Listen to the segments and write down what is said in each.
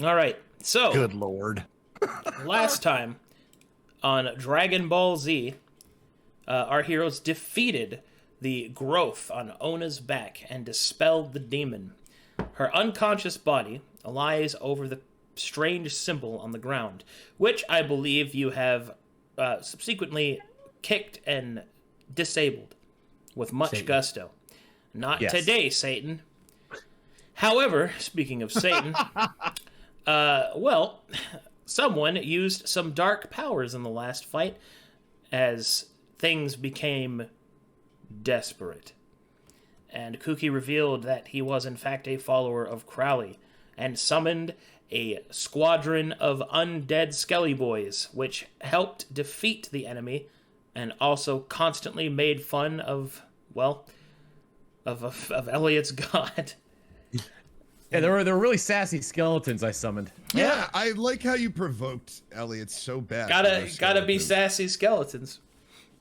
All right. So, Good lord. last time on Dragon Ball Z, our heroes defeated the growth on Ona's back and dispelled the demon. Her unconscious body lies over the strange symbol on the ground, which I believe you have subsequently kicked and disabled with much Satan. gusto. Not Yes. today, Satan. However, speaking of Satan, well, someone used some dark powers in the last fight as things became desperate. And Kuki revealed that he was in fact a follower of Crowley and summoned a squadron of undead Skelly Boys, which helped defeat the enemy and also constantly made fun of, well, of Elliot's god. Yeah, there were really sassy skeletons I summoned. Yeah, I like how you provoked Elliot so bad. Gotta be sassy skeletons.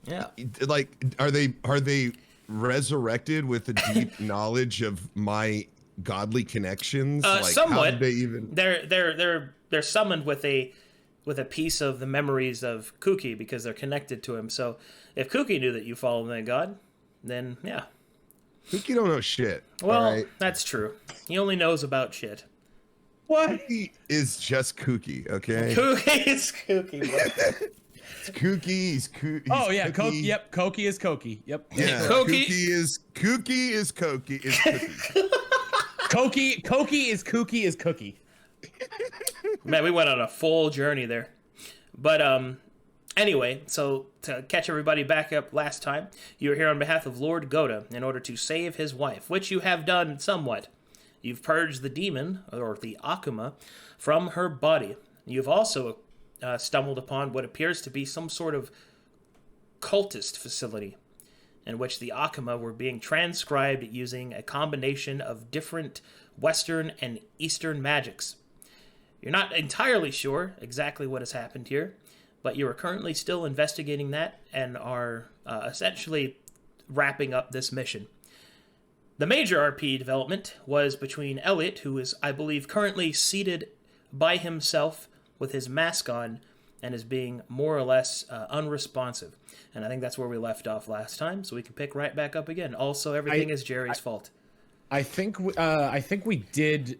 Yeah. Like, are they resurrected with a deep knowledge of my godly connections? Like, somewhat. How did they even? They're summoned with a piece of the memories of Kuki because they're connected to him. So if Kuki knew that you follow that god, then yeah. Kuki don't know shit. Well, all right? that's true. He only knows about shit. What? Kuki is just Kuki, okay? Kuki is Kuki. It's Kuki. He's Kuki. Oh yeah, Koki. Yep, Koki is Koki. Yep. Yeah, Koki- Kuki is Koki. Is Cookie. Koki is Kuki is Cookie. Man, we went on a full journey there. But anyway, so to catch everybody back up last time, you were here on behalf of Lord Goda in order to save his wife, which you have done somewhat. You've purged the demon, or the akuma, from her body. You've also stumbled upon what appears to be some sort of cultist facility in which the akuma were being transcribed using a combination of different Western and Eastern magics. You're not entirely sure exactly what has happened here, but you are currently still investigating that and are essentially wrapping up this mission. The major RP development was between Elliot, who is, I believe, currently seated by himself with his mask on and is being more or less unresponsive. And I think that's where we left off last time, so we can pick right back up again. Also, everything is Jerry's fault. I think we did.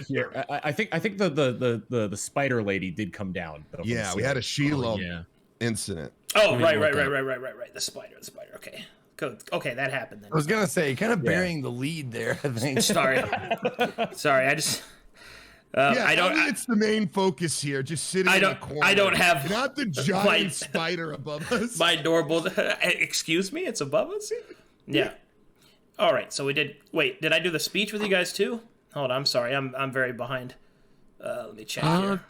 Here, I think the spider lady did come down. Though, Yeah, we had a Sheila yeah. incident. Oh, right. The spider. Okay. Okay, that happened then. I was gonna say, kind of burying the lead there. I think. Sorry. I just. Yeah, I don't. it's the main focus here. Just sitting in the corner. I don't have. Not the giant spider above us. My adorable. Excuse me, it's above us. Yeah. All right, so we did. Wait, did I do the speech with you guys too? Hold on, I'm sorry, I'm very behind. Let me check here.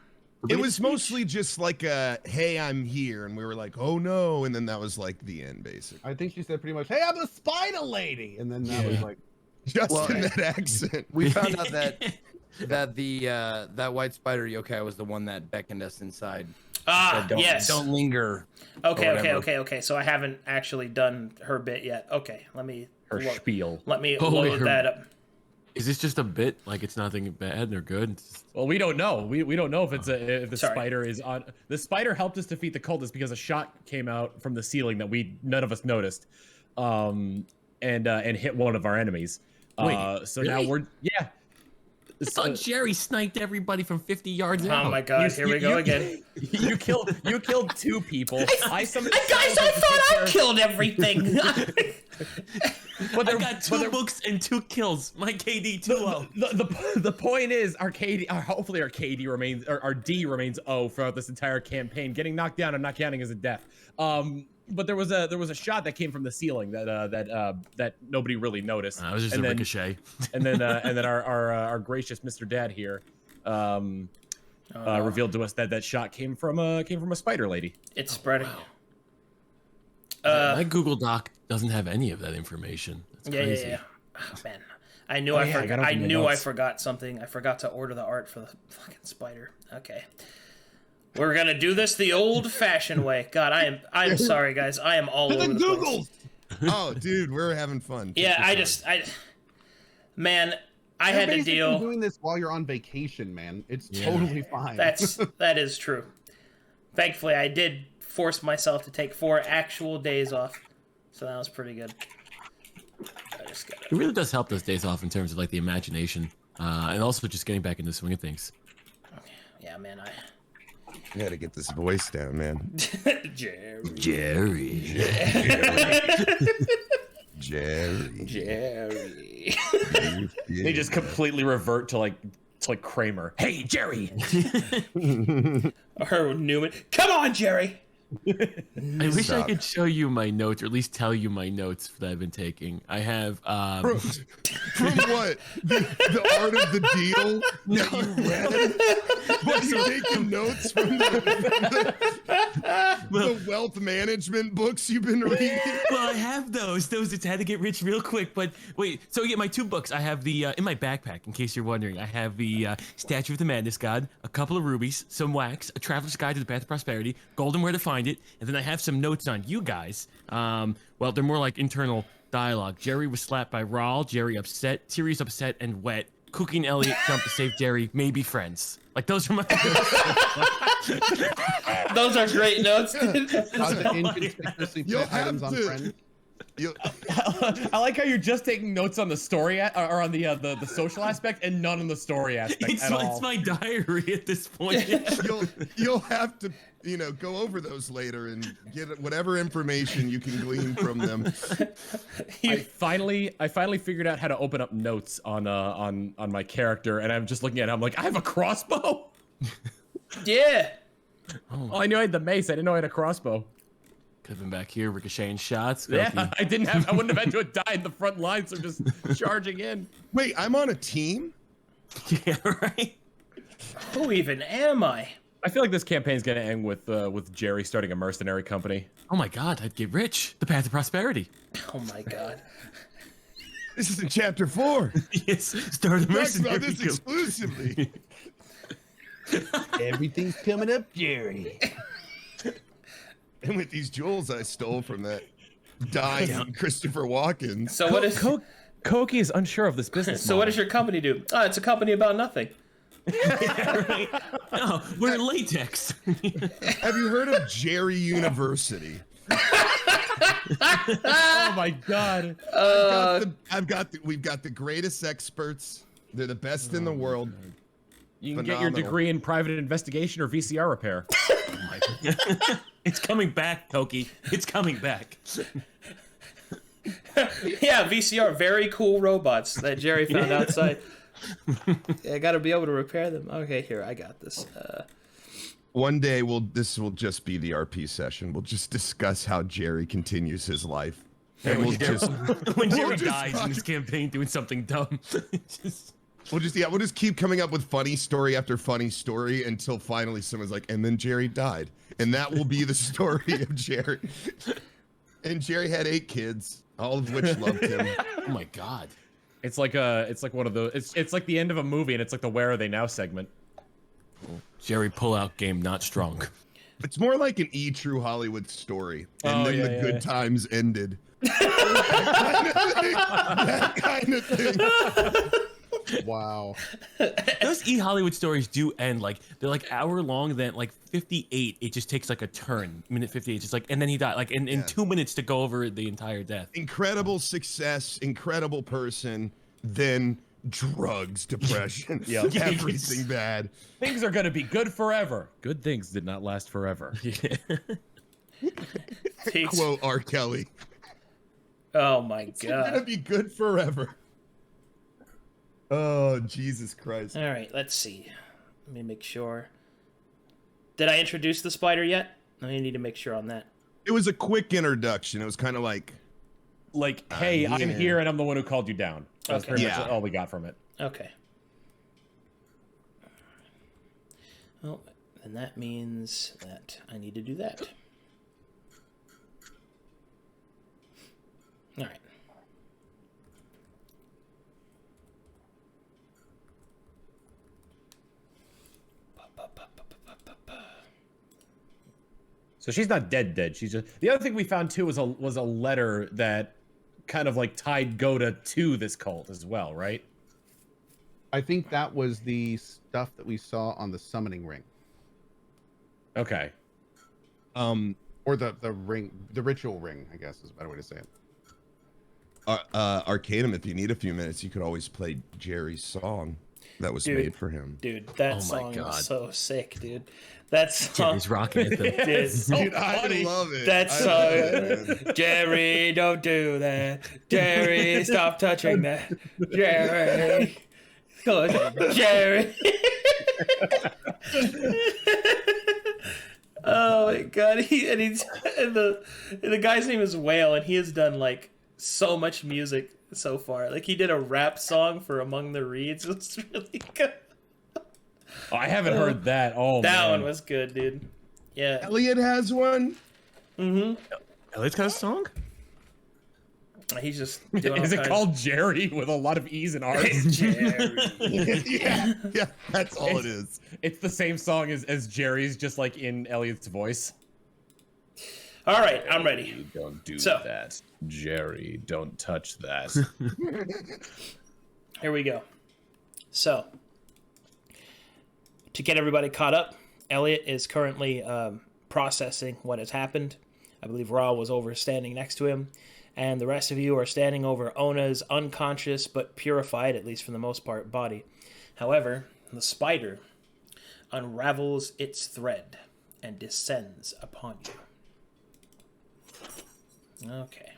It was mostly just like a, hey, I'm here, and we were like, oh no, and then that was like the end, basically. I think she said pretty much, "Hey, I'm the spider lady," and then that was like, Just in that accent. We found out that that white spider yokai was the one that beckoned us inside. Yes. Don't linger. Okay. So I haven't actually done her bit yet. Okay, let me. Her spiel. Let me Holy load that up. Is this just a bit? Like it's nothing bad or good? It's just... Well, we don't know. We don't know if it's if the Sorry. spider is on. The spider helped us defeat the cultist because a shot came out from the ceiling that none of us noticed, and hit one of our enemies. Wait, so really? now I thought Jerry sniped everybody from 50 yards out. Oh my god, here we go again. You killed two people. I thought I killed everything. But I got two books and 2 kills. My KD 2-0. The point is, hopefully our KD remains, our D remains O throughout this entire campaign. Getting knocked down and not counting as a death. But there was a shot that came from the ceiling that nobody really noticed. It was just a ricochet. And then our gracious Mr. Dad here revealed to us that shot came from a spider lady. It's spreading. Wow. My Google Doc doesn't have any of that information. That's crazy. Yeah. Oh, man, I knew I forgot something. I forgot to order the art for the fucking spider. Okay. We're gonna do this the old-fashioned way. God, I'm sorry, guys. I am all over the place. Oh, dude, we're having fun. Yeah, man, I You're had to basically deal. doing this while you're on vacation, man. It's totally fine. That is true. Thankfully, I did force myself to take 4 actual days off, so that was pretty good. I just got It really does help those days off in terms of like the imagination, and also just getting back into the swing of things. Yeah, man. I gotta get this voice down, man. Jerry. They just completely revert to like Kramer. Hey, Jerry. Or Newman. Come on, Jerry. I wish I could show you my notes, or at least tell you my notes that I've been taking. I have from what? The art of the deal that you read? What, you taking notes from the wealth management books you've been reading? Well, I have those. It's had to get rich real quick. But wait, so yeah, my 2 books. I have the in my backpack, in case you're wondering. I have the Statue of the Madness God, a couple of rubies, some wax, a traveler's guide to the path of prosperity, golden where to find it, and then I have some notes on you guys. Well, they're more like internal dialogue. Jerry was slapped by Rawl. Jerry upset. Tyrion's upset and wet. Cookie and Elliot jumped to save Jerry. Maybe friends. Like those are my. Those are great notes. You'll have to. I like how you're just taking notes on the story or on the social aspect and none on the story aspect It's all. my diary at this point. You'll have to, go over those later and get whatever information you can glean from them. I finally figured out how to open up notes on my character, and I'm just looking at it. I'm like, I have a crossbow. Yeah. Oh, I knew I had the mace. I didn't know I had a crossbow. Could have been back here ricocheting shots. Yeah, I wouldn't have had to have died in the front lines of just charging in. Wait, I'm on a team? Yeah, right. Who even am I? I feel like this campaign's gonna end with Jerry starting a mercenary company. Oh my God, I'd get rich. The path of prosperity. Oh my God. This is in chapter 4. Yes, start a Talks mercenary about this company. exclusively. Everything's coming up, Jerry. And with these jewels I stole from that dying Christopher Walken. So what is Koki is unsure of this business. So what does your company do? Oh, it's a company about nothing. Yeah, right. No, we're in latex. Have you heard of Jerry University? Oh my God. We've got the greatest experts. They're the best in the world. You can get your degree in private investigation or VCR repair. It's coming back, Koki. It's coming back. Yeah, VCR, very cool robots that Jerry found outside. Yeah, I gotta be able to repair them. Okay, here, I got this. One day, this will just be the RP session. We'll just discuss how Jerry continues his life. And we'll just when Jerry dies in this campaign doing something dumb. We'll just keep coming up with funny story after funny story until finally someone's like, and then Jerry died. And that will be the story of Jerry. And Jerry had 8 kids, all of which loved him. Oh my God. It's like one of those. It's like the end of a movie, and it's like the "Where Are They Now" segment. Jerry pull-out game not strong. It's more like an true Hollywood story. And then the good times ended. That kind of thing. Wow. Those Hollywood stories do end like they're like hour long. Then like 58, it just takes like a turn. Minute 58, just like, and then he died. Like in 2 minutes to go over the entire death. Incredible success, incredible person, then drugs, depression, everything bad. Things are gonna be good forever. Good things did not last forever. Quote R. Kelly. Oh my It's God. gonna be good forever. Oh, Jesus Christ. All right, let's see. Let me make sure. Did I introduce the spider yet? I need to make sure on that. It was a quick introduction. It was kind of like, Hey, I'm here, and I'm the one who called you down. That's Okay. pretty much all we got from it. Okay. Well, then that means that I need to do that. All right. So she's not dead. She's just. The other thing we found too was a letter that kind of like tied Goda to this cult as well, right? I think that was the stuff that we saw on the summoning ring. Okay. Or the ring, the ritual ring, I guess is a better way to say it. Arcadum, if you need a few minutes, you could always play Jerry's song that was made for him. Dude, that Oh my song God. was so sick, dude. That song. Jerry's rocking anthem. Dude, Dude, I love it. that I love it, song. man. Jerry, don't do that. Jerry, stop touching that. Jerry. Jerry. Oh my god. And the guy's name is Whale, and he has done like so much music so far. Like he did a rap song for Among the Reeds. It's really good. Oh, I haven't heard that. Oh, That man. one was good, dude. Yeah. Elliot has one. Elliot's got a song? He's just doing Is all it kinds- called Jerry with a lot of E's and R's? Jerry. yeah, that's all it is. It's the same song as Jerry's, just like in Elliot's voice. All right, I'm ready. Don't do So- that. Jerry, don't touch that. Here we go. So, to get everybody caught up, Elliot is currently processing what has happened. I believe Ra was over standing next to him, and the rest of you are standing over Ona's unconscious but purified, at least for the most part, body. However, the spider unravels its thread and descends upon you. Okay.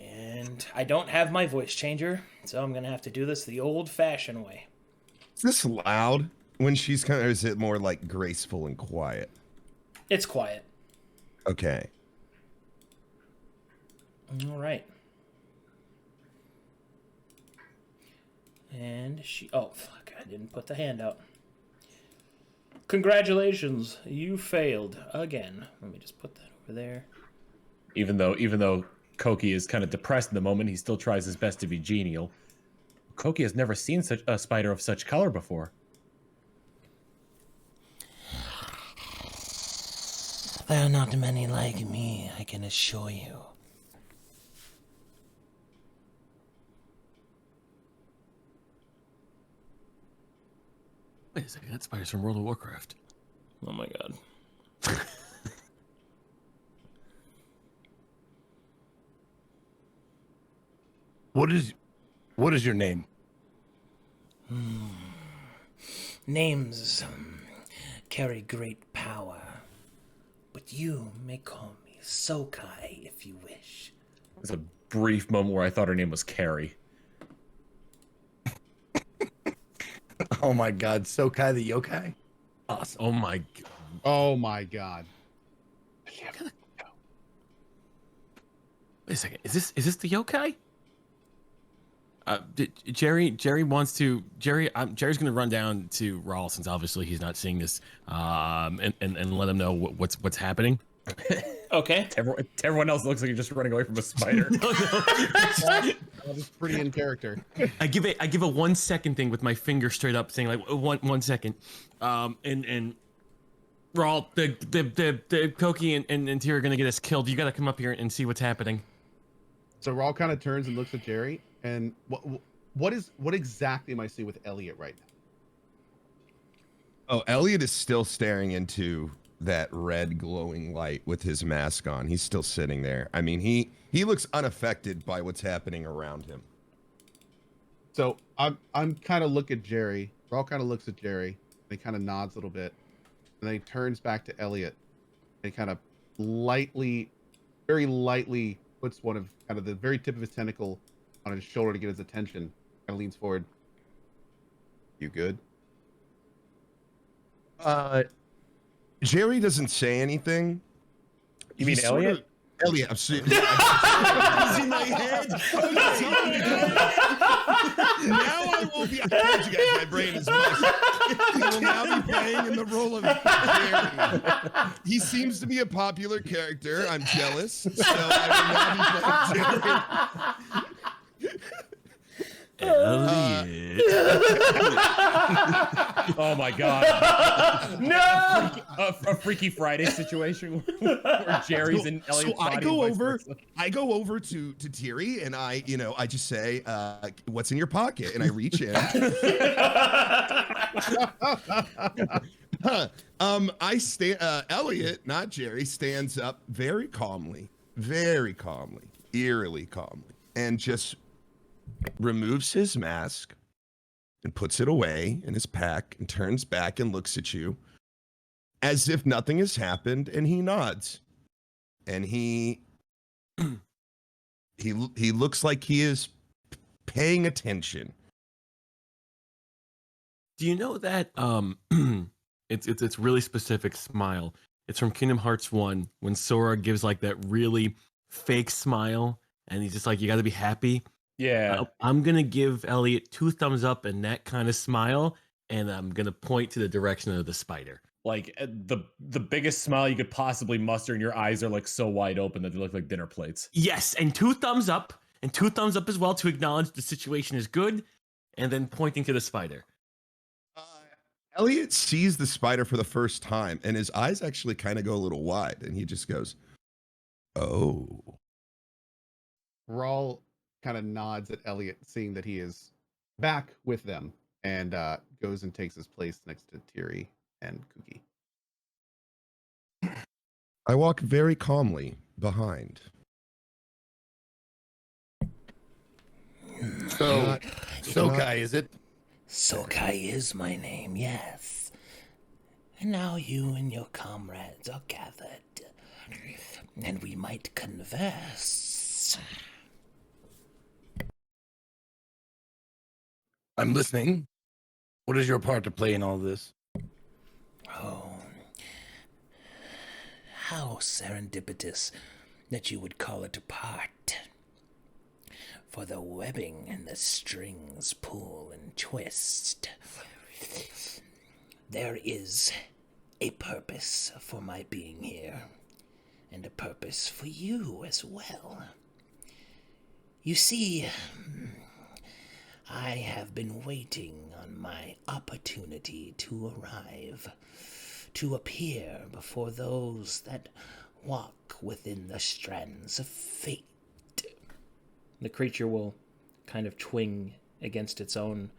And I don't have my voice changer, so I'm going to have to do this the old-fashioned way. Is this loud when she's kind of, or is it more like graceful and quiet? It's quiet. Okay. All right. And she... Oh, fuck. I didn't put the hand out. Congratulations. You failed again. Let me just put that over there. even though Koki is kind of depressed in the moment, he still tries his best to be genial. Koki has never seen such a spider of such color before. There are not many like me, I can assure you. Wait a second, that spider's from World of Warcraft. Oh my god. What is your name? Names carry great power, but you may call me Sokai if you wish. There's a brief moment where I thought her name was Carrie. Oh my God, Sokai the Yokai. Awesome. Oh my god. Oh my god. Wait a second, is this the yokai? Jerry wants to. Jerry's gonna run down to Rawl since obviously he's not seeing this, and let him know what's happening. Okay. Everyone else looks like you're just running away from a spider. That is pretty in character. I give a 1 second thing with my finger straight up, saying like 1 second, and Rawl, the Koki and Tyr are gonna get us killed. You gotta come up here and see what's happening. So Rawl kind of turns and looks at Jerry, and what exactly am I seeing with Elliot right now? Oh, Elliot is still staring into that red glowing light with his mask on. He's still sitting there. I mean, he looks unaffected by what's happening around him. So I'm kind of look at Jerry. Rawl kind of looks at Jerry. And he kind of nods a little bit, and then he turns back to Elliot, and he kind of lightly, very lightly puts one of kind of the very tip of his tentacle on his shoulder to get his attention. Kind of leans forward. You good? Jerry doesn't say anything. You mean He's sort Elliot? of- Elliot, I'm sorry. He's in my head. Now I will be. I told you guys, my brain is mush. He will now be playing in the role of Jerry. He seems to be a popular character. I'm jealous, so I will now be playing Jerry. Elliot. Oh my god. No! A Freaky Friday situation where Jerry's in Elliot's body. I go over to Thierry and I just say, what's in your pocket? And I reach in. Elliot, not Jerry, stands up very calmly, eerily calmly, and just removes his mask and puts it away in his pack and turns back and looks at you as if nothing has happened, and he nods. And he looks like he is paying attention. Do you know that it's really specific smile? It's from Kingdom Hearts 1 when Sora gives like that really fake smile and he's just like, you got to be happy. Yeah. I'm going to give Elliot 2 thumbs up and that kind of smile, and I'm going to point to the direction of the spider. Like the biggest smile you could possibly muster, and your eyes are like so wide open that they look like dinner plates. Yes, and 2 thumbs up, and 2 thumbs up as well to acknowledge the situation is good, and then pointing to the spider. Elliot sees the spider for the first time, and his eyes actually kind of go a little wide, and he just goes, "Oh." Rawl kind of nods at Elliot, seeing that he is back with them, and goes and takes his place next to Thierry and Cookie. I walk very calmly behind. So, Sokai, is it? Sokai is my name, yes. And now you and your comrades are gathered, and we might converse. I'm listening. What is your part to play in all this? Oh, how serendipitous that you would call it a part. For the webbing and the strings pull and twist. There is a purpose for my being here, and a purpose for you as well. You see, I have been waiting on my opportunity to arrive, to appear before those that walk within the strands of fate. The creature will kind of twing against its own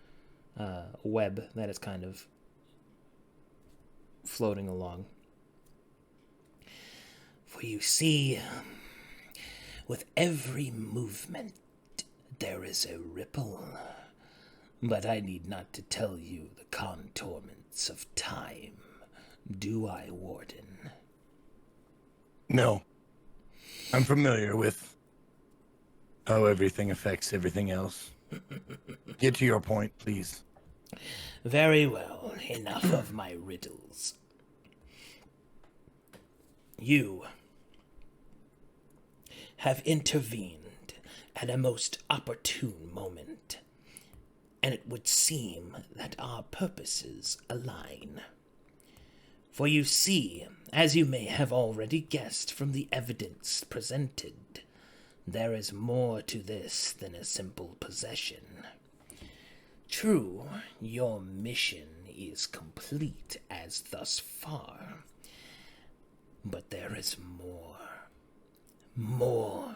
web that is kind of floating along. For you see, with every movement, there is a ripple. But I need not to tell you the contourments of time, do I, Warden? No. I'm familiar with how everything affects everything else. Get to your point, please. Very well, enough of my riddles. You have intervened at a most opportune moment, and it would seem that our purposes align. For you see, as you may have already guessed from the evidence presented, there is more to this than a simple possession. True, your mission is complete as thus far, but there is more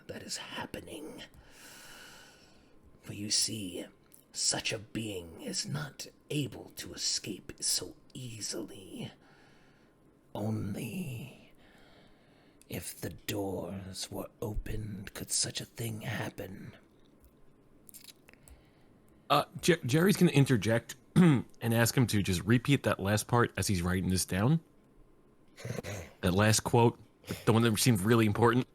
that is happening. For you see, such a being is not able to escape so easily. Only if the doors were opened could such a thing happen. Jerry's going to interject and ask him to just repeat that last part as he's writing this down. That last quote, the one that seemed really important.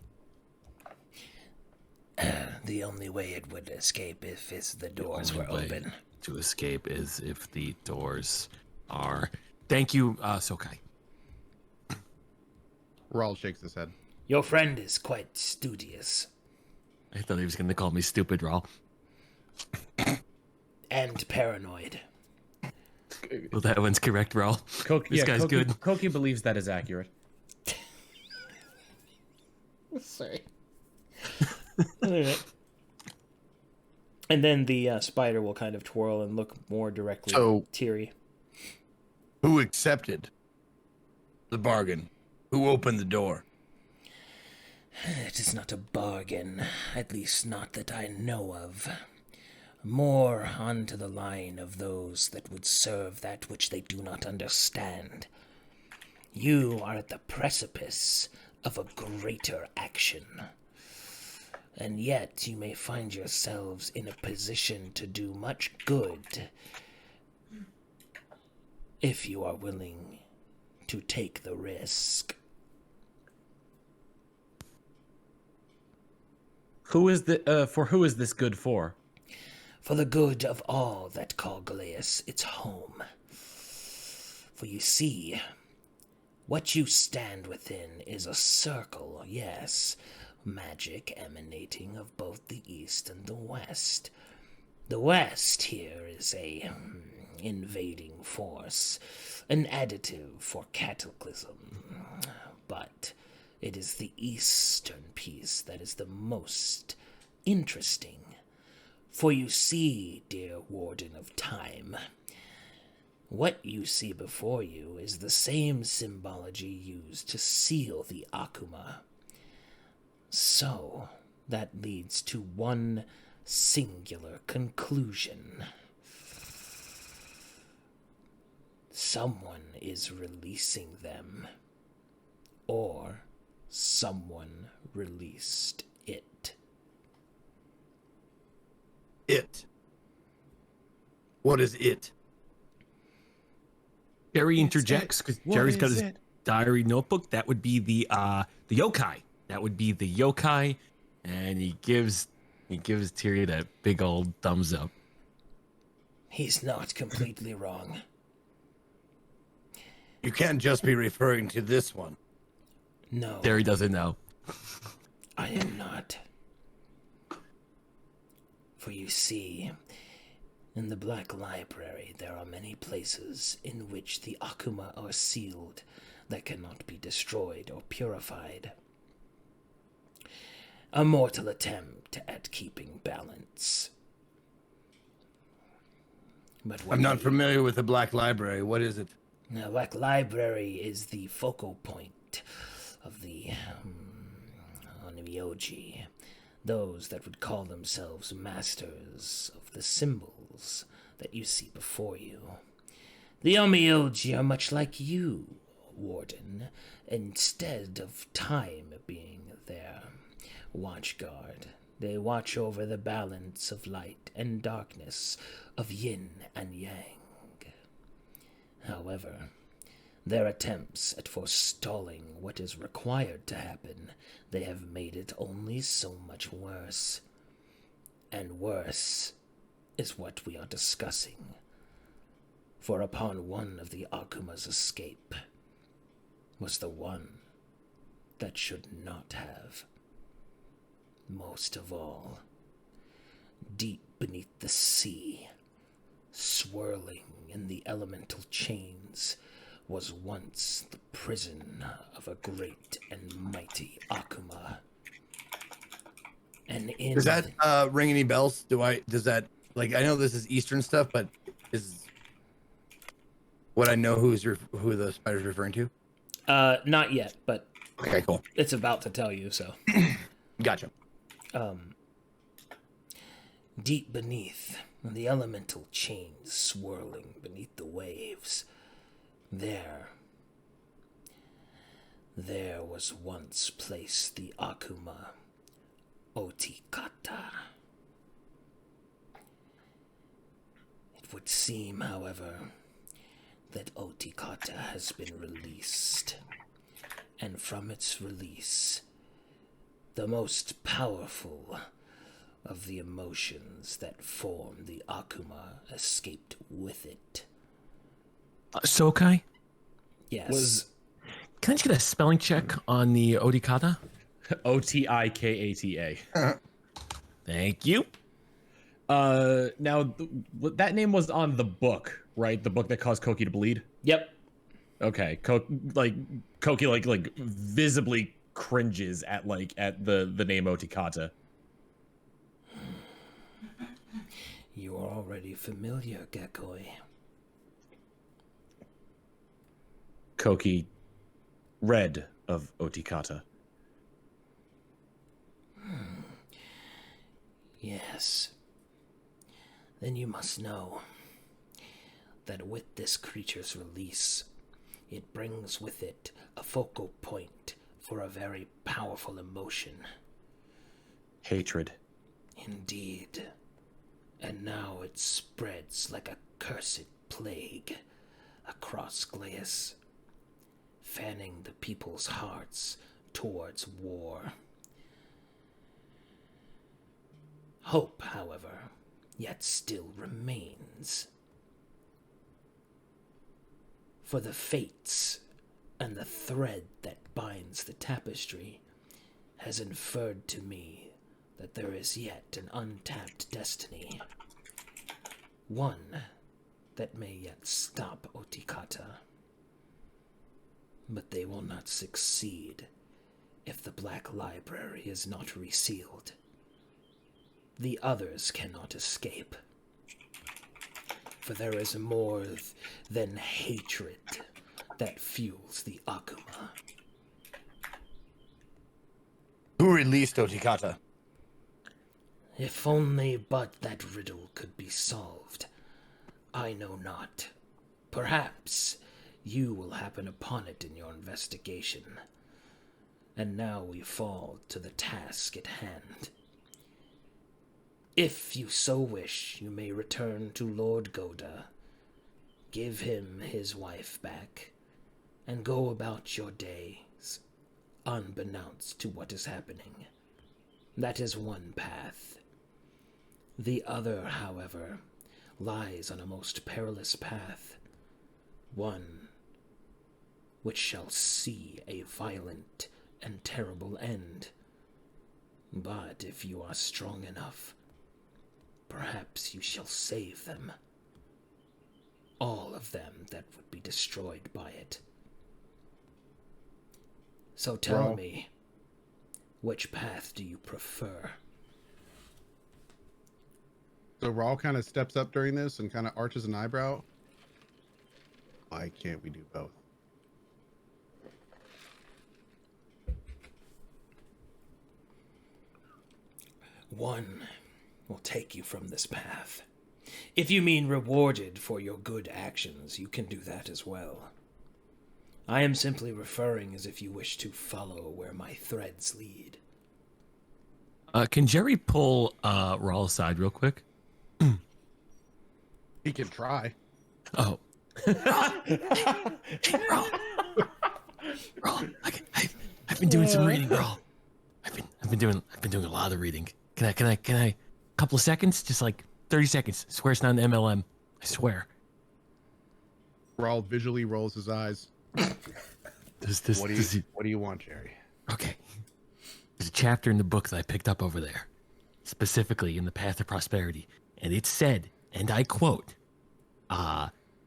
The only way it would escape if the doors were Only way open. to escape is if the doors are. Thank you, Sokai. Rawl shakes his head. Your friend is quite studious. I thought he was going to call me stupid, Rawl. And paranoid. Well, that one's correct, Rawl. This guy's good. Koki believes that is accurate. Sorry. And then the spider will kind of twirl and look more directly So- at Thierry. Who accepted the bargain? Who opened the door? It is not a bargain, at least not that I know of. More onto the line of those that would serve that which they do not understand. You are at the precipice of a greater action. And yet you may find yourselves in a position to do much good if you are willing to take the risk. Who is who is this good for? For the good of all that call Galeas its home. For you see, what you stand within is a circle, yes, magic emanating of both the east and the west. The west here is a invading force, an additive for cataclysm, but it is the eastern piece that is the most interesting. For you see, dear Warden of Time, what you see before you is the same symbology used to seal the akuma. So, that leads to one singular conclusion. Someone is releasing them, or someone released it. It. What is it? Jerry interjects because What Jerry's got is his it? diary notebook. That would be the yokai. That would be the yokai, and he gives Tyrion that big old thumbs up. He's not completely wrong. You can't just be referring to this one. No, Jerry doesn't know. I am not. For you see, in the Black Library there are many places in which the akuma are sealed that cannot be destroyed or purified. A mortal attempt at keeping balance. But I'm not familiar with the Black Library. What is it? The Black Library is the focal point of the Onmyoji, those that would call themselves masters of the symbols that you see before you. The Onmyoji are much like you, Warden, instead of time being their watchguard. They watch over the balance of light and darkness, of yin and yang. However, their attempts at forestalling what is required to happen, they have made it only so much worse. And worse is what we are discussing. For upon one of the akuma's escape was the one that should not have. Most of all, deep beneath the sea, swirling in the elemental chains, was once the prison of a great and mighty akuma. And in Does that ring any bells? Does that, like, I know this is Eastern stuff, but is what I know who the spider's referring to? Not yet, but Okay, cool. it's about to tell you, so. Gotcha. Deep beneath, the elemental chains swirling beneath the waves, there was once placed the akuma Otikata. It would seem, however, that Otikata has been released, and from its release, the most powerful of the emotions that form the akuma escaped with it. Sokai, Yes. can I just get a spelling check on the Odikata? Otikata. Thank you. Now that name was on the book, right? The book that caused Koki to bleed. Yep. Okay, Koki like visibly cringes at the name Otikata. You are already familiar, Gekoi. Koki read of Otikata? Yes. Then you must know that with this creature's release, it brings with it a focal point for a very powerful emotion. Hatred. Indeed. And now it spreads like a cursed plague across Glaeus, fanning the people's hearts towards war. Hope, however, yet still remains. For the fates and the thread that binds the tapestry has inferred to me that there is yet an untapped destiny. One that may yet stop Otikata. But they will not succeed if the Black Library is not resealed. The others cannot escape. For there is more than hatred that fuels the akuma. Who released Otikata? If only but that riddle could be solved. I know not. Perhaps you will happen upon it in your investigation. And now we fall to the task at hand. If you so wish, you may return to Lord Goda, give him his wife back, and go about your days, unbeknownst to what is happening. That is one path. The other, however, lies on a most perilous path, one which shall see a violent and terrible end. But if you are strong enough, perhaps you shall save them. All of them that would be destroyed by it. So tell me, which path do you prefer? So Rawl kind of steps up during this and kind of arches an eyebrow. Why can't we do both? One will take you from this path. If you mean rewarded for your good actions, you can do that as well. I am simply referring as if you wish to follow where my threads lead. Can Jerry pull Rawl aside real quick? He can try. Oh. Hey, Rawl. Rawl, I've been doing some reading, Rawl. I've been doing a lot of reading. Can I? Couple of seconds, just like 30 seconds. I swear it's not an MLM. I swear. Rawl visually rolls his eyes. What do you want, Jerry? Okay. There's a chapter in the book that I picked up over there, specifically in the Path of Prosperity, and it said, and I quote,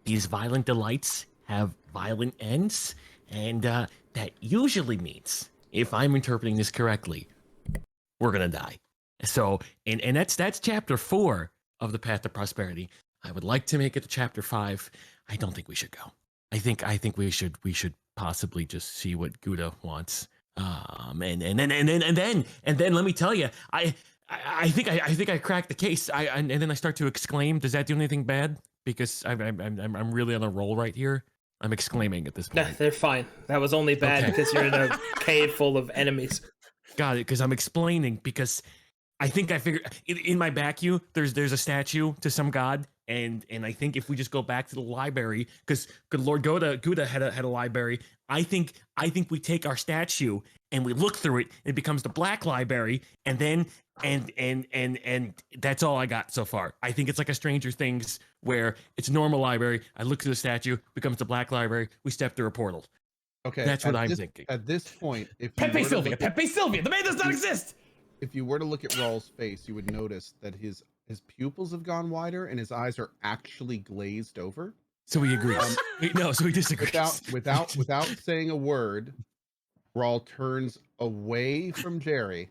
these violent delights have violent ends, and that usually means, if I'm interpreting this correctly, we're gonna die. So, and that's chapter 4 of the Path of Prosperity. I would like to make it to chapter 5. I don't think we should go. I think we should possibly just see what Gouda wants. And then let me tell you, I think I cracked the case. And then I start to exclaim. Does that do anything bad? Because I'm really on a roll right here. I'm exclaiming at this point. Nah, they're fine. That was only bad Okay. because you're in a cave full of enemies. Got it. Because I'm explaining. Because I think I figured in my back there's a statue to some god, and I think if we just go back to the library, because good Lord Gouda had a library. I think we take our statue and we look through it. It becomes the Black Library, and then and that's all I got so far. I think it's like a Stranger Things where it's a normal library. I look through the statue, becomes the Black Library. We step through a portal. Okay, That's what I'm thinking. At this point, if you Pepe were to Sylvia, look at- Pepe Sylvia. The man does not exist. if you were to look at Rawl's face, you would notice that his pupils have gone wider and his eyes are actually glazed over. So he agrees. So he disagrees. Without saying a word, Rawl turns away from Jerry.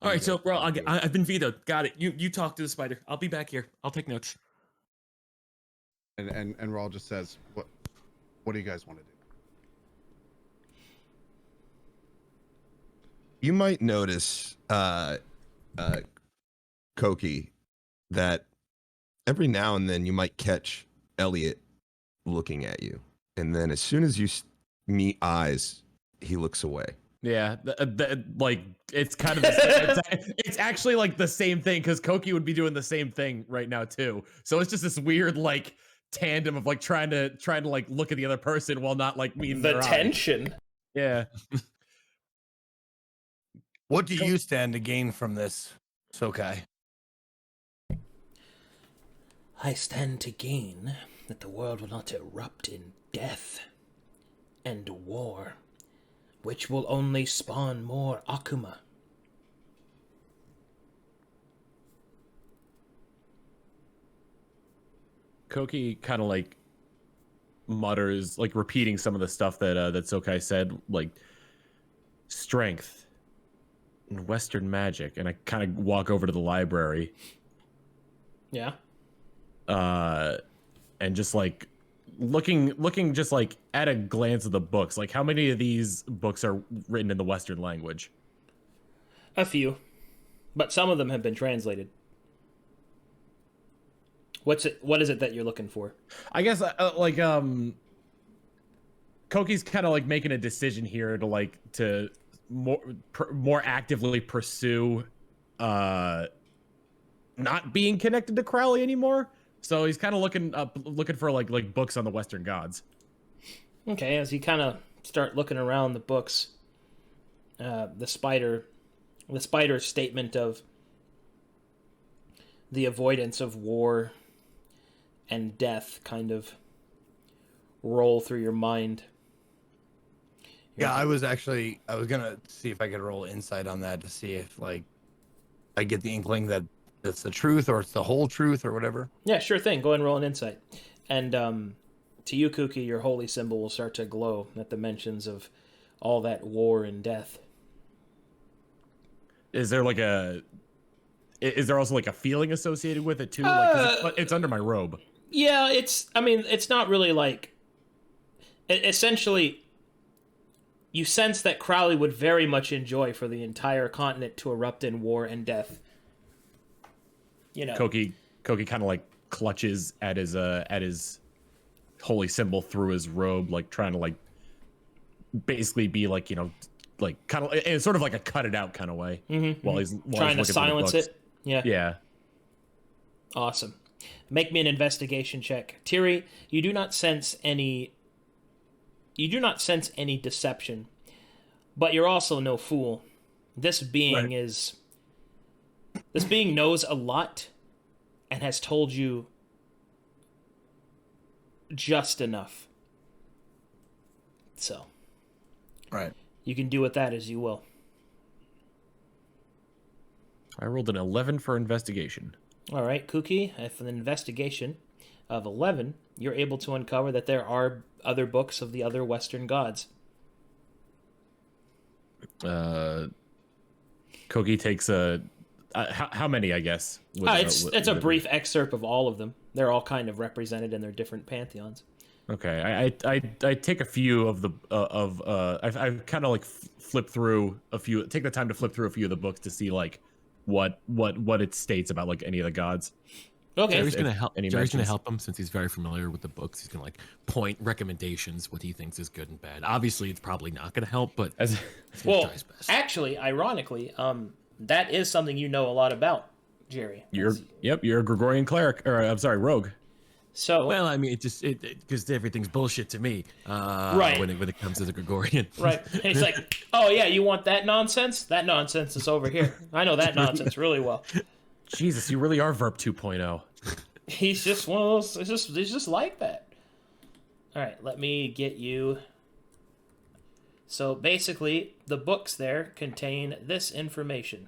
All right, so bro, I've been vetoed. Got it. You talk to the spider. I'll be back here. I'll take notes. And Rawl just says, What do you guys want to do? You might notice, Koki, that every now and then you might catch Elliot looking at you, and then as soon as you meet eyes, he looks away. Yeah, like it's kind of the same, it's actually like the same thing because Koki would be doing the same thing right now too. So it's just this weird like tandem of like trying to like look at the other person while not like meeting The their eye. tension. Yeah. What do you stand to gain from this, Sokai? I stand to gain that the world will not erupt in death and war, which will only spawn more akuma. Koki kind of like mutters, like repeating some of the stuff that that Sokai said, like strength and Western magic, and I kind of walk over to the library. Yeah. And just like looking just like at a glance of the books, like how many of these books are written in the Western language? A few. But some of them have been translated. What is it that you're looking for? I guess Koki's kind of like making a decision here to like to more actively pursue not being connected to Crowley anymore. So he's kind of looking for like books on the Western gods. Okay, as you kind of start looking around the books, the spider's statement of the avoidance of war and death kind of roll through your mind. Yeah, I was gonna see if I could roll insight on that to see if like I get the inkling that it's the truth or it's the whole truth or whatever. Yeah, sure thing. Go ahead and roll an insight. And to you, Kuki, your holy symbol will start to glow at the mentions of all that war and death. Is there also like a feeling associated with it too? Like 'cause it's under my robe. Yeah, it's not really like... Essentially, you sense that Crowley would very much enjoy for the entire continent to erupt in war and death. You know. Koki kind of like clutches at his holy symbol through his robe, like trying to like basically be like, you know, like kind of it's sort of like a cut it out kind of way while he's trying to silence it. Yeah. Yeah. Awesome. Make me an investigation check. Tiri, you do not sense any deception, but you're also no fool. This being knows a lot and has told you just enough. So, Right. you can do with that as you will. I rolled an 11 for investigation. All right, Kuki, with an investigation of 11, you're able to uncover that there are other books of the other Western gods. Koki takes a... how many, I guess? It's a brief excerpt of all of them. They're all kind of represented in their different pantheons. Okay, I take a few of the I've kind of like flip through a few. Take the time to flip through a few of the books to see like what it states about like any of the gods. Okay, Jerry's gonna help. any Jerry's gonna mentions. help him since he's very familiar with the books. He's gonna like point recommendations, what he thinks is good and bad. Obviously, it's probably not gonna help, but As he's gonna well, try his best. actually, ironically, that is something you know a lot about, Jerry. you're a Gregorian cleric, or I'm sorry, rogue. So Well, I mean, it because everything's bullshit to me. Right. When it comes to the Gregorian. right, and he's like, "Oh yeah, you want that nonsense? That nonsense is over here. I know that nonsense really well." Jesus, you really are Verb 2.0. He's just one of those. He's just like that. All right, let me get you. So basically, the books there contain this information.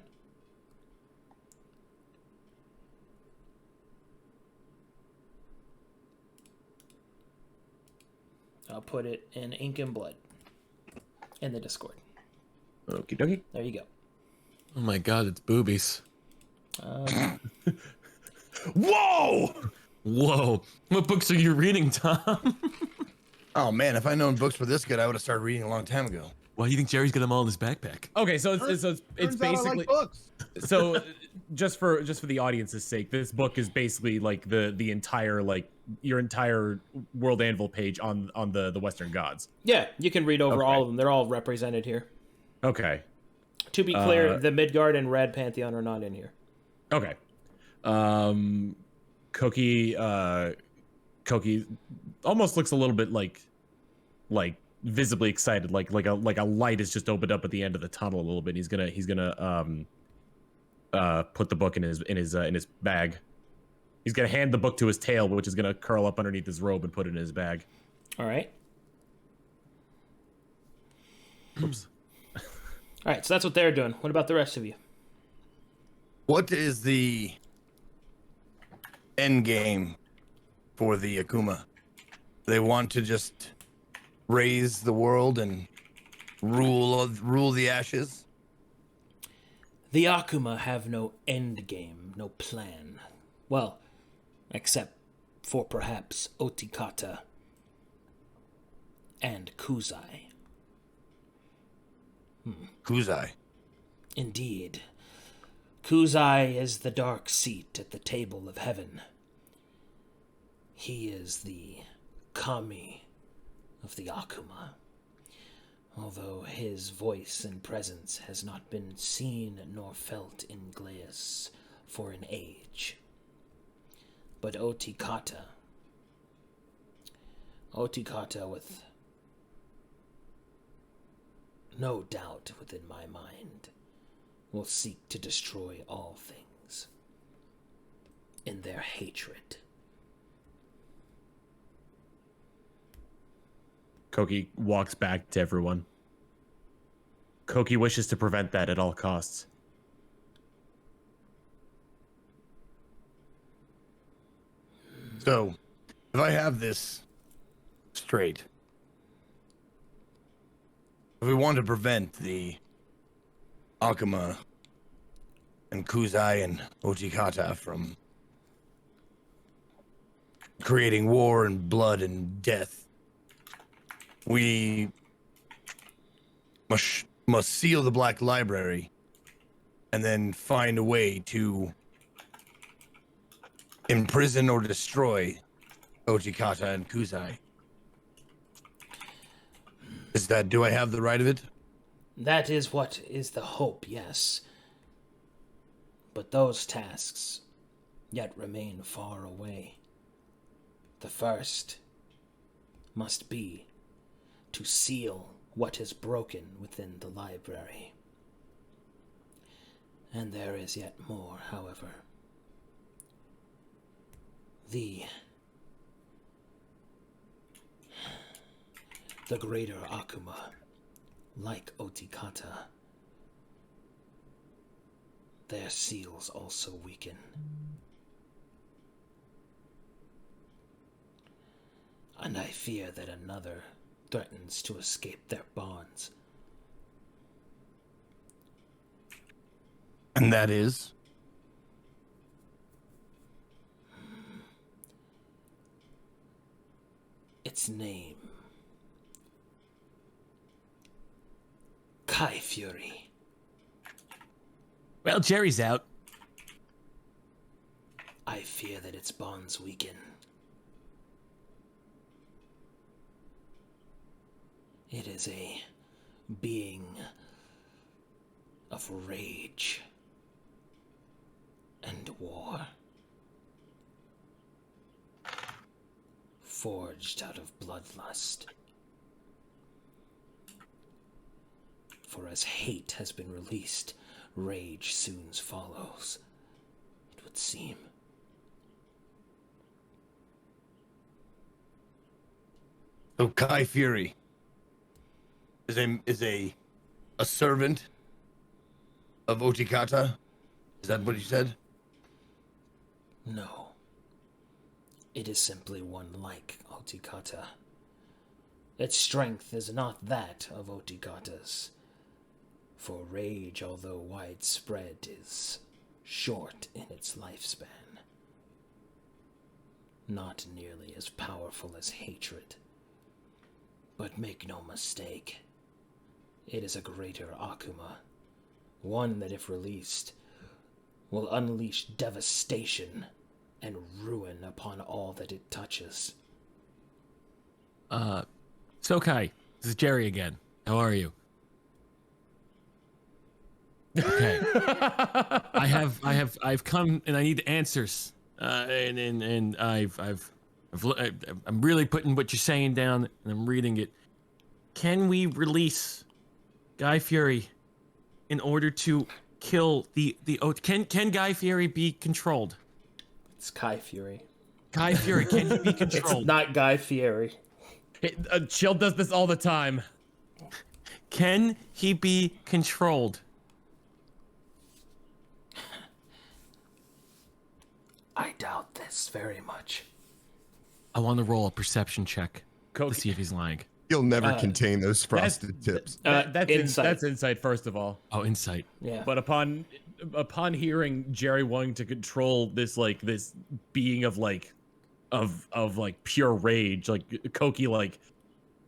I'll put it in ink and blood in the Discord. Okie dokie. There you go. Oh my God, it's boobies. Whoa! Whoa! What books are you reading, Tom? Oh man, if I'd known books were this good, I would have started reading a long time ago. Why do you think Jerry's got them all in his backpack? Okay, so it's Turns out I basically like books. so just for the audience's sake, this book is basically like the entire like your entire World Anvil page on the Western gods. Yeah, you can read over Okay. all of them. They're all represented here. Okay. To be clear, the Midgard and Red Pantheon are not in here. Okay. Cookie almost looks a little bit like visibly excited, like a light has just opened up at the end of the tunnel a little bit. He's gonna put the book in his bag. He's gonna hand the book to his tail, which is gonna curl up underneath his robe and put it in his bag. All right. Oops. All right, so that's what they're doing. What about the rest of you? What is the end game for the Akuma? They want to just raise the world and rule the ashes? The Akuma have no end game, no plan. Well, except for perhaps Otikata and Kuzai. Kuzai. Indeed. Kuzai is the dark seat at the table of heaven. He is the kami of the Akuma, although his voice and presence has not been seen nor felt in Glaeus for an age. But Otikata with no doubt within my mind, will seek to destroy all things in their hatred. Koki walks back to everyone. Koki wishes to prevent that at all costs. So, if I have this straight, if we want to prevent the Akuma and Kuzai and Otikata from creating war and blood and death, we must seal the Black Library and then find a way to imprison or destroy Otikata and Kuzai. Do I have the right of it? That is what is the hope, yes. But those tasks yet remain far away. The first must be to seal what is broken within the library. And there is yet more, however. The greater Akuma, like Otikata, their seals also weaken. And I fear that another threatens to escape their bonds. And that is? Its name. Kai Fury. Well, Jerry's out. I fear that its bonds weaken. It is a being of rage and war, forged out of bloodlust. For as hate has been released, rage soon follows, it would seem. So Kai Fury is a servant of Otikata? Is that what you said? No. It is simply one like Otikata. Its strength is not that of Otikata's. For rage, although widespread, is short in its lifespan. Not nearly as powerful as hatred. But make no mistake, it is a greater akuma, one that if released will unleash devastation and ruin upon all that it touches. Sokai, this is Jerry again. How are you? Okay. I've come and I need answers. I'm really putting what you're saying down and I'm reading it. Can we release Guy Fury in order to kill the can Guy Fury be controlled? It's Kai Fury. Guy Fury, can he be controlled? It's not Guy Fieri. Chill does this all the time. Can he be controlled? I doubt this very much. I want to roll a perception check Coke- to see if he's lying. You'll never contain those frosted tips. That's insight first of all. Oh, insight. Yeah. But upon hearing Jerry wanting to control this being of pure rage, Koki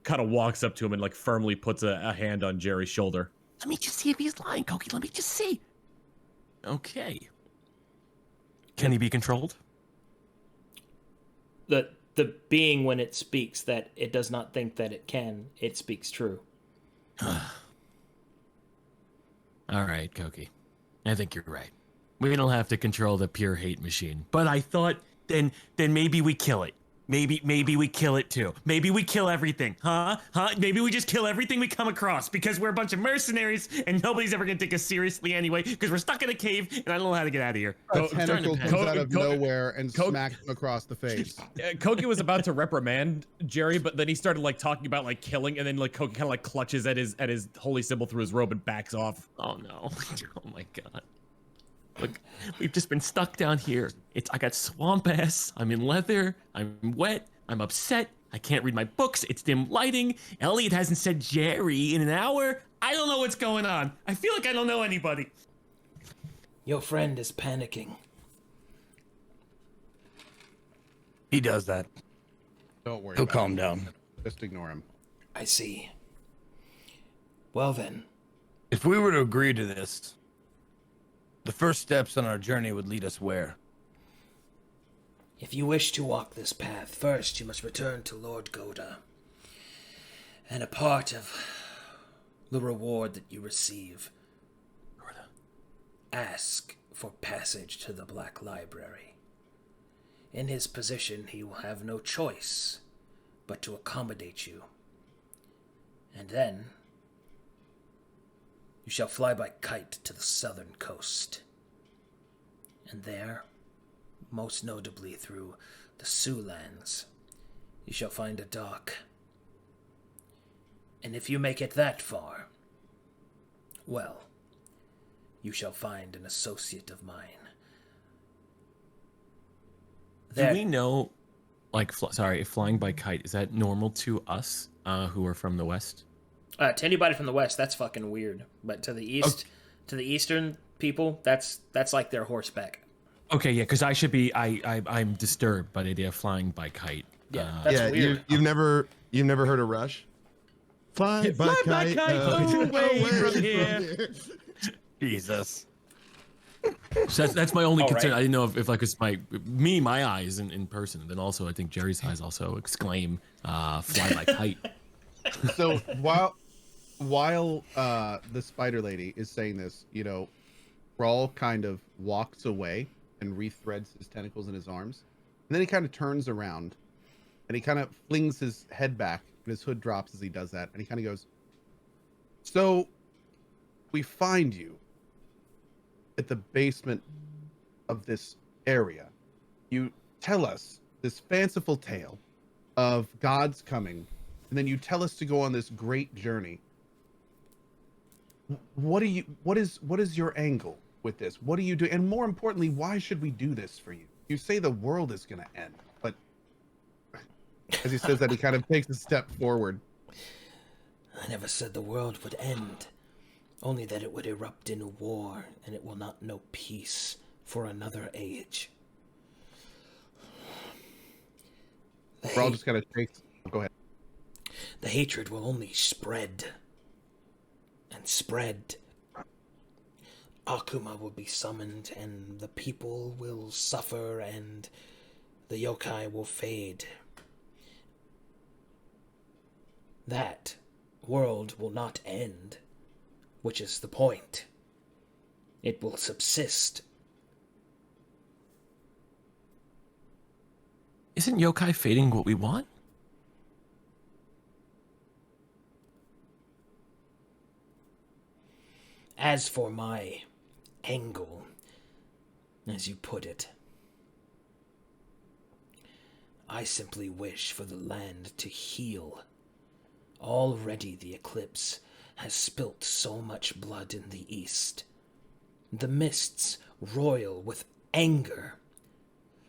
kind of walks up to him and firmly puts a hand on Jerry's shoulder. Let me just see if he's lying, Koki. Let me just see. Okay. Can he be controlled? The being, when it speaks, that it does not think that it can, it speaks true. All right, Koki. I think you're right. We don't have to control the pure hate machine. But I thought then maybe we kill it. Maybe we kill it too. Maybe we kill everything, huh? Maybe we just kill everything we come across because we're a bunch of mercenaries and nobody's ever gonna take us seriously anyway because we're stuck in a cave and I don't know how to get out of here. A tentacle comes out of nowhere and smacks him across the face. Koki was about to reprimand Jerry, but then he started talking about killing, and then Koki kind of clutches at his holy symbol through his robe and backs off. Oh no! Oh my god! Look, we've just been stuck down here. I got swamp ass. I'm in leather. I'm wet. I'm upset. I can't read my books. It's dim lighting. Elliot hasn't said Jerry in an hour. I don't know what's going on. I feel like I don't know anybody. Your friend is panicking. He does that. Don't worry. He'll about calm it. down. Just ignore him. I see. Well then, If we were to agree to this, the first steps on our journey would lead us where? if you wish to walk this path, first you must return to Lord Goda. And a part of the reward that you receive, ask for passage to the Black Library. In his position, he will have no choice but to accommodate you. And then you shall fly by kite to the southern coast. And there, most notably through the Sioux lands, you shall find a dock. And if you make it that far, well, you shall find an associate of mine. Do we know, if flying by kite, is that normal to us who are from the West? To anybody from the West, that's fucking weird. But to the East, to the Eastern people, that's like their horseback. Okay, yeah, because I'm disturbed by the idea of flying by kite. Yeah, that's weird. You've never heard of Rush? Fly by kite, away from here. Jesus. So that's my only All concern. right. I didn't know if it's my eyes in person, and then also I think Jerry's eyes also exclaim, "Fly by kite." So while the spider lady is saying this, Rawl kind of walks away and rethreads his tentacles in his arms, and then he kind of turns around and he kind of flings his head back and his hood drops as he does that, and he kind of goes, "So we find you at the basement of this area. You tell us this fanciful tale of God's coming, and then you tell us to go on this great journey. What is your angle with this? What do you do? And more importantly, why should we do this for you? You say the world is going to end, but as he says that, he kind of takes a step forward. I never said the world would end, only that it would erupt in a war, and it will not know peace for another age." Rawl just kind of takes. Go ahead. the hatred will only spread and spread. Akuma will be summoned, and the people will suffer, and the yokai will fade. That world will not end, which is the point. It will subsist. Isn't yokai fading what we want? As for my angle, as you put it, I simply wish for the land to heal. Already the eclipse has spilt so much blood in the east. The mists roil with anger,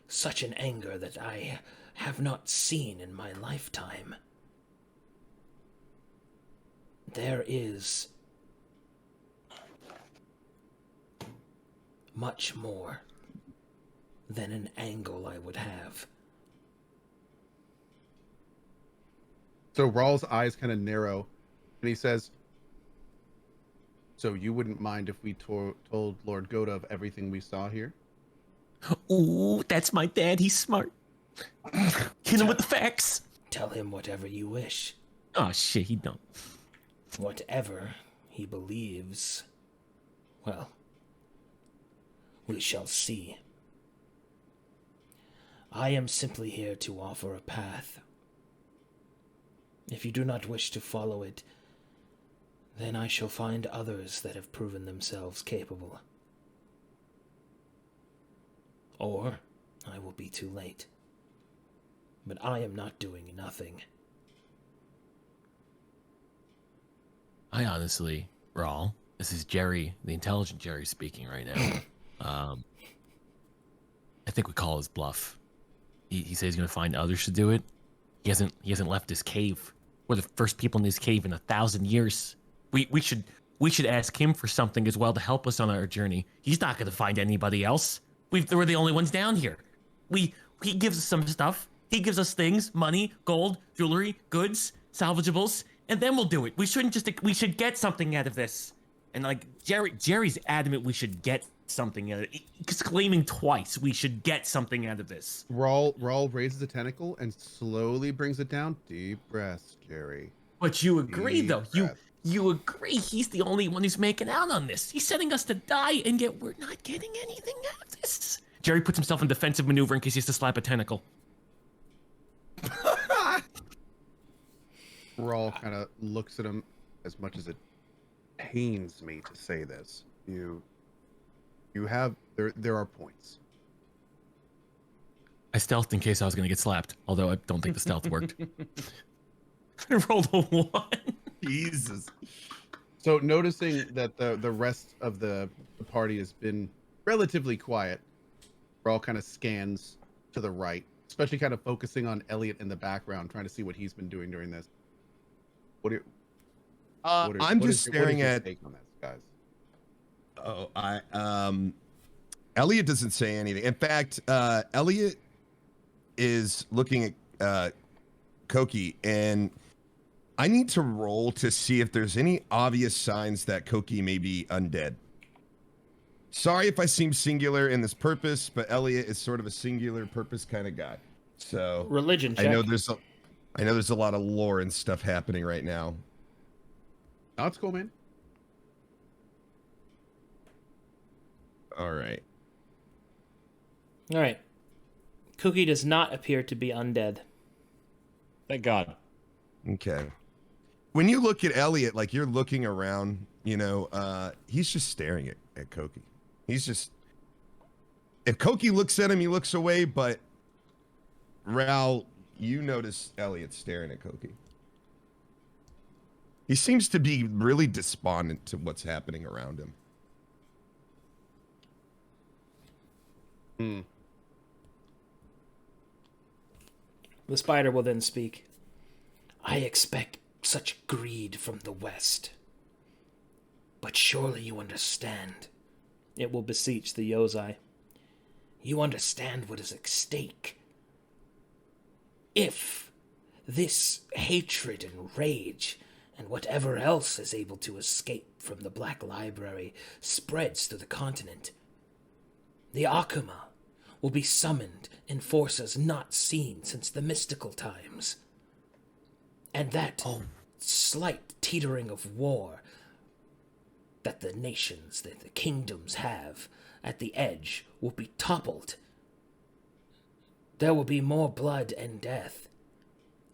such an anger that I have not seen in my lifetime. There is much more than an angle I would have. So Rawl's eyes kind of narrow, and he says, "So you wouldn't mind if we told Lord Goda of everything we saw here?" Ooh, that's my dad. He's smart. Hit him with the facts. Tell him whatever you wish. Oh, shit, he don't. Whatever he believes, well, we shall see. I am simply here to offer a path. If you do not wish to follow it, then I shall find others that have proven themselves capable. Or I will be too late. But I am not doing nothing. I honestly, Rawl, this is Jerry, the intelligent Jerry speaking right now. I think we call his bluff. He says he's going to find others to do it. He hasn't left his cave. We're the first people in this cave in 1,000 years. We should ask him for something as well to help us on our journey. He's not going to find anybody else. We're the only ones down here. He gives us some stuff. He gives us things, money, gold, jewelry, goods, salvageables, and then we'll do it. We should get something out of this. And like Jerry's adamant we should get something out of it. He's claiming twice we should get something out of this. Rawl raises a tentacle and slowly brings it down. Deep breaths, Jerry. But you agree, Deep though. breath. You agree he's the only one who's making out on this. He's setting us to die, and yet we're not getting anything out of this. Jerry puts himself in defensive maneuver in case he has to slap a tentacle. Rawl kind of looks at him, as much as it pains me to say this. You have there are points. I stealthed in case I was going to get slapped, although I don't think the stealth worked. I rolled a 1. Jesus. So noticing that the rest of the party has been relatively quiet, Rawl kind of scans to the right, especially kind of focusing on Elliot in the background, trying to see what he's been doing during this. I'm just staring your at. take on this, guys. Oh, Elliot doesn't say anything. In fact, Elliot is looking at Koki, and I need to roll to see if there's any obvious signs that Koki may be undead. Sorry if I seem singular in this purpose, but Elliot is sort of a singular purpose kind of guy. So Religion check. I know there's a lot of lore and stuff happening right now. No, it's cool, man. All right. All right. Cookie does not appear to be undead. Thank God. Okay. When you look at Elliot, like you're looking around, he's just staring at Koki. He's just, if Koki looks at him, he looks away, but Raul, you notice Elliot staring at Koki. He seems to be really despondent to what's happening around him. The spider will then speak. I expect such greed from the West. But surely you understand. It will beseech the Yozai. You understand what is at stake. If this hatred and rage, and whatever else is able to escape from the Black Library spreads through the continent, the akuma will be summoned in forces not seen since the mystical times. And that slight teetering of war that the nations, the kingdoms have at the edge will be toppled. There will be more blood and death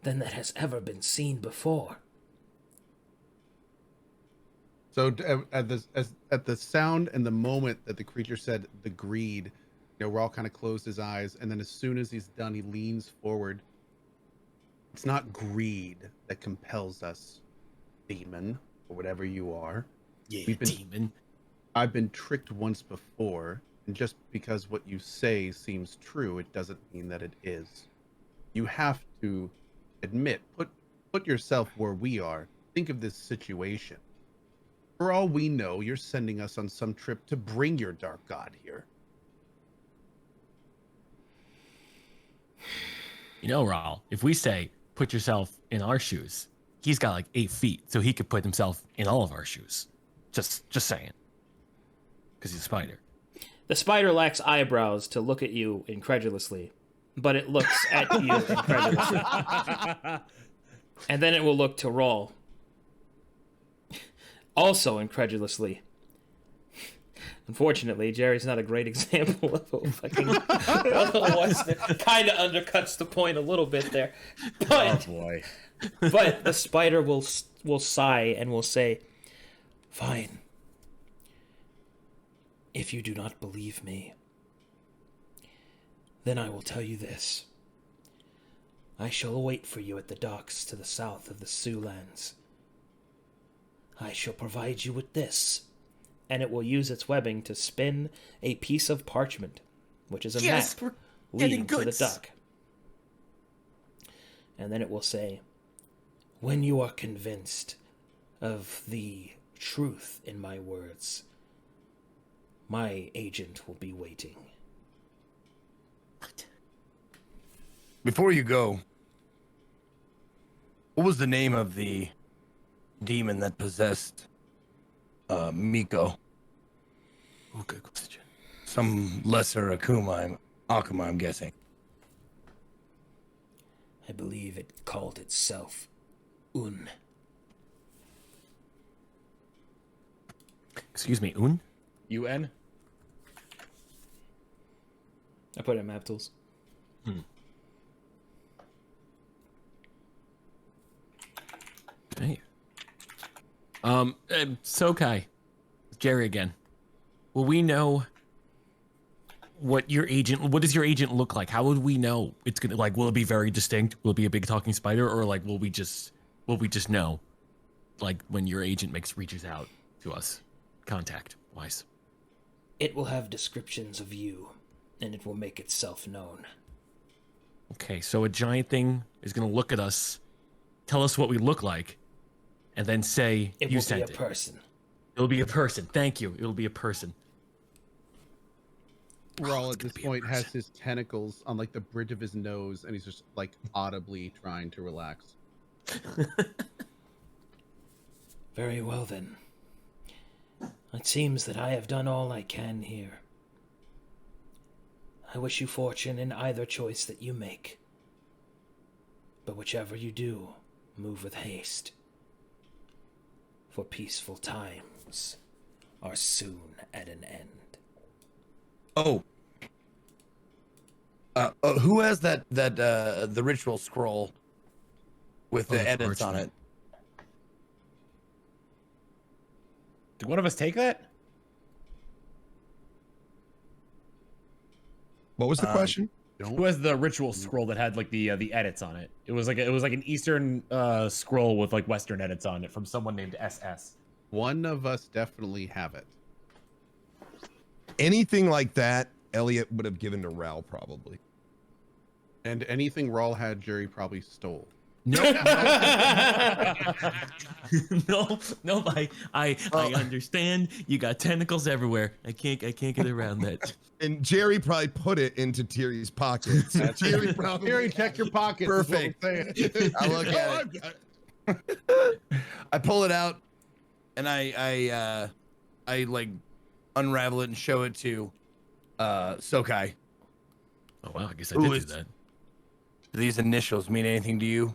than that has ever been seen before. So at the sound and the moment that the creature said the greed, Rawl kind of closed his eyes, and then as soon as he's done, he leans forward. It's not greed that compels us, demon, or whatever you are. Yeah, demon. I've been tricked once before, and just because what you say seems true, it doesn't mean that it is. You have to admit, put yourself where we are. Think of this situation. For all we know, you're sending us on some trip to bring your dark god here. Raul, if we say, put yourself in our shoes, he's got like 8 feet, so he could put himself in all of our shoes. Just saying. Because he's a spider. The spider lacks eyebrows to look at you incredulously, but it looks at you incredulously. And then it will look to Rawl. Also incredulously. Unfortunately, Jerry's not a great example of a fucking one that kind of undercuts the point a little bit there. But, Oh boy. but the spider will sigh and will say, "Fine. If you do not believe me, then I will tell you this. I shall await for you at the docks to the south of the Sioux lands. I shall provide you with this," and it will use its webbing to spin a piece of parchment, which is a Yes, map we're leading getting to the goods. dock. And then it will say, "When you are convinced of the truth in my words, my agent will be waiting." Before you go, what was the name of the demon that possessed Miko? Oh, good question. Some lesser akuma, I'm guessing. I believe it called itself Un. Excuse me, Un? UN? I put it in map tools. Hey. Sokai. Jerry again. Will we know what does your agent look like? How would we know it's gonna, like, will it be very distinct? Will it be a big talking spider, or like will we just know, like, when your agent reaches out to us, contact wise? It will have descriptions of you, and it will make itself known. Okay, so a giant thing is gonna look at us, tell us what we look like, and then say It you will be sent a it. person. It'll be a person. Thank you. It'll be a person. Rawl it's at gonna this be a point has person. his tentacles on like the bridge of his nose, and he's just like audibly trying to relax. Very well then. It seems that I have done all I can here. I wish you fortune in either choice that you make. But whichever you do, move with haste. For peaceful times are soon at an end. Oh. Who has that the ritual scroll with the the edits on parchment. it? Did one of us take that? What was the question? Who has the ritual scroll that had like the edits on it? It was like an Eastern scroll with like Western edits on it from someone named SS. One of us definitely have it. Anything like that, Elliot would have given to Raul probably. And anything Rawl had, Jerry probably stole. Nope. No. I understand. You got tentacles everywhere. I can't get around that. And Jerry probably put it into Tiri's pocket. So Jerry probably. Jerry, check your pockets. Perfect. I look at it. I pull it out, and I like unravel it and show it to Sokai. Oh wow, I guess I did do that. Do these initials mean anything to you?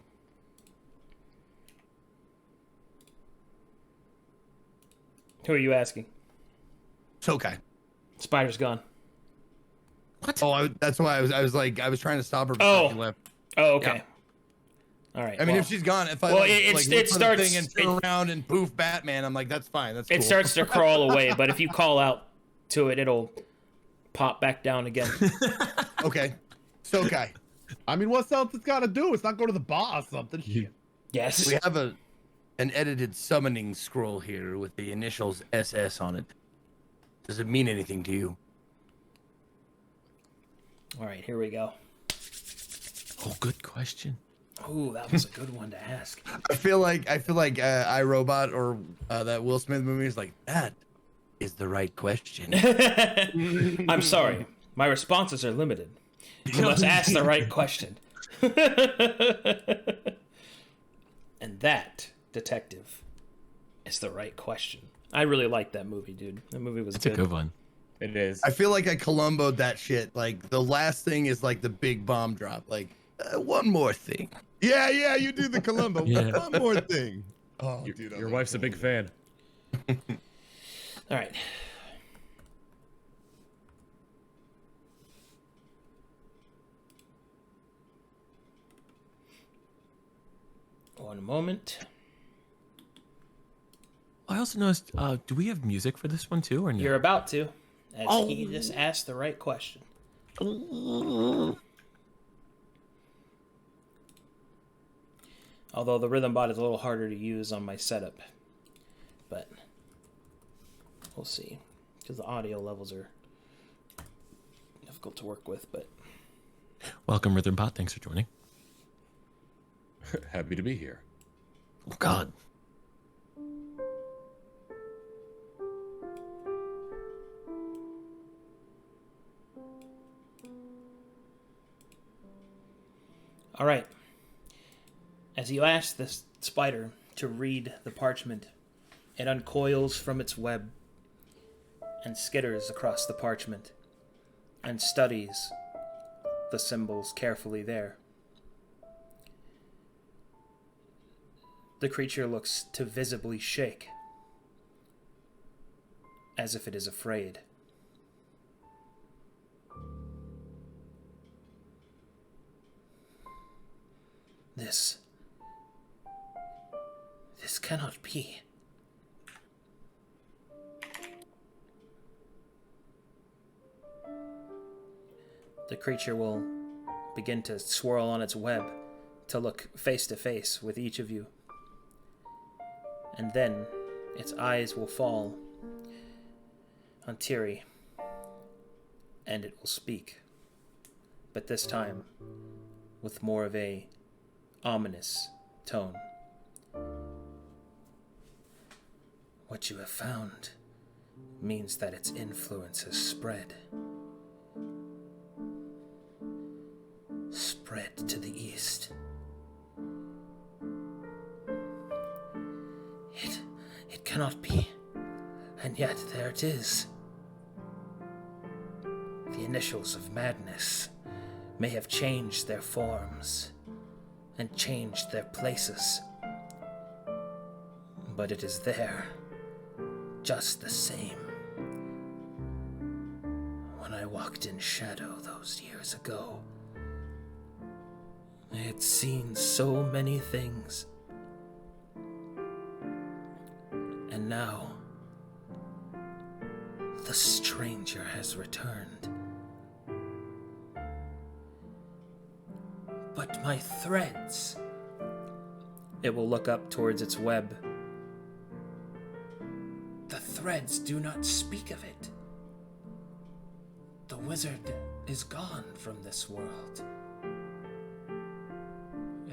Who are you asking? Sokai. Spider's gone. What? Oh, that's why I was trying to stop her Oh. before she left. Oh, okay. Yeah. All right. I mean, well, if she's gone, if I well, like, it look starts- for the thing and turn around and poof, Batman, I'm like, that's fine. That's cool. it starts to crawl away, but if you call out to it, it'll pop back down again. Okay. Sokai. I mean, what else it's got to do? It's not go to the bar or something. Shit. Yes. We have an edited summoning scroll here with the initials SS on it. Does it mean anything to you? All right, here we go. Oh, good question. Ooh, that was a good one to ask. I feel like iRobot or that Will Smith movie is like, that is the right question. I'm sorry. My responses are limited. You must ask the right question. And that, detective, is the right question. I really liked that movie, dude. That movie was That's a good one. It is. I feel like I Columboed that shit. Like the last thing is like the big bomb drop. Like one more thing. Yeah, you do the Columbo. Yeah. One more thing. Oh, Your, dude, I your love wife's a big fan. All right. One moment. I also noticed. Do we have music for this one too, or no? You're about to, as he just asked the right question. Although the rhythm bot is a little harder to use on my setup, but we'll see, because the audio levels are difficult to work with. But Welcome, Rhythm Bot. Thanks for joining. Happy to be here. Oh God. all right. As you ask the spider to read the parchment, it uncoils from its web and skitters across the parchment and studies the symbols carefully there. The creature looks to visibly shake, as if it is afraid. This cannot be. The creature will begin to swirl on its web to look face to face with each of you. And then its eyes will fall on Tiri, and it will speak. But this time with more of a ominous tone. What you have found means that its influence has spread. Spread to the east. It cannot be. And yet there it is. The initials of madness may have changed their forms and changed their places. But it is there, just the same. When I walked in shadow those years ago, I had seen so many things. And now, the stranger has returned. But my threads... It will look up towards its web. The threads do not speak of it. The wizard is gone from this world.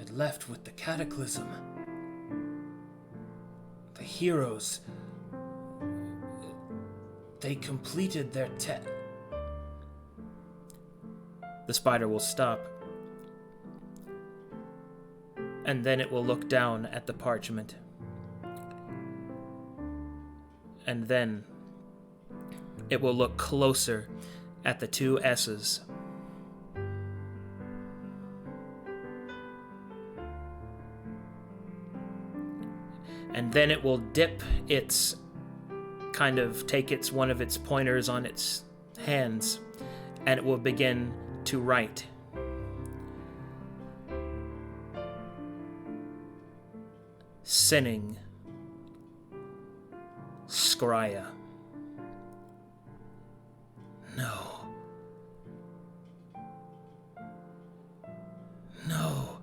It left with the cataclysm. The heroes, they completed their The spider will stop. And then it will look down at the parchment. And then it will look closer at the two S's. And then it will dip its, take one of its pointers on its hands, and it will begin to write. Sinning. Scrya. No. No.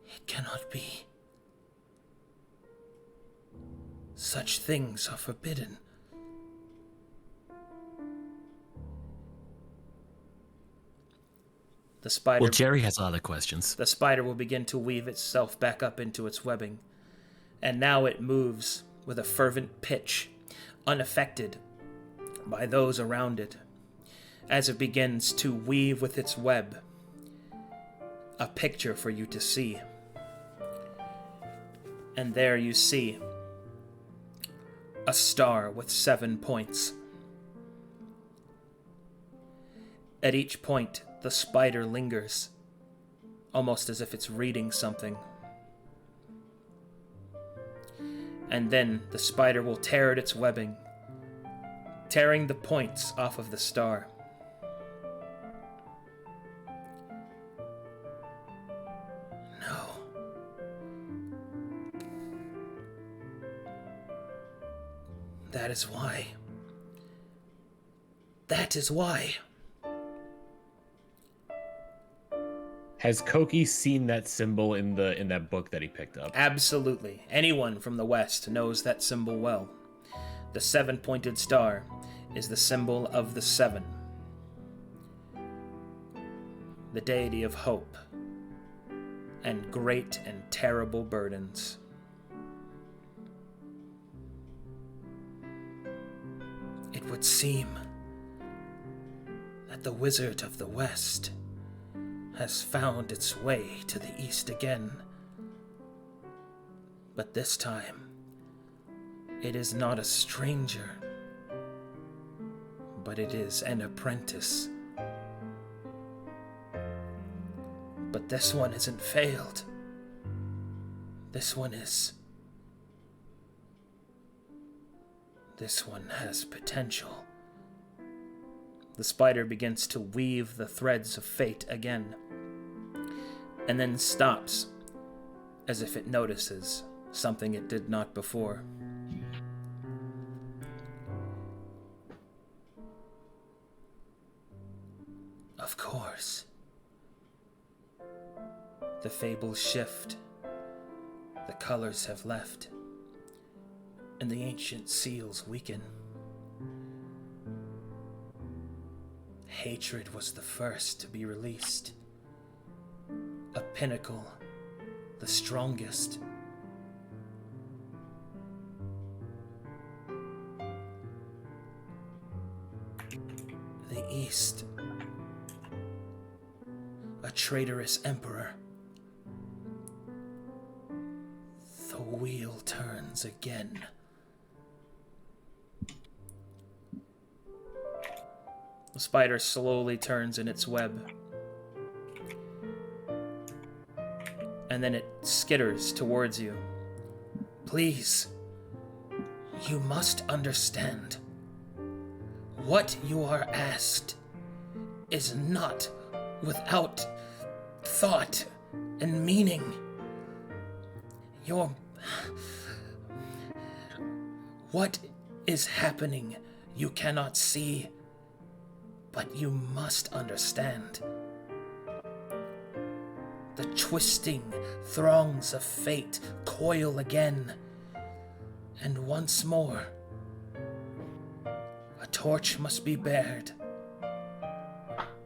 It cannot be. Such things are forbidden. The spider. Well, Jerry has a lot of questions. The spider will begin to weave itself back up into its webbing, and now it moves with a fervent pitch, unaffected by those around it, as it begins to weave with its web a picture for you to see. And there you see a star with 7 points. At each point, the spider lingers, almost as if it's reading something. And then the spider will tear at its webbing, tearing the points off of the star. No. That is why. That is why. Has Koki seen that symbol in that book that he picked up? Absolutely. Anyone from the West knows that symbol well. The 7-pointed star is the symbol of the 7. The deity of hope and great and terrible burdens. It would seem that the Wizard of the West has found its way to the east again. But this time, it is not a stranger, but it is an apprentice. But this one isn't failed. This one is. This one has potential. The spider begins to weave the threads of fate again, and then stops, as if it notices something it did not before. Of course. The fables shift, the colors have left, and the ancient seals weaken. Hatred was the first to be released. A pinnacle, the strongest. The East, a traitorous emperor. The wheel turns again. The spider slowly turns in its web. And then it skitters towards you. Please, you must understand. What you are asked is not without thought and meaning. What is happening you cannot see, but you must understand. The twisting throngs of fate coil again, and once more, a torch must be bared,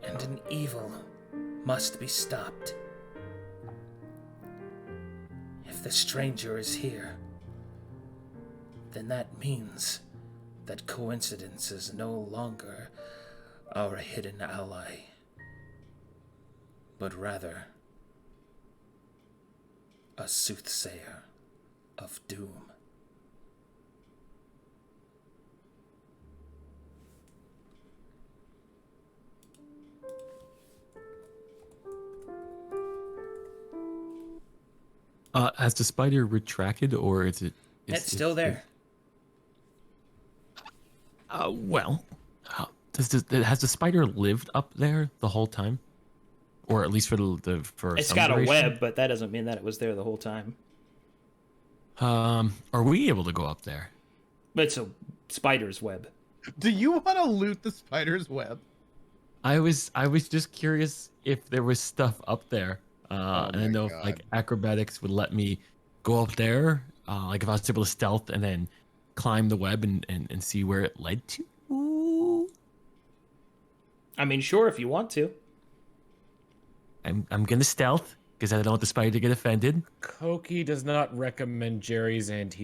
and an evil must be stopped. If the stranger is here, then that means that coincidence is no longer our hidden ally, but rather a soothsayer of doom. Has the spider retracted, or is it? It's still there. Well, has the spider lived up there the whole time, or at least for It's some got a duration? web, but that doesn't mean that it was there the whole time. Are we able to go up there? But it's a spider's web. Do you want to loot the spider's web? I was just curious if there was stuff up there. And I my know if, God. like, acrobatics would let me go up there, like if I was able to stealth and then climb the web and see where it led to. I mean, sure, if you want to. I'm gonna stealth because I don't want the spider to get offended. Koki does not recommend Jerry's, and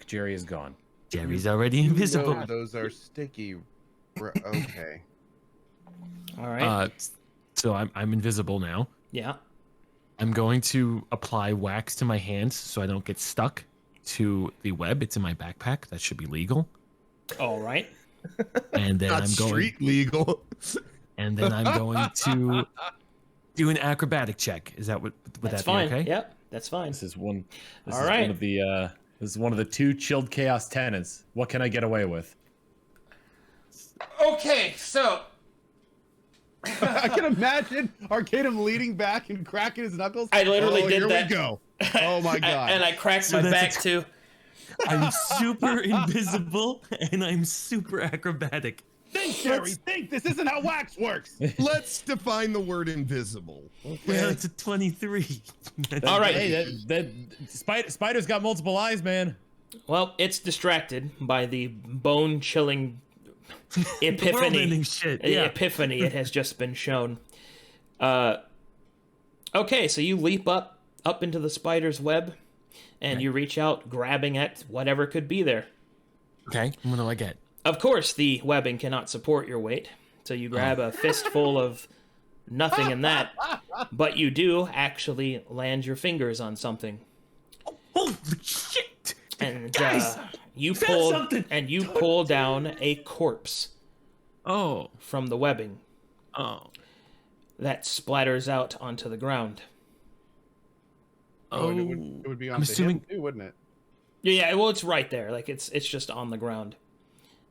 Jerry is gone. Jerry's already invisible. No, those are sticky. Okay. All right. So I'm invisible now. Yeah. I'm going to apply wax to my hands so I don't get stuck to the web. It's in my backpack. That should be legal. All right. And then Not I'm going. street legal. And then I'm going to do an acrobatic check. Is that would That's that be fine. okay? Yep, that's fine. This is one. This All is right. one of the. This is one of the two chilled chaos tenants. What can I get away with? Okay, so I can imagine Arcadum leaning back and cracking his knuckles. I literally did here that. we go. Oh my god. And I cracked So my that's back too. I'm super invisible and I'm super acrobatic. Think, Jerry, think. This isn't how wax works. Let's define the word invisible. Well, it's a 23. All right. Hey, spider's got multiple eyes, man. Well, it's distracted by the bone-chilling epiphany. World-ending shit. Yeah. Epiphany it has just been shown. Okay, so you leap up into the spider's web, and you reach out, grabbing at whatever could be there. Okay. What do I get? Of course, the webbing cannot support your weight, so you grab a fistful of nothing in that, but you do actually land your fingers on something. Holy shit! And Guys, you found pull something. and you pull down a corpse Oh. from the webbing Oh. that splatters out onto the ground. Oh, and it would be on I'm assuming him too, wouldn't it? Yeah, well, it's right there. Like it's just on the ground.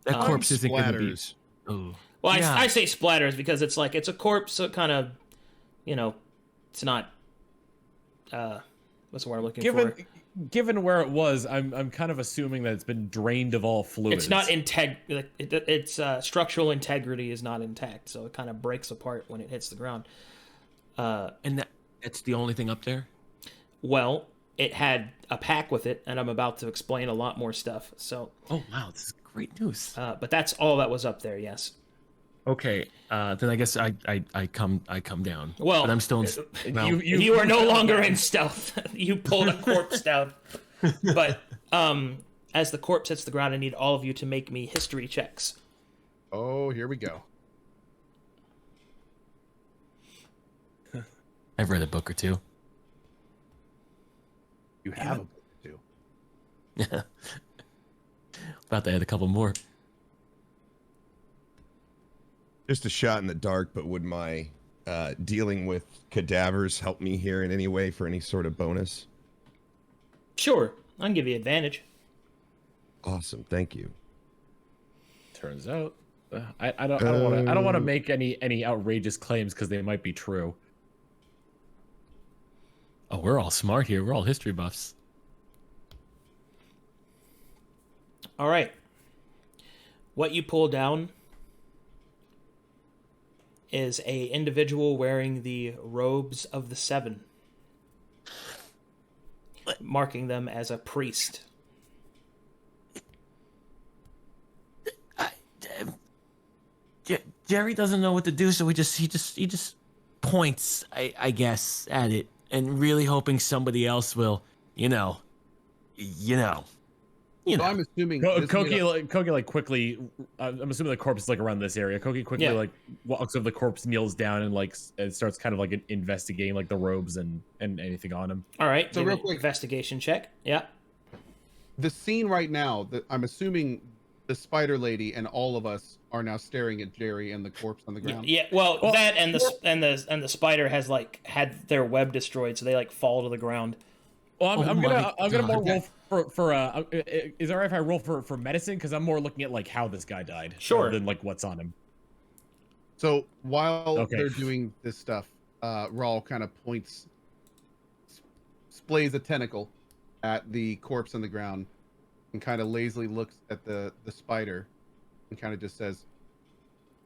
that corpse isn't going to be. Splatters. Oh. Well, Yeah. I say splatters because it's like it's a corpse, so it kind of, it's not. What's the word I'm looking for? Given where it was, I'm kind of assuming that it's been drained of all fluids. It's not its structural integrity is not intact, so it kind of breaks apart when it hits the ground. And that's the only thing up there? Well, it had a pack with it, and I'm about to explain a lot more stuff. So, Oh, wow. This is great news. but that's all that was up there. Yes. Okay. Then I guess I come down. Well, but I'm still in. Well, You are no longer in stealth. You pulled a corpse down. But as the corpse hits the ground, I need all of you to make me history checks. Oh, here we go. I've read a book or two. You have a book too. Yeah. About to add a couple more. Just a shot in the dark, but would my dealing with cadavers help me here in any way for any sort of bonus? Sure, I can give you advantage. Awesome, thank you. Turns out, I don't want to make any outrageous claims because they might be true. Oh, we're all smart here. We're all history buffs. All right. What you pull down is a individual wearing the robes of the Seven, marking them as a priest. Jerry doesn't know what to do, so he just points, I guess, at it, and really hoping somebody else will, you know. So I'm assuming Koki like quickly. I'm assuming the corpse is like around this area. Koki quickly like walks over the corpse, kneels down, and like and starts kind of like investigating like the robes and anything on him. All right. So give real me quick- investigation check. Yeah. the scene right now. That I'm assuming the spider lady and all of us are now staring at Jerry and the corpse on the ground. Yeah. Well, that and the spider has like had their web destroyed, so they like fall to the ground. Well, I'm gonna more God. roll for is it alright if I roll for medicine, because I'm more looking at like how this guy died Sure. than like what's on him. So while Okay. they're doing this stuff, Raul kind of points, splays a tentacle at the corpse on the ground, and kind of lazily looks at the spider, and kind of just says,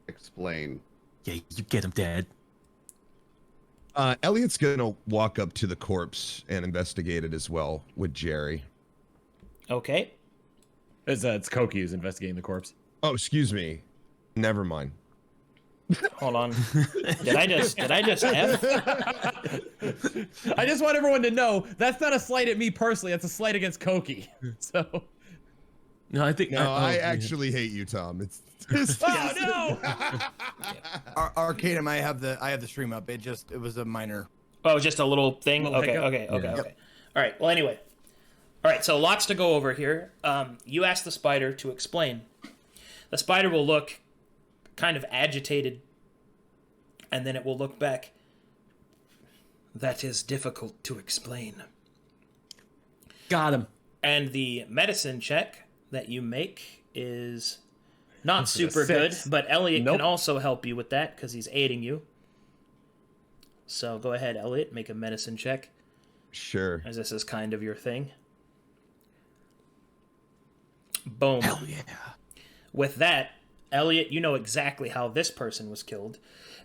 "Explain." Yeah, you get him, Dad. Elliot's gonna walk up to the corpse and investigate it as well with Jerry. Okay. It's Koki who's investigating the corpse. Oh, excuse me. Never mind. Hold on. Did I just F? I just want everyone to know that's not a slight at me personally. That's a slight against Koki. So. No, I think. No, I actually hate you, Tom. It's Oh no! Arcadum, I have the stream up. It was a minor. Oh, just a little thing. Little Okay. hiccup? All right. Well, anyway. All right. So lots to go over here. You ask the spider to explain. The spider will look kind of agitated, and then it will look back. That is difficult to explain. Got him. And the medicine check that you make is not This is a super good, 6. but Elliot Nope. can also help you with that because he's aiding you. So go ahead, Elliot, make a medicine check, sure. as this is kind of your thing. Boom. Hell yeah. With that, Elliot, you know exactly how this person was killed.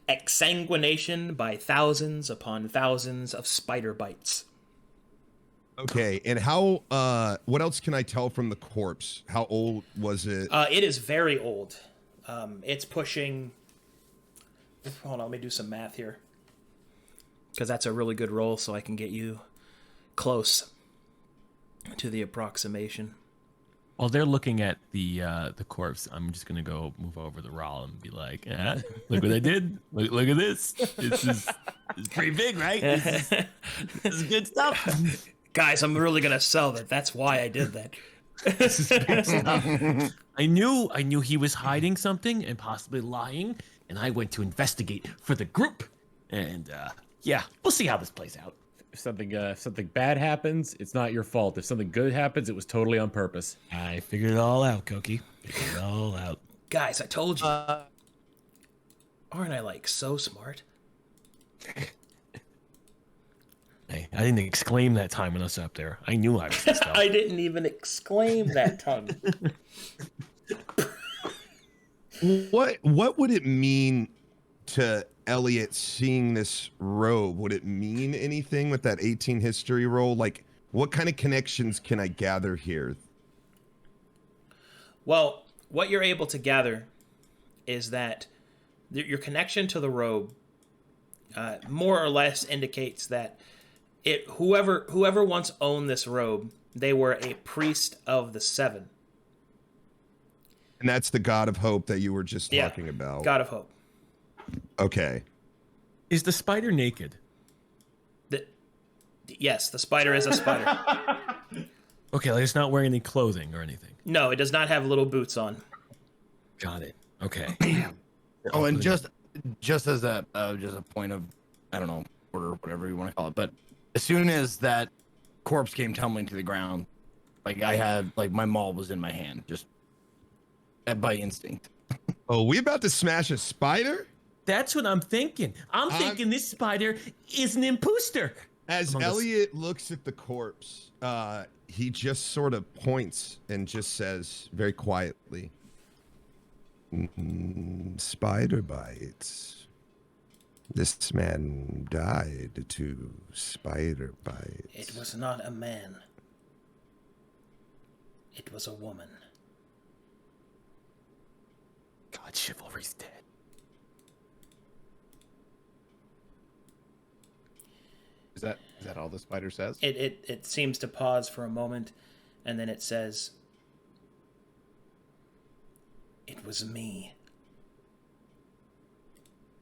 Exsanguination by thousands upon thousands of spider bites. Okay, and how? What else can I tell from the corpse? How old was it? It is very old. It's pushing... Hold on, let me do some math here. Because that's a really good roll, so I can get you close to the approximation. While they're looking at the corpse, I'm just gonna go move over to Raul and be like, "Look what I did! Look at this! This is pretty big, right? This is good stuff." Guys, I'm really gonna sell that. That's why I did that. This is big stuff. I knew he was hiding something and possibly lying, and I went to investigate for the group. And yeah, we'll see how this plays out. If something bad happens, it's not your fault. If something good happens, it was totally on purpose. I figured it all out, Koki. Figured it all out. Guys, I told you. Aren't I like so smart? Hey, I didn't exclaim that time when I was up there. I knew I was stuff. I didn't even exclaim that tongue. What would it mean to Elliot seeing this robe? Would it mean anything with that 18 history roll? Like, what kind of connections can I gather here? Well, what you're able to gather is that your connection to the robe more or less indicates that whoever once owned this robe, they were a priest of the Seven. And that's the God of Hope that you were just talking about. God of Hope. Okay. Is the spider naked? Yes, the spider is a spider. Okay, like it's not wearing any clothing or anything. No, it does not have little boots on. Got it. Okay. Oh, and just as a point of, I don't know, order, whatever you want to call it, but as soon as that corpse came tumbling to the ground, like I had, like my maul was in my hand, just by instinct. Oh, we about to smash a spider? That's what I'm thinking. I'm thinking this spider is an imposter. As Elliot looks at the corpse, he just sort of points and just says very quietly, spider bites. This man died to spider bites. It was not a man. It was a woman. God, chivalry's dead. Is that all the spider says? It seems to pause for a moment, and then it says, "It was me."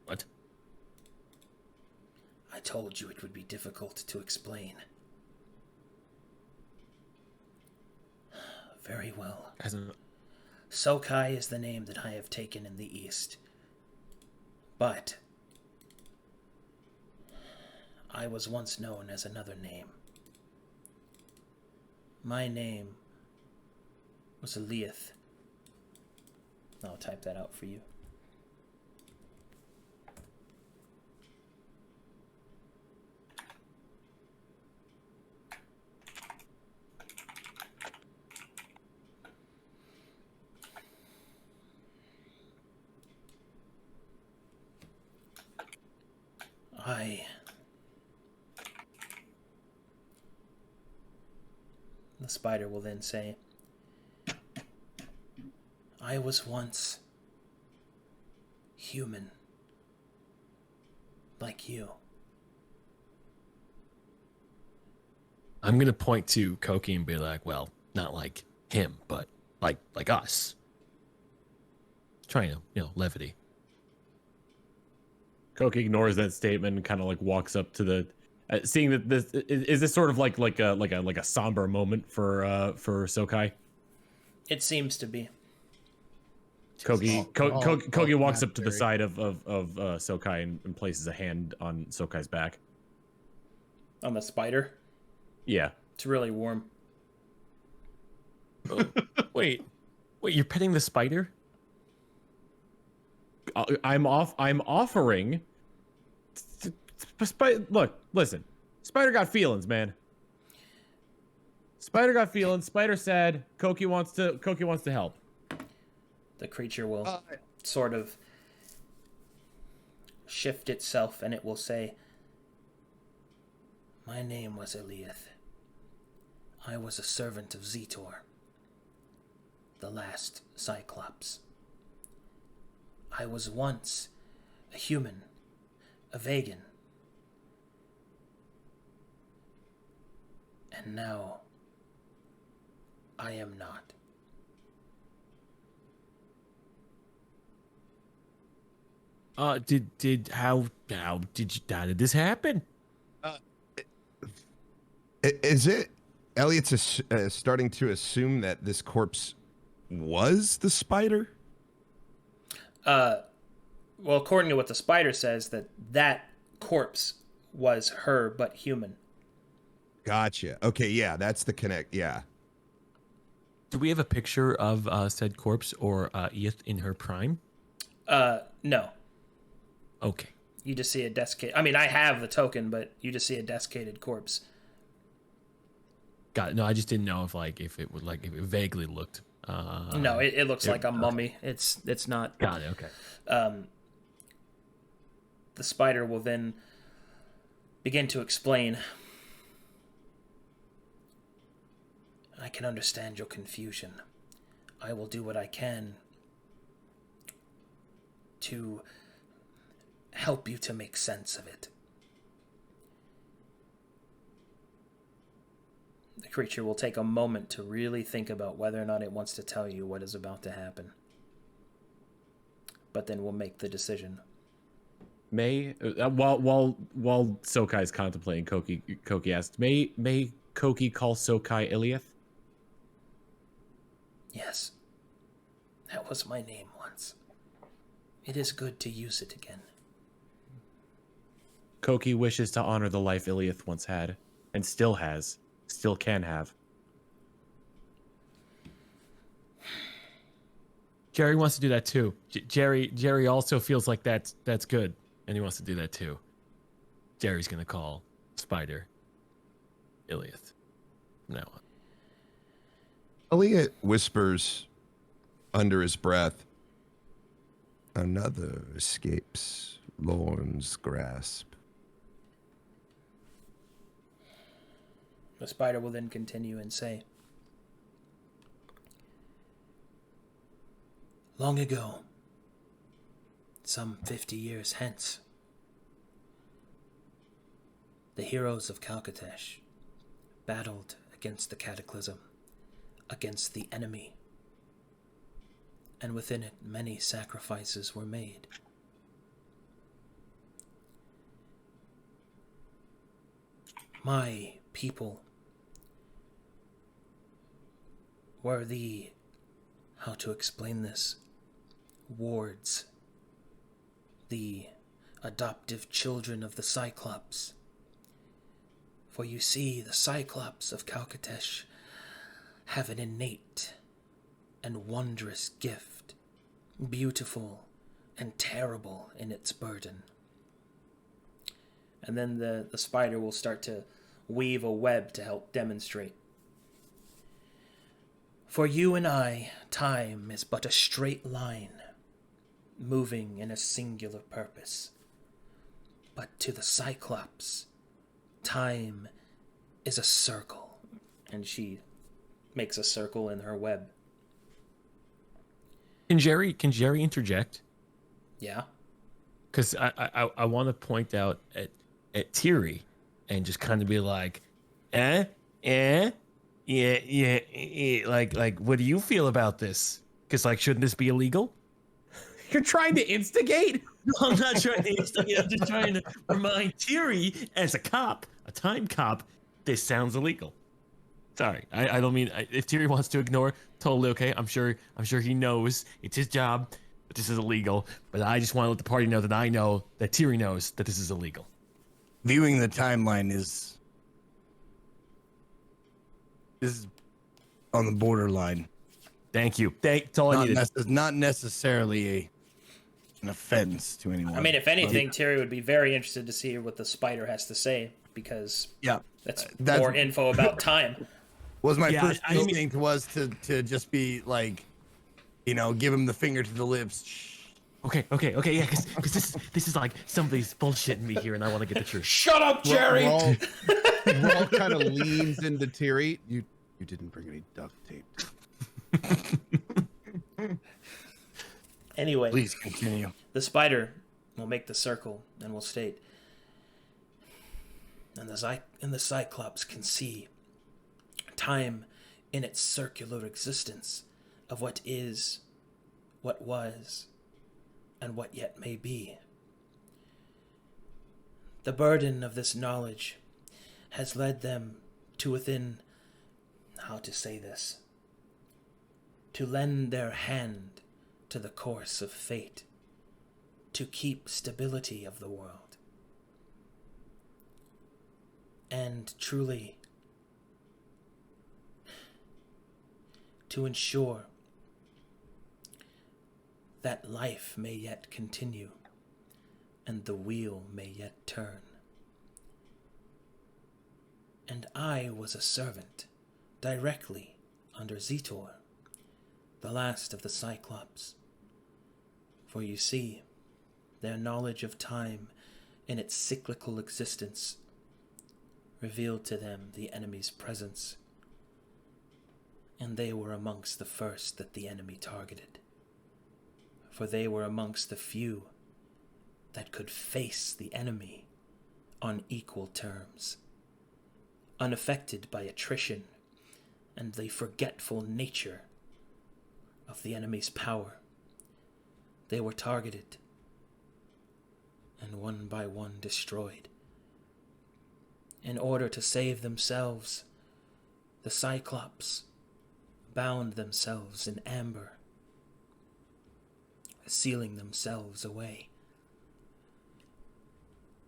What? I told you it would be difficult to explain. Very well. Sokai is the name that I have taken in the East. But I was once known as another name. My name was Eliath. I'll type that out for you. The spider will then say, I was once human, like you. I'm gonna point to Koki and be like, well, not like him, but like us. Trying to, levity. Koki ignores that statement and kind of like walks up to the, seeing that this is this sort of like a somber moment for Sokai. It seems to be. Kogi walks up to the side of Sokai and places a hand on Sokai's back. On the spider? Yeah. It's really warm. Oh, wait, you're petting the spider? I'm offering. Look, listen. Spider got feelings, man. Spider got feelings. Spider said Koki wants to help. The creature will sort of shift itself, and it will say, my name was Eliath. I was a servant of Zetor, the last Cyclops. I was once a human, a vegan. And now, I am not. How did this happen? Is it Elliot's starting to assume that this corpse was the spider? Well, according to what the spider says, that corpse was her, but human. Gotcha. Okay, yeah, that's the connect. Yeah. Do we have a picture of said corpse or Eth in her prime? No. Okay. You just see a desiccated... I mean, I have the token, but you just see a desiccated corpse. Got it. No, I just didn't know if it vaguely looked. No, it looks like a mummy. It's not. Got it. Okay. The spider will then begin to explain. I can understand your confusion. I will do what I can to help you to make sense of it. The creature will take a moment to really think about whether or not it wants to tell you what is about to happen. But then we'll make the decision. While Sokai is contemplating, Koki asks, May Koki call Sokai Eliath? Yes. That was my name once. It is good to use it again. Koki wishes to honor the life Eliath once had, and still has, still can have. Jerry wants to do that too. Jerry also feels like that's good, and he wants to do that too. Jerry's gonna call Spider Eliath from now on. Elliot whispers under his breath, another escapes Lorne's grasp. The spider will then continue and say, long ago, some 50 years hence, The heroes of Calcatesh battled against the cataclysm, against the enemy, and within it many sacrifices were made. My people were the, how to explain this, wards, the adoptive children of the Cyclops. For you see, the Cyclops of Calcatesh have an innate and wondrous gift, beautiful and terrible in its burden. And then the spider will start to weave a web to help demonstrate. For you and I, time is but a straight line, moving in a singular purpose. But to the Cyclops, time is a circle. And she makes a circle in her web. Can Jerry interject? Yeah? Because I want to point out at Tiri and just kind of be like, yeah, like, what do you feel about this? Because, like, shouldn't this be illegal? You're trying to instigate? No, I'm not trying to instigate. I'm just trying to remind Tiri, as a cop, a time cop, this sounds illegal. Sorry, I don't mean, if Tiri wants to ignore, totally okay. I'm sure he knows it's his job, but this is illegal. But I just want to let the party know that I know that Tiri knows that this is illegal. Viewing the timeline is on the borderline. Thank you. That's all I needed. Not necessarily an offense to anyone. I mean, if anything, Terry would be very interested to see what the spider has to say, because that's more info about time. Was my first instinct was to just be like, give him the finger to the lips. Okay, yeah, because this is like somebody's bullshitting me here, and I want to get the truth. Shut up, Jerry. Raul kind of leans into Tiri. You didn't bring any duct tape. Anyway, please continue. The spider will make the circle and will state, and the Cyclops can see time in its circular existence of what is, what was, and what yet may be. The burden of this knowledge has led them to within, how to say this, to lend their hand to the course of fate, to keep stability of the world. And truly, to ensure that life may yet continue and the wheel may yet turn. And I was a servant directly under Zetor, the last of the Cyclops. For you see, their knowledge of time in its cyclical existence revealed to them the enemy's presence, and they were amongst the first that the enemy targeted. For they were amongst the few that could face the enemy on equal terms, unaffected by attrition and the forgetful nature of the enemy's power. They were targeted and one by one destroyed. In order to save themselves, the Cyclops bound themselves in amber, sealing themselves away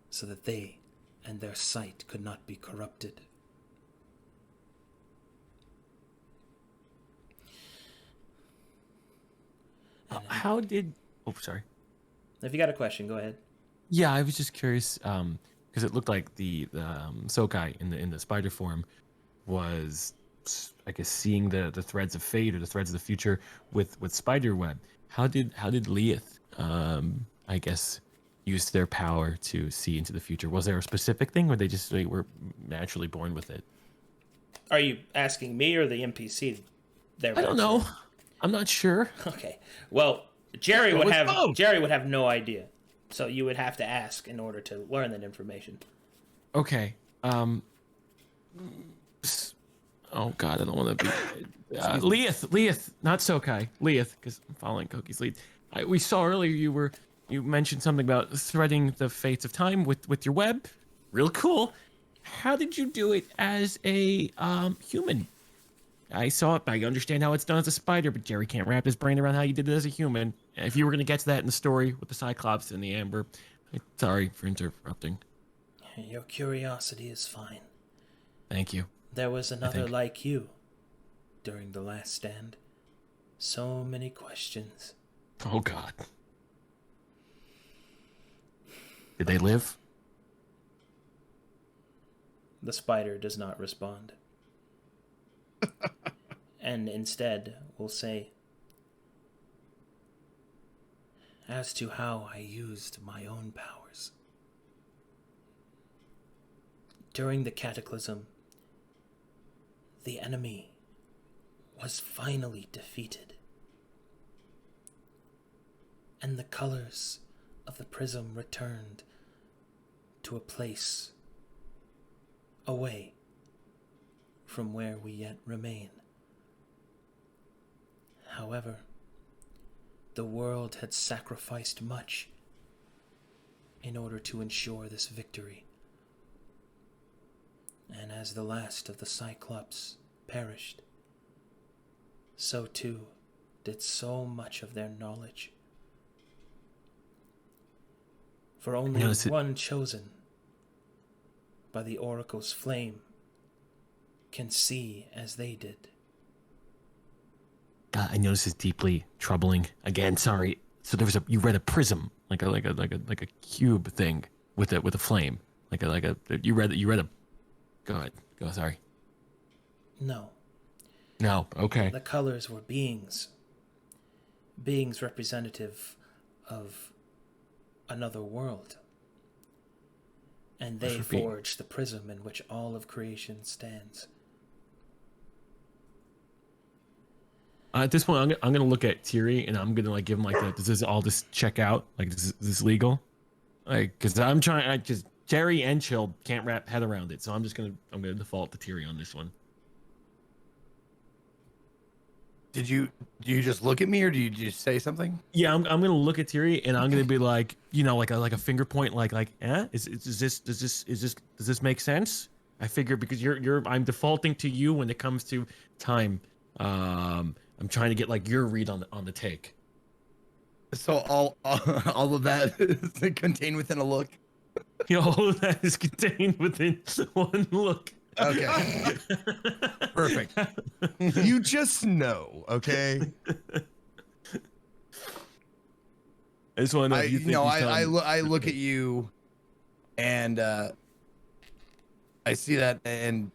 so that they and their sight could not be corrupted. How did... Oh, sorry. If you got a question, go ahead. Yeah, I was just curious, because it looked like the Sokai in the spider form was, I guess, seeing the threads of fate or the threads of the future with spider web. How did Leith, I guess, use their power to see into the future? Was there a specific thing, or they were naturally born with it? Are you asking me or the NPC? I don't know. I'm not sure. Okay. Well, Jerry would have no idea. So you would have to ask in order to learn that information. Okay. Oh God, I don't want to be. Leith, not Sokai. Leith, because I'm following Koki's lead. We saw earlier you mentioned something about threading the fates of time with your web. Real cool. How did you do it as a human? I saw it. I understand how it's done as a spider, but Jerry can't wrap his brain around how you did it as a human. If you were gonna get to that in the story with the Cyclops and the Amber, sorry for interrupting. Your curiosity is fine. Thank you. There was another like you during the last stand. So many questions. Oh God. Did they live? The spider does not respond. And instead will say, as to how I used my own powers. During the cataclysm, the enemy was finally defeated, and the colors of the prism returned to a place away from where we yet remain. However, the world had sacrificed much in order to ensure this victory. And as the last of the Cyclops perished, so too did so much of their knowledge. For only one chosen by the Oracle's flame can see as they did. God, I know this is deeply troubling. Again, sorry. So you read a prism, like a cube thing with a flame, you read a. Go ahead. Sorry. No. Okay. The colors were beings representative of another world. And they forged the prism in which all of creation stands. At this point, I'm gonna look at Tiri and I'm gonna give him does this all just check out? Is this legal? Because I'm trying. Jerry and Chill can't wrap head around it, so I'm gonna default to Tiri on this one. Do you just look at me, or do you just say something? Yeah, I'm gonna look at Tiri and I'm gonna be like a finger point, does this make sense? I figure because I'm defaulting to you when it comes to time. I'm trying to get your read on the take. So all of that is contained within a look. All of that is contained within one look. Okay. Perfect. You just know, okay? I just want to know. I look at you, and I see that, and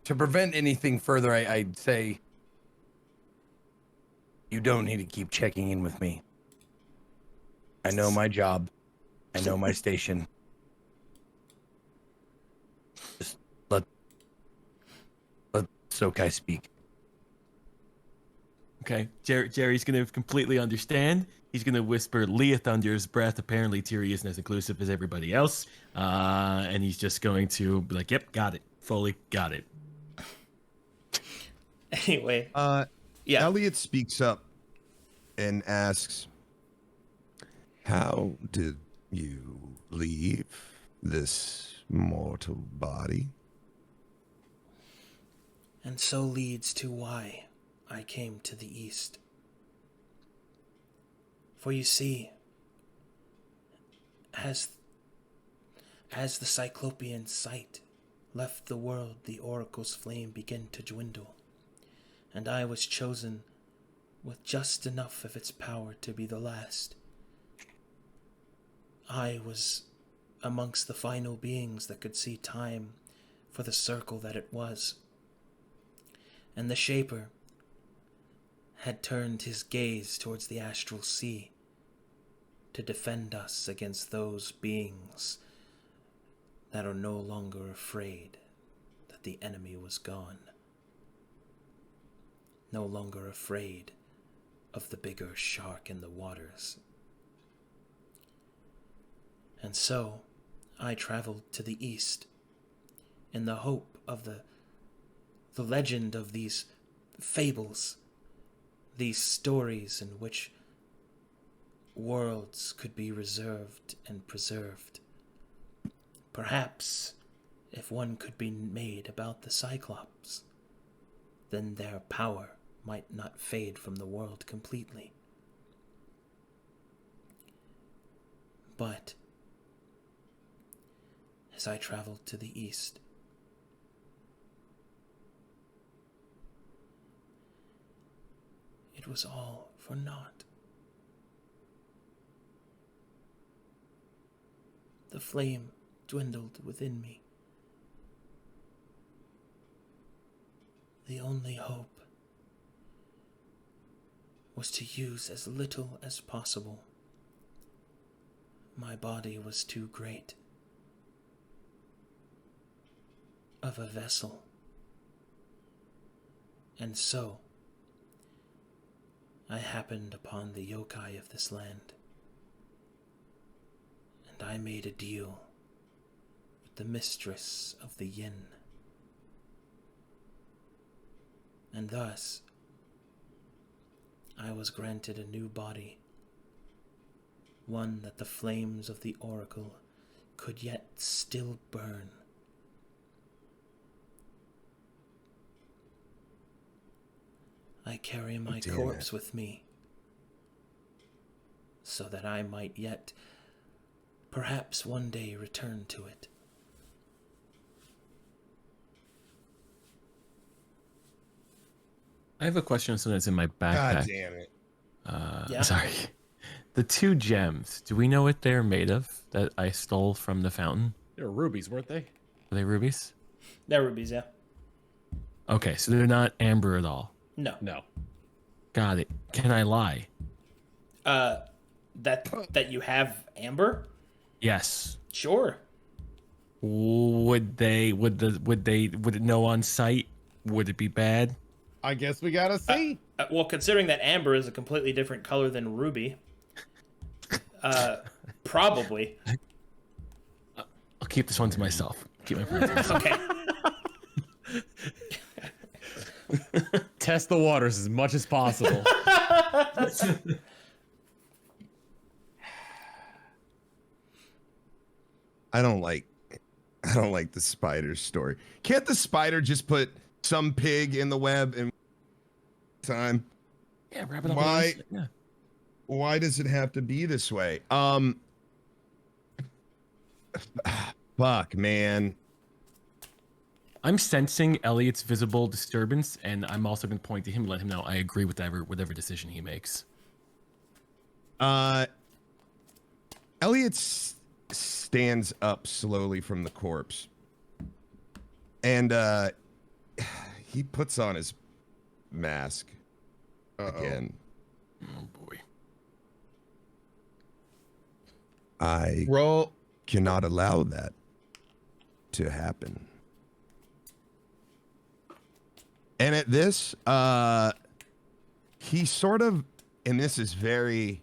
to prevent anything further, I'd say you don't need to keep checking in with me. I know my job. I know my station. Just let Sokai speak. Okay, Jerry's gonna completely understand. He's gonna whisper Leith under his breath. Apparently, Tiri isn't as inclusive as everybody else, and he's just going to be like, "Yep, got it. Fully got it." Anyway, yeah. Elliot speaks up and asks, "How did you leave this mortal body?" And so leads to why I came to the east. For you see, as the Cyclopean sight left the world, the Oracle's flame began to dwindle, and I was chosen with just enough of its power to be the last. I was amongst the final beings that could see time for the circle that it was. And the Shaper had turned his gaze towards the astral sea to defend us against those beings that are no longer afraid that the enemy was gone, no longer afraid of the bigger shark in the waters. And so I traveled to the east in the hope of the legend of these fables, these stories in which worlds could be reserved and preserved. Perhaps if one could be made about the Cyclops, then their power might not fade from the world completely. But as I traveled to the east, it was all for naught. The flame dwindled within me. The only hope was to use as little as possible. My body was too great of a vessel, and so I happened upon the yokai of this land, and I made a deal with the mistress of the yin, and thus I was granted a new body, one that the flames of the oracle could yet still burn. I carry my corpse with me, so that I might yet, perhaps one day, return to it. I have a question on something that's in my backpack. God damn it. Yeah. Sorry. The 2 gems, do we know what they're made of that I stole from the fountain? They were rubies, weren't they? Are they rubies? They're rubies, yeah. Okay, so they're not amber at all. No. No. Got it. Can I lie? That you have amber? Yes. Sure. Would it know on sight? Would it be bad? I guess we gotta see. Well, considering that amber is a completely different color than ruby, probably. I'll keep this one to myself. Keep my friends to myself. Okay. Test the waters as much as possible. I don't like the spider story. Can't the spider just put some pig in the web and time? Yeah, wrap it up. Why? Yeah. Why does it have to be this way? Fuck, man. I'm sensing Elliot's visible disturbance, and I'm also going to point to him and let him know I agree with whatever decision he makes. Elliot stands up slowly from the corpse, and he puts on his mask again. Oh boy. I Roll. cannot allow that to happen. And at this, he sort of, and this is very,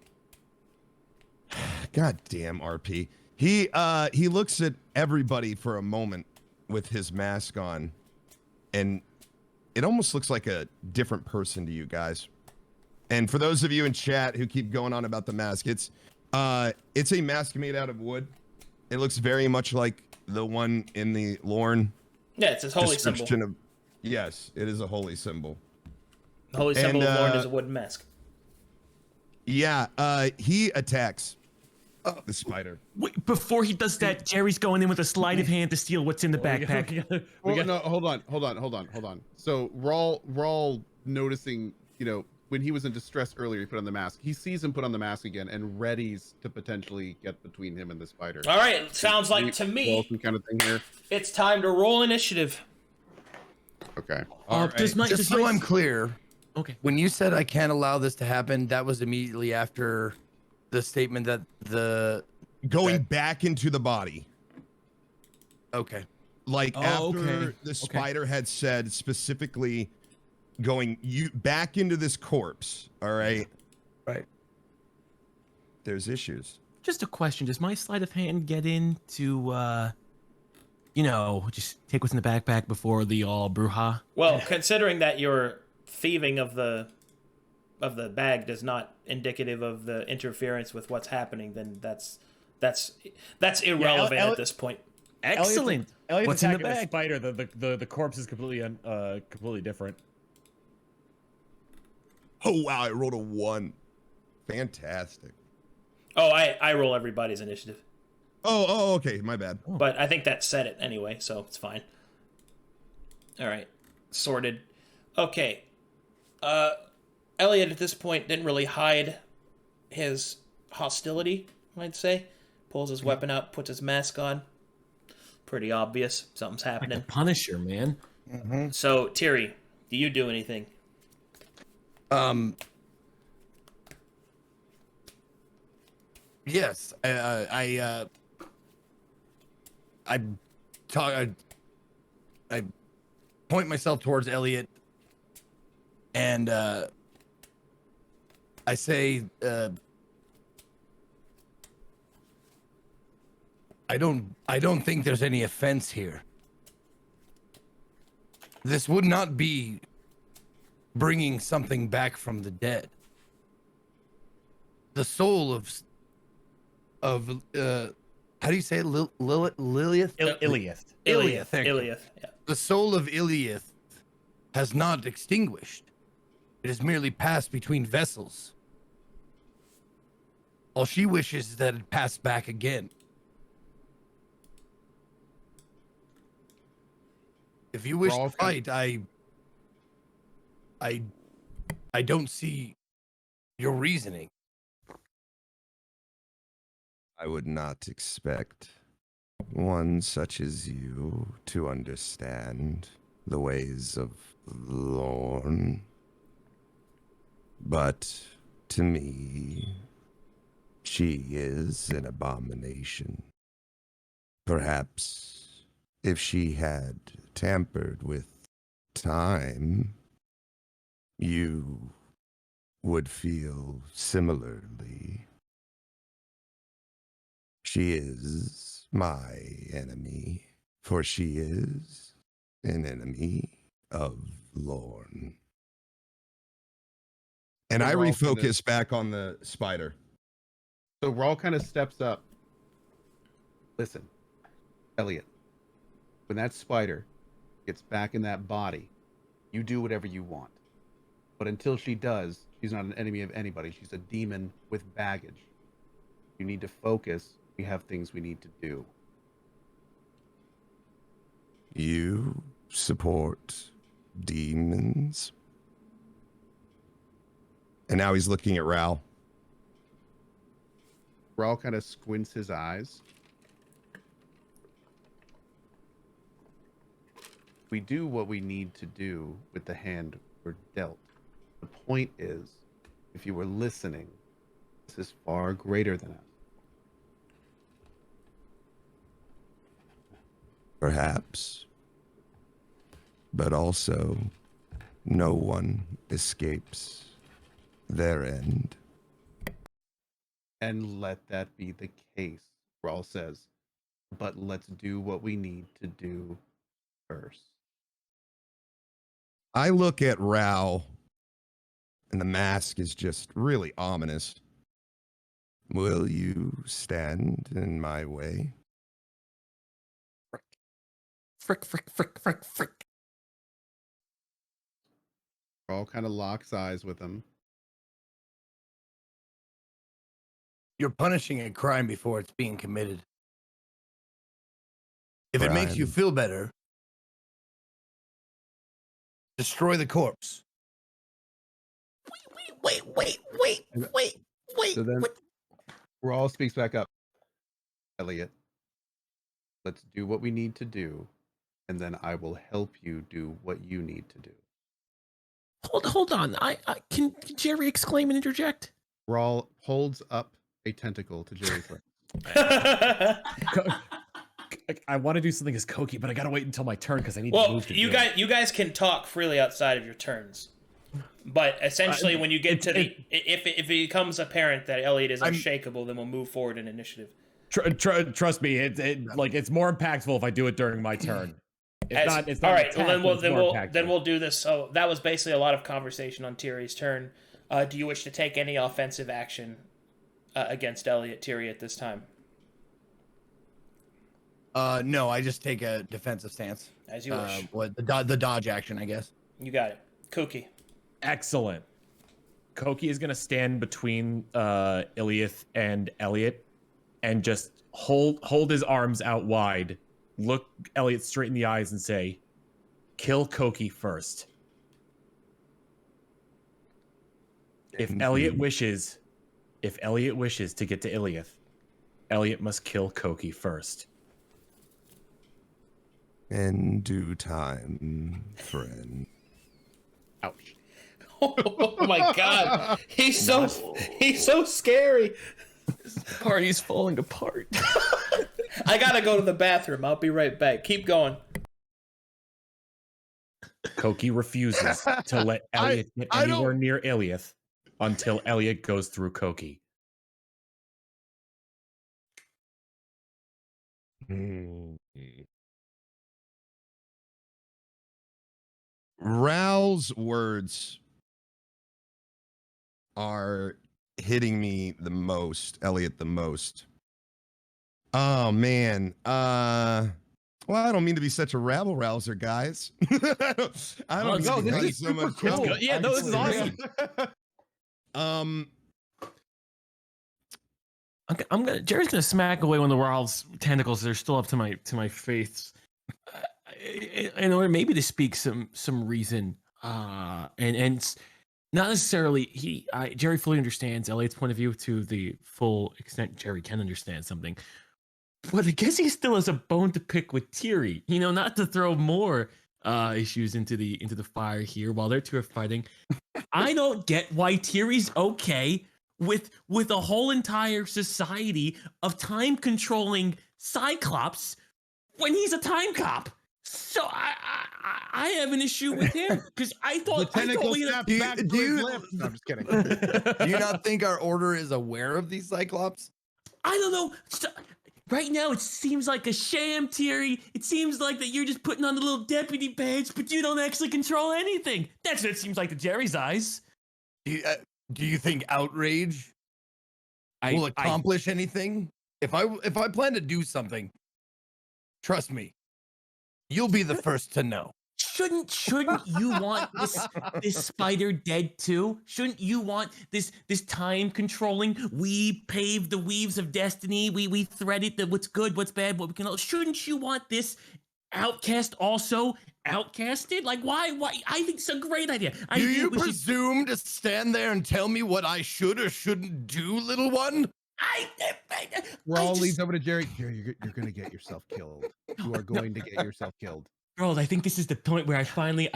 goddamn RP. He looks at everybody for a moment with his mask on, and it almost looks like a different person to you guys. And for those of you in chat who keep going on about the mask, it's a mask made out of wood. It looks very much like the one in the Lorne. Yeah, it's his holy symbol. description. Yes, it is a holy symbol. The holy symbol And, of Lorne is a wooden mask. Yeah, he attacks the spider. Wait, before he does that, Jerry's going in with a sleight of hand to steal what's in the backpack. No, hold on. So Rawl noticing, when he was in distress earlier, he put on the mask. He sees him put on the mask again and readies to potentially get between him and the spider. All right, sounds like to me Some kind of thing here. it's time to roll initiative. Okay. Just so I'm clear, Okay. when you said I can't allow this to happen, that was immediately after the statement that Going back into the body. Okay. Like after okay. the spider had said specifically going back into this corpse, all right? Right. There's issues. Just a question. Does my sleight of hand get into just take what's in the backpack before the all brouhaha? Well, considering that your thieving of the bag does not indicative of the interference with what's happening, then that's irrelevant at this point. Excellent. Elliot's What's in the attacking bag? spider. The corpse is completely different. Oh wow, I rolled a 1. Fantastic. Oh, I roll everybody's initiative. Oh, okay, my bad. But I think that said it anyway, so it's fine. All right, sorted. Okay. Elliot at this point didn't really hide his hostility, I'd say. Pulls his weapon out, puts his mask on. Pretty obvious. Something's Like happening. the Punisher, man. So, Thierry, do you do anything? Yes, I point myself towards Elliot, and I say, I don't think there's any offense here. This would not be bringing something back from the dead. The soul of how do you say it? Lilith? Iliath. Iliath. Thank you. Iliath. Yeah. The soul of Iliath has not extinguished. It has merely passed between vessels. All she wishes is that it passed back again. If you wish to fight, I don't see your reasoning. I would not expect one such as you to understand the ways of Lorne. But to me, she is an abomination. Perhaps if she had tampered with time, you would feel similarly. She is my enemy, for she is an enemy of Lorne. And I refocus back on the spider. So Rawl kind of steps up. Listen, Elliot, when that spider gets back in that body, you do whatever you want. But until she does, she's not an enemy of anybody. She's a demon with baggage. You need to focus. We have things we need to do. You support demons? And now he's looking at Raoul. Rawl kind of squints his eyes. We do what we need to do with the hand we're dealt. The point is, if you were listening, this is far greater than us. Perhaps. But also, no one escapes their end. And let that be the case, Rawl says. But let's do what we need to do first. I look at Raoul, and the mask is just really ominous. Will you stand in my way? Frick. Rawl kind of locks eyes with him. You're punishing a crime before it's being committed. If it makes you Crime. feel better, destroy the corpse. Wait. So then Rawl speaks back up. Elliot, let's do what we need to do, and then I will help you do what you need to do. Hold on. I can Jerry exclaim and interject? Rawl holds up a tentacle to Jerry's leg. I want to do something as Koki, but I gotta wait until my turn because I need to Well, move to you do it. guys can talk freely outside of your turns, but essentially, when you get to if it becomes apparent that Elliot is unshakable, then we'll move forward in initiative. Trust me, it's more impactful if I do it during my turn. It's not all right. attack, Well, but then we'll do this. So that was basically a lot of conversation on Tiri's turn. Do you wish to take any offensive action against Elliot Tiri at this time? No, I just take a defensive stance. As you wish. What the dodge action, I guess. You got it. Kooky. Excellent. Koki is gonna stand between Iliath and Elliot, and just hold his arms out wide, look Elliot straight in the eyes, and say, "Kill Koki first." If Elliot wishes to get to Iliath, Elliot must kill Koki first. In due time, friend. Ouch. Oh my god. He's so scary. This party's falling apart. I gotta go to the bathroom. I'll be right back. Keep going. Koki refuses to let Elliot get anywhere near Iliath until Elliot goes through Koki. Raoul's words are hitting me the most, Elliot, the most. Oh man. Well, I don't mean to be such a rabble rouser, guys. I don't No, mean to this be is so super much cool. trouble. Yeah, no, this is awesome. Jerry's gonna smack away one of the Raoul's tentacles that are still up to my face, in order maybe to speak some reason, and not necessarily Jerry fully understands Elliot's point of view to the full extent Jerry can understand something, but I guess he still has a bone to pick with Tiri. Not to throw more issues into the fire here while they're two are fighting. I don't get why Tiri's okay with a whole entire society of time controlling Cyclops when he's a time cop. So I have an issue with him because I thought The tentacle snaps back to his lips. No, I'm just kidding. Do you not think our order is aware of these Cyclops? I don't know. Right now, it seems like a sham, Tiri. It seems like that you're just putting on the little deputy badge, but you don't actually control anything. That's what it seems like to Jerry's eyes. Do you think outrage will accomplish anything? If I plan to do something, trust me, you'll be the first to know. Shouldn't you want this spider dead too? Shouldn't you want this time controlling? We paved the weaves of destiny. We threaded what's good, what's bad, what we can. Shouldn't you want this outcast also outcasted? Like why? I think it's a great idea. Do you presume to stand there and tell me what I should or shouldn't do, little one? Raoul leans over to Jerry. Jerry, you're going to get yourself killed. You are going to get yourself killed. Bro, I think this is the point where I finally,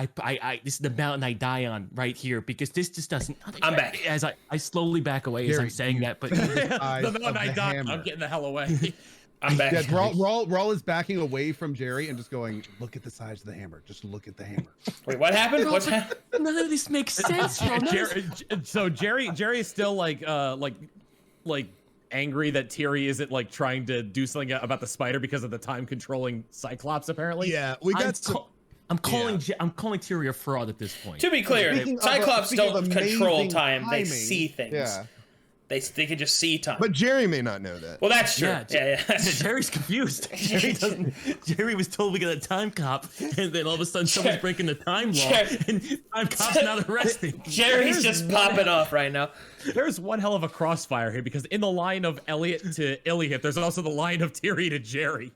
this is the mountain I die on right here because this just doesn't. I'm back. As I slowly back away as I'm saying that, but the mountain I die, I'm getting the hell away. I'm back. Yeah, Raoul is backing away from Jerry and just going, look at the size of the hammer. Just look at the hammer. Wait, what happened? What's happened? None of this makes sense. Bro. Jerry is still like angry that Tiri isn't like trying to do something about the spider because of the time controlling Cyclops. Apparently, Yeah, we got I'm calling Tiri a fraud at this point. To be clear, Cyclops speaking don't of control amazing time. They timing, see things. Yeah. They can just see time. But Jerry may not know that. Well, that's true. Yeah, That's true. Jerry's confused. Jerry was told we got a time cop, and then all of a sudden someone's breaking the time law, and time cop's not arresting. Jerry's just popping off right now. there's one hell of a crossfire here because in the line of Elliot to Iliath, there's also the line of Tiri to Jerry.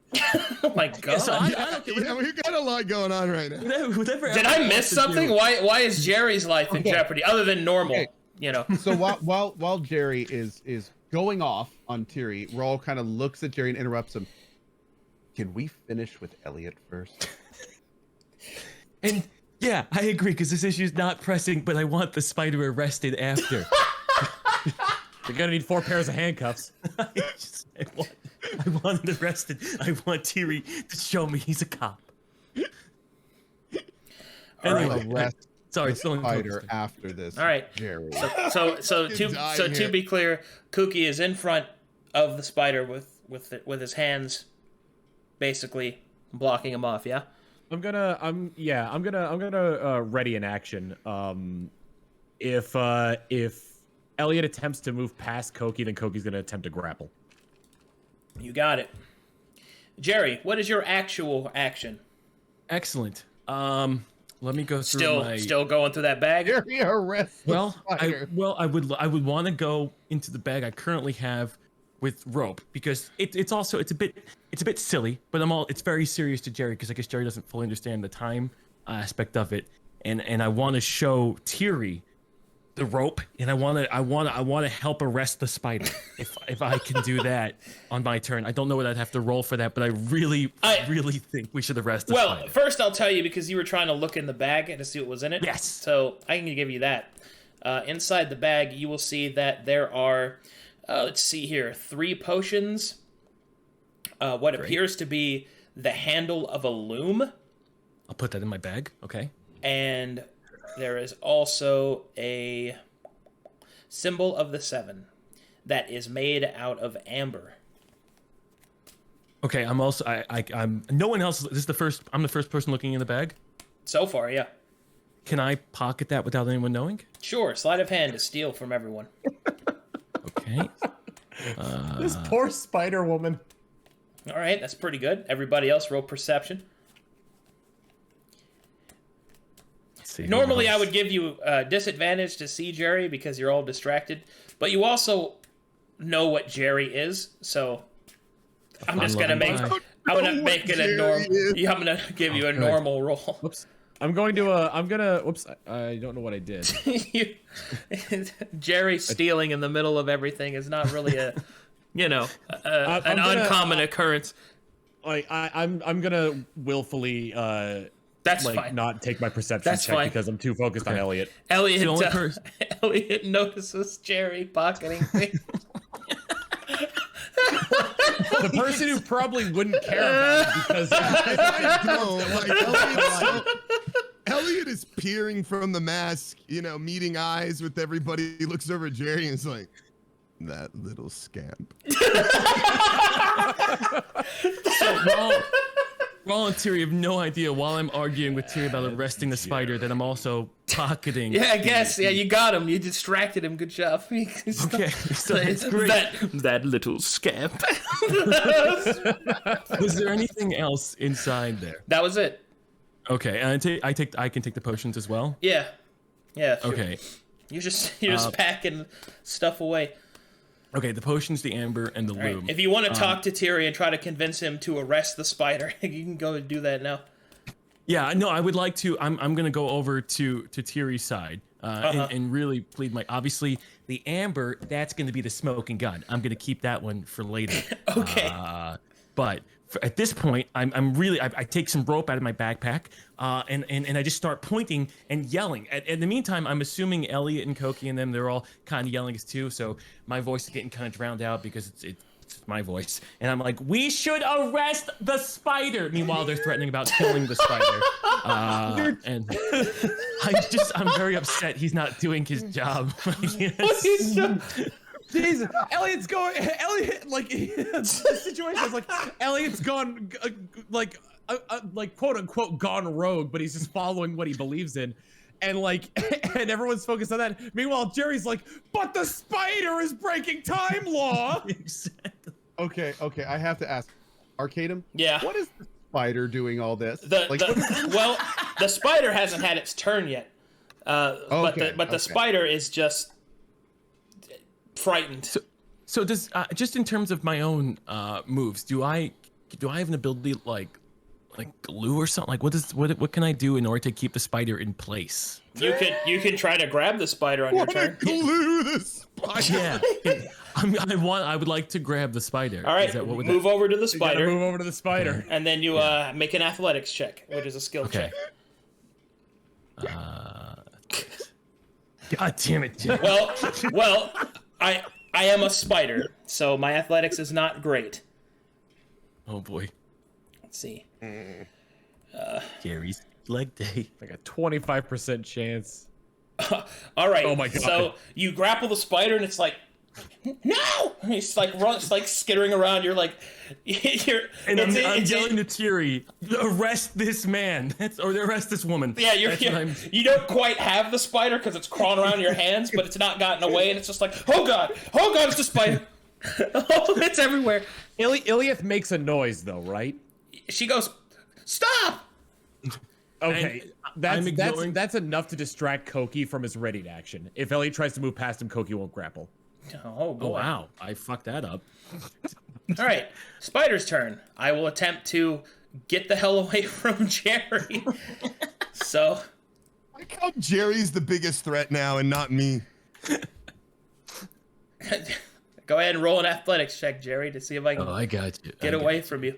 Oh my god. So I don't care. Yeah, we've got a lot going on right now. Whatever Did I miss something? Why is Jerry's life in jeopardy other than normal? Okay. So while Jerry is going off on Tiri, Raoul kind of looks at Jerry and interrupts him. Can we finish with Elliot first? And yeah, I agree because this issue is not pressing, but I want the spider arrested after. You're gonna need 4 pairs of handcuffs. I want it arrested. I want Tiri to show me he's a cop. Anyway, arrest Sorry, the still in spider focus. after this. All right. Jerry. So to be clear, Kooky is in front of the spider with with his hands basically blocking him off. Yeah. I'm gonna ready an action. If Elliot attempts to move past Koki, then Koki's gonna attempt to grapple. You got it. Jerry, what is your actual action? Excellent. Let me go through Still going through that bag? Jerry arrests the Well, spider. I would want to go into the bag I currently have with rope because it's a bit silly, but it's very serious to Jerry because I guess Jerry doesn't fully understand the time aspect of it, and I want to show Thierry the rope, and I want to help arrest the spider if I can do that on my turn. I don't know what I'd have to roll for that, but I really think we should arrest the spider. Well, first I'll tell you because you were trying to look in the bag to see what was in it. Yes. So I can give you that. Inside the bag, you will see that there are, let's see here, 3 potions. What appears to be the handle of a loom. I'll put that in my bag. Okay. And there is also a symbol of the 7 that is made out of amber. Okay, I'm also I'm no one else. This is the first. I'm the first person looking in the bag. So far, yeah. Can I pocket that without anyone knowing? Sure. Sleight of hand to steal from everyone. Okay. This poor spider woman. All right, that's pretty good. Everybody else roll perception. Normally, I would give you disadvantage to see Jerry because you're all distracted, but you also know what Jerry is, so I'm just gonna make it a normal. I'm gonna give you a normal roll. Whoops. I'm gonna. Whoops. I don't know what I did. Jerry stealing in the middle of everything is not really an uncommon occurrence. Like I'm gonna willfully. That's like fine. Not take my perception check because I'm too focused on Elliot. Elliot notices Jerry pocketing things. The person who probably wouldn't care about it because Elliot is peering from the mask, meeting eyes with everybody. He looks over at Jerry and is like, that little scamp. Ron and Thierry have no idea while I'm arguing with Thierry about arresting the spider that I'm also pocketing. Yeah, I guess. Yeah, you got him. You distracted him. Good job. Okay, so that's great. That little scamp. Was there anything else inside there? That was it. Okay, and I can take the potions as well. Yeah. Okay. You're just packing stuff away. Okay, the potions, the amber, and the loom. If you want to talk to Thierry and try to convince him to arrest the spider, you can go and do that now. Yeah, no, I would like to. I'm going to go over to Thierry's side and really plead my. Obviously, the amber, that's going to be the smoking gun. I'm going to keep that one for later. Okay. But at this point, I'm really. I take some rope out of my backpack, and I just start pointing and yelling. In the meantime, I'm assuming Elliot and Koki and them, they're all kind of yelling too. So my voice is getting kind of drowned out because it's my voice. And I'm like, we should arrest the spider. Meanwhile, they're threatening about killing the spider. And I'm very upset he's not doing his job. Jesus, Elliot, the situation is like, Elliot's gone, quote unquote, gone rogue, but he's just following what he believes in. And and everyone's focused on that. Meanwhile, Jerry's like, but the spider is breaking time law. Exactly. Okay, I have to ask, Arcadum. Yeah. What is the spider doing all this? Well, the spider hasn't had its turn yet. But the spider is just frightened. So does just in terms of my own moves, do I have an ability like glue or something? Like what can I do in order to keep the spider in place? You can try to grab the spider on your turn. Glue the spider. Yeah. I would like to grab the spider. All right, move over to the spider. Move over to the spider. And then you make an athletics check, which is a skill check. God damn it, Jim. Well, I am a spider, so my athletics is not great. Oh boy. Let's see. Gary's leg day. Like a 25% chance. All right. Oh my god. So you grapple the spider, and it's like No! And he's like like skittering around. You're like, And I'm yelling to Tiri, arrest this man, or arrest this woman. Yeah, you don't quite have the spider because it's crawling around your hands, but it's not gotten away, and it's just like, oh god, it's the spider. Oh, it's everywhere. Iliath makes a noise though, right? She goes, stop! Okay, that's enough to distract Koki from his ready action. If Elliot tries to move past him, Koki won't grapple. Oh boy. Oh wow, I fucked that up. All right, Spider's turn. I will attempt to get the hell away from Jerry. So, Like how Jerry's the biggest threat now and not me. go ahead and roll an athletics check, Jerry, to see if I can I got you. get away from you.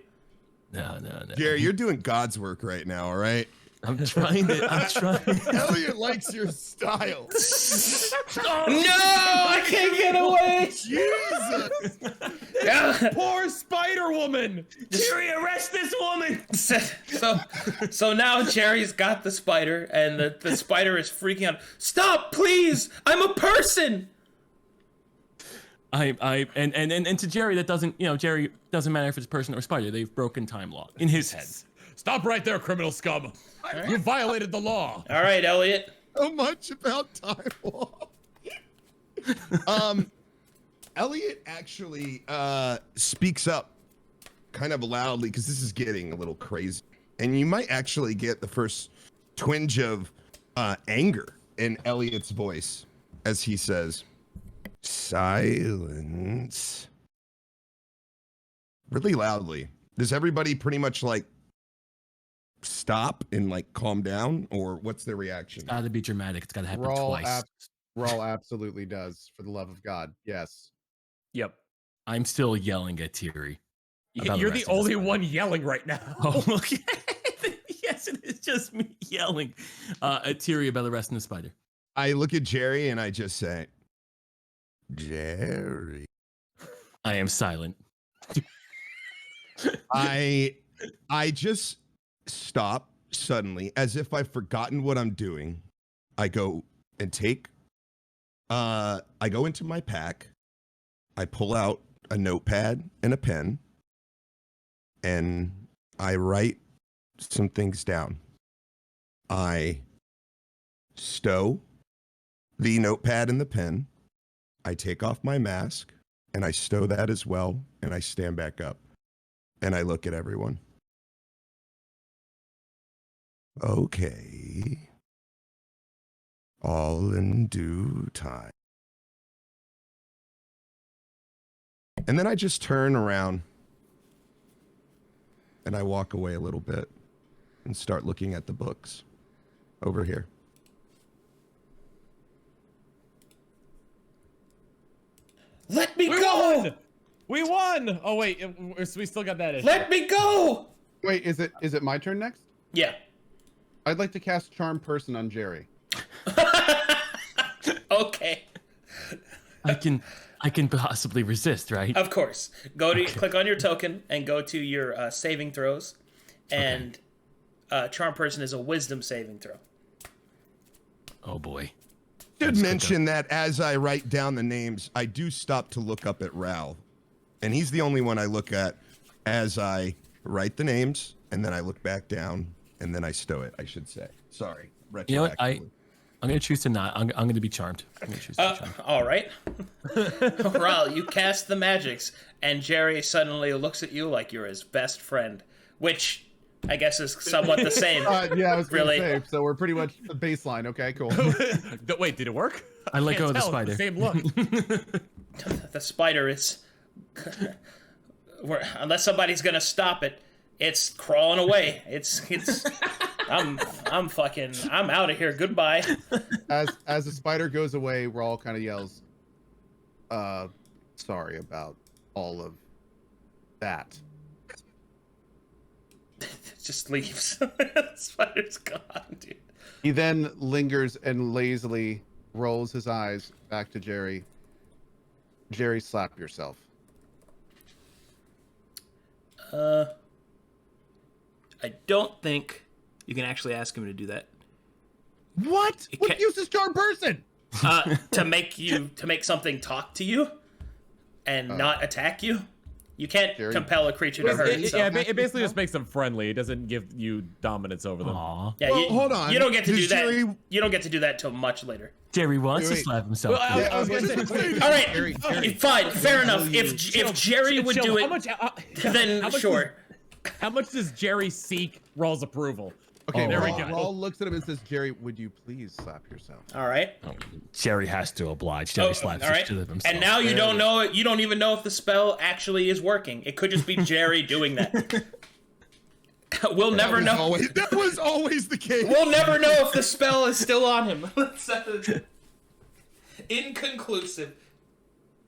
No. Jerry, you're doing God's work right now, all right? I'm trying. Elliot likes your style. No, I can't get away. Jesus. Yeah. Poor Spider Woman! Tiri, arrest this woman! So now Jerry's got the spider, and the spider is freaking out. Stop, please! I'm a person. And to Jerry, that doesn't, Jerry doesn't matter if it's person or spider. They've broken time law in his head. Stop right there, criminal scum! You violated the law. All right, Elliot. So much about time law. Elliot actually speaks up kind of loudly because this is getting a little crazy. And you might actually get the first twinge of anger in Elliot's voice as he says, silence. Really loudly. Does everybody pretty much like stop and like calm down, or what's their reaction? It's gotta be dramatic. It's gotta happen twice. Rawl absolutely does, for the love of God. Yes. Yep. I'm still yelling at Tiri. You're the only one yelling right now. Oh, okay. Yes, it is just me yelling at Tiri about arresting the spider. I look at Jerry and I just say, Jerry. I am silent. I just stop suddenly as if I've forgotten what I'm doing. I go and I go into my pack. I pull out a notepad and a pen and I write some things down. I stow the notepad and the pen. I take off my mask and I stow that as well. And I stand back up and I look at everyone. Okay. All in due time. And then I just turn around and I walk away a little bit and start looking at the books over here. Let me go! We won! Oh wait, we still got that issue. Let me go! Wait, is it my turn next? Yeah. I'd like to cast Charm Person on Jerry. Okay. I can possibly resist, right? Of course. Click on your token and go to your saving throws, and Charm Person is a Wisdom saving throw. Oh boy. Should mention that as I write down the names, I do stop to look up at Ral, and he's the only one I look at as I write the names, and then I look back down, and then I stow it. I should say. Sorry. You know what? I'm gonna choose to not. I'm gonna be charmed. I'm gonna choose to be charmed. All right. Ral, you cast the magics, and Jerry suddenly looks at you like you're his best friend, which I guess is somewhat the same. Yeah, I was really. gonna say, so we're pretty much the baseline. Okay, cool. Wait, did it work? I let go of the Tell, spider. Same look. The spider is, unless somebody's gonna stop it, it's crawling away. I'm out of here. Goodbye. As the spider goes away, Rawl kind of yells, sorry about all of that. Just leaves. The spider's gone, dude. He then lingers and lazily rolls his eyes back to Jerry. Jerry, slap yourself. I don't think you can actually ask him to do that. What? What use is Charm Person? To make something talk to you. and not attack you. You can't Jerry. compel a creature to hurt itself. It basically just makes them friendly. It doesn't give you dominance over them. Aw. Yeah, Well, hold on. You don't get to Does do that. Jerry- You don't get to do that till much later. Jerry wants to Wait. slap himself. Well, I was gonna say, All right, Jerry. fine, fair enough. If Jerry would Chill, do it, how much, then how much sure. How much does Jerry seek Raw's approval? Okay, there we Raul, go. Raul looks at him and says, "Jerry, would you please slap yourself?" All right. Jerry has to oblige. Jerry slaps all right. the shit out of himself. And now you don't know. You don't even know if the spell actually is working. It could just be Jerry doing that. We'll never know. That was always the case. We'll never know if the spell is still on him. Inconclusive.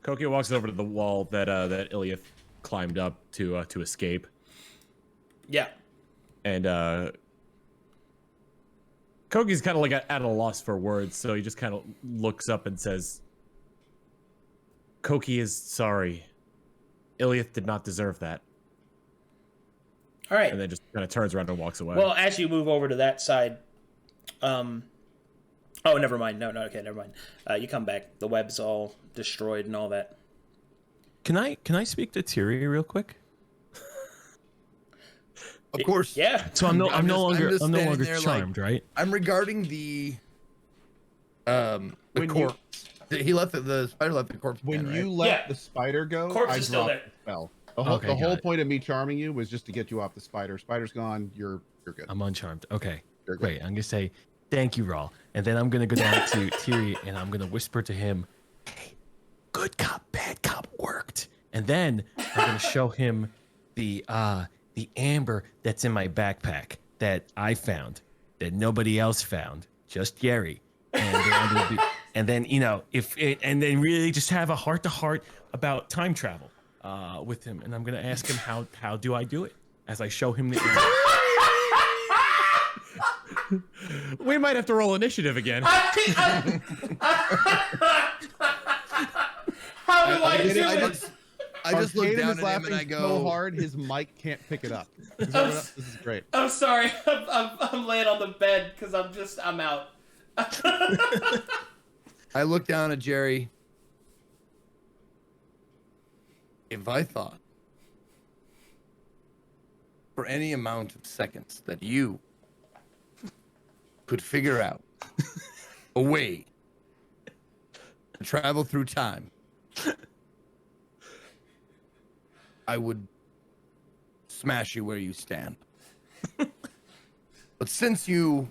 Koki walks over to the wall that that Iliath climbed up to escape, Yeah. and Koki's kind of like at a loss for words, so he just kind of looks up and says, "Koki is sorry. Iliath did not deserve that," All right. and then just kind of turns around and walks away. Well, as you move over to that side, oh, never mind. No, okay, never mind. You come back. The web's all destroyed and all that. Can I speak to Tiri real quick? Of course. Yeah. So I'm no longer standing there, charmed, right? I'm regarding the When corpse. He left the spider left the corpse. When again, you right? let Yeah. the spider go, Corpse I is still dropped there. the spell. The whole got point of me charming you was just to get you off the spider. Spider's gone. You're good. I'm uncharmed. Okay, You're good. great. I'm gonna say thank you, Raw, and then I'm gonna go down to Tiri and I'm gonna whisper to him, "Hey, good cop, bad cop worked." And then I'm gonna show him the amber that's in my backpack that I found, that nobody else found, just Gary. And then and then really just have a heart-to-heart about time travel with him, and I'm gonna ask him how do I do it as I show him the amber. We might have to roll initiative again. How do I do it? I just look Arcadum down is at him laughing and I so go, hard his mic can't pick it up. This is great. I'm sorry. I'm laying on the bed because I'm out. I look down at Jerry. If I thought for any amount of seconds that you could figure out a way to travel through time, I would smash you where you stand. But since you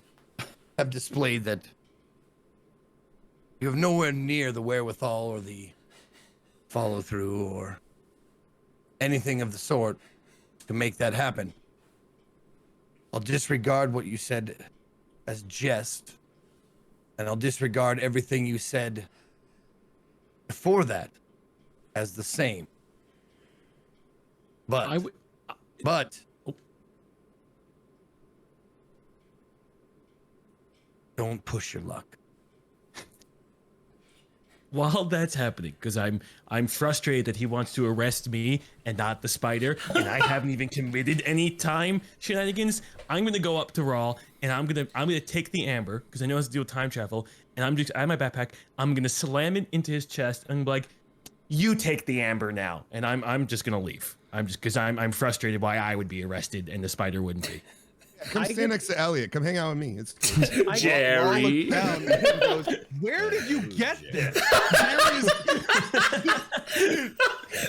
have displayed that you have nowhere near the wherewithal or the follow-through or anything of the sort to make that happen, I'll disregard what you said as jest, and I'll disregard everything you said before that as the same. But don't push your luck. While that's happening, because I'm frustrated that he wants to arrest me and not the spider, and I haven't even committed any time shenanigans. I'm gonna go up to Rawl and I'm gonna take the amber because I know it has to do with time travel, and I have my backpack. I'm gonna slam it into his chest and be like, "You take the amber now," and I'm just gonna leave. I'm frustrated why I would be arrested and the spider wouldn't be. Come stand next to Elliot. Come hang out with me. It's cool. Jerry. Raul looks down and goes, "Where did you get this?"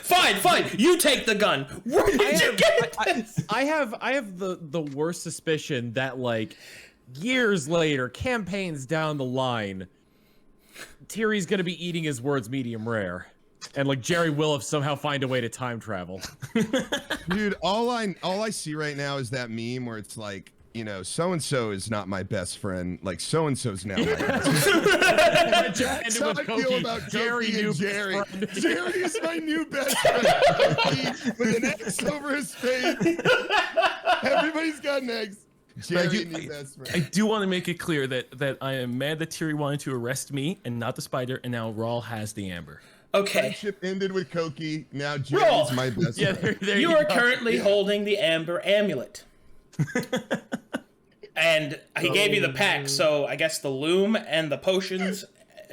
Fine. You take the gun. Where did you get this? I have the worst suspicion that like years later, campaigns down the line, Tiri's gonna be eating his words medium rare. And like Jerry will have somehow find a way to time travel. Dude, all I see right now is that meme where it's like, so and so is not my best friend. Like so and so's now my best friend. That's how I feel about Jerry Koki and new Jerry. best friend. Jerry is my new best friend. Koki with an X over his face. Everybody's got an X. Jerry, new best friend. I do want to make it clear that I am mad that Tiri wanted to arrest me and not the spider, and now Rawl has the amber. Okay. Friendship ended with Koki. Now Jerry's my best friend. There You are currently holding the amber amulet. And he gave you the pack, so I guess the loom and the potions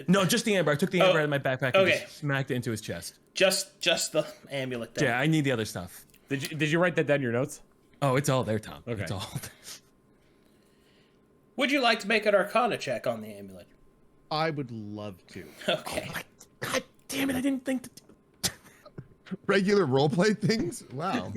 No, just the amber. I took the amber out of my backpack and okay. just smacked it into his chest. Just the amulet then. Yeah, I need the other stuff. Did you write that down in your notes? Oh, it's all there, Tom. Okay. It's all. Would you like to make an Arcana check on the amulet? I would love to. Okay. God damn it! I didn't think. Regular roleplay things? Wow.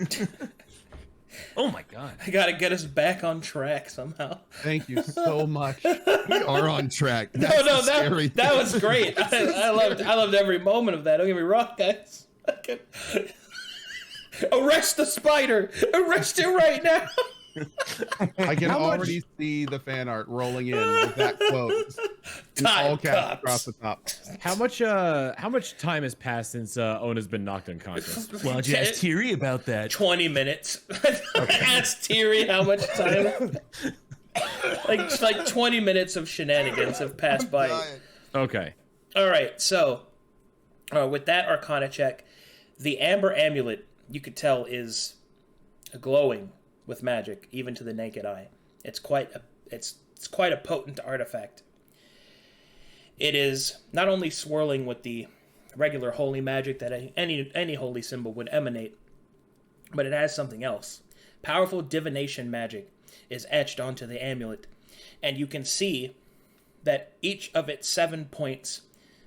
Oh my god. I gotta get us back on track somehow. Thank you so much. We are on track. No, Scary that was great. I loved every moment of that. Don't get me wrong, guys. Arrest the spider! Arrest it right now! I can already see the fan art rolling in with that quote. In all caps across the top. How much time has passed since Ona's been knocked unconscious? Why don't you ask Thierry about that? 20 minutes. Ask Thierry how much time. like 20 minutes of shenanigans have passed by. Okay. All right, so with that Arcana check, the amber amulet you could tell is glowing with magic, even to the naked eye. It's quite a potent artifact. It is not only swirling with the regular holy magic that any holy symbol would emanate, but it has something else. Powerful divination magic is etched onto the amulet, and you can see that each of its 7 points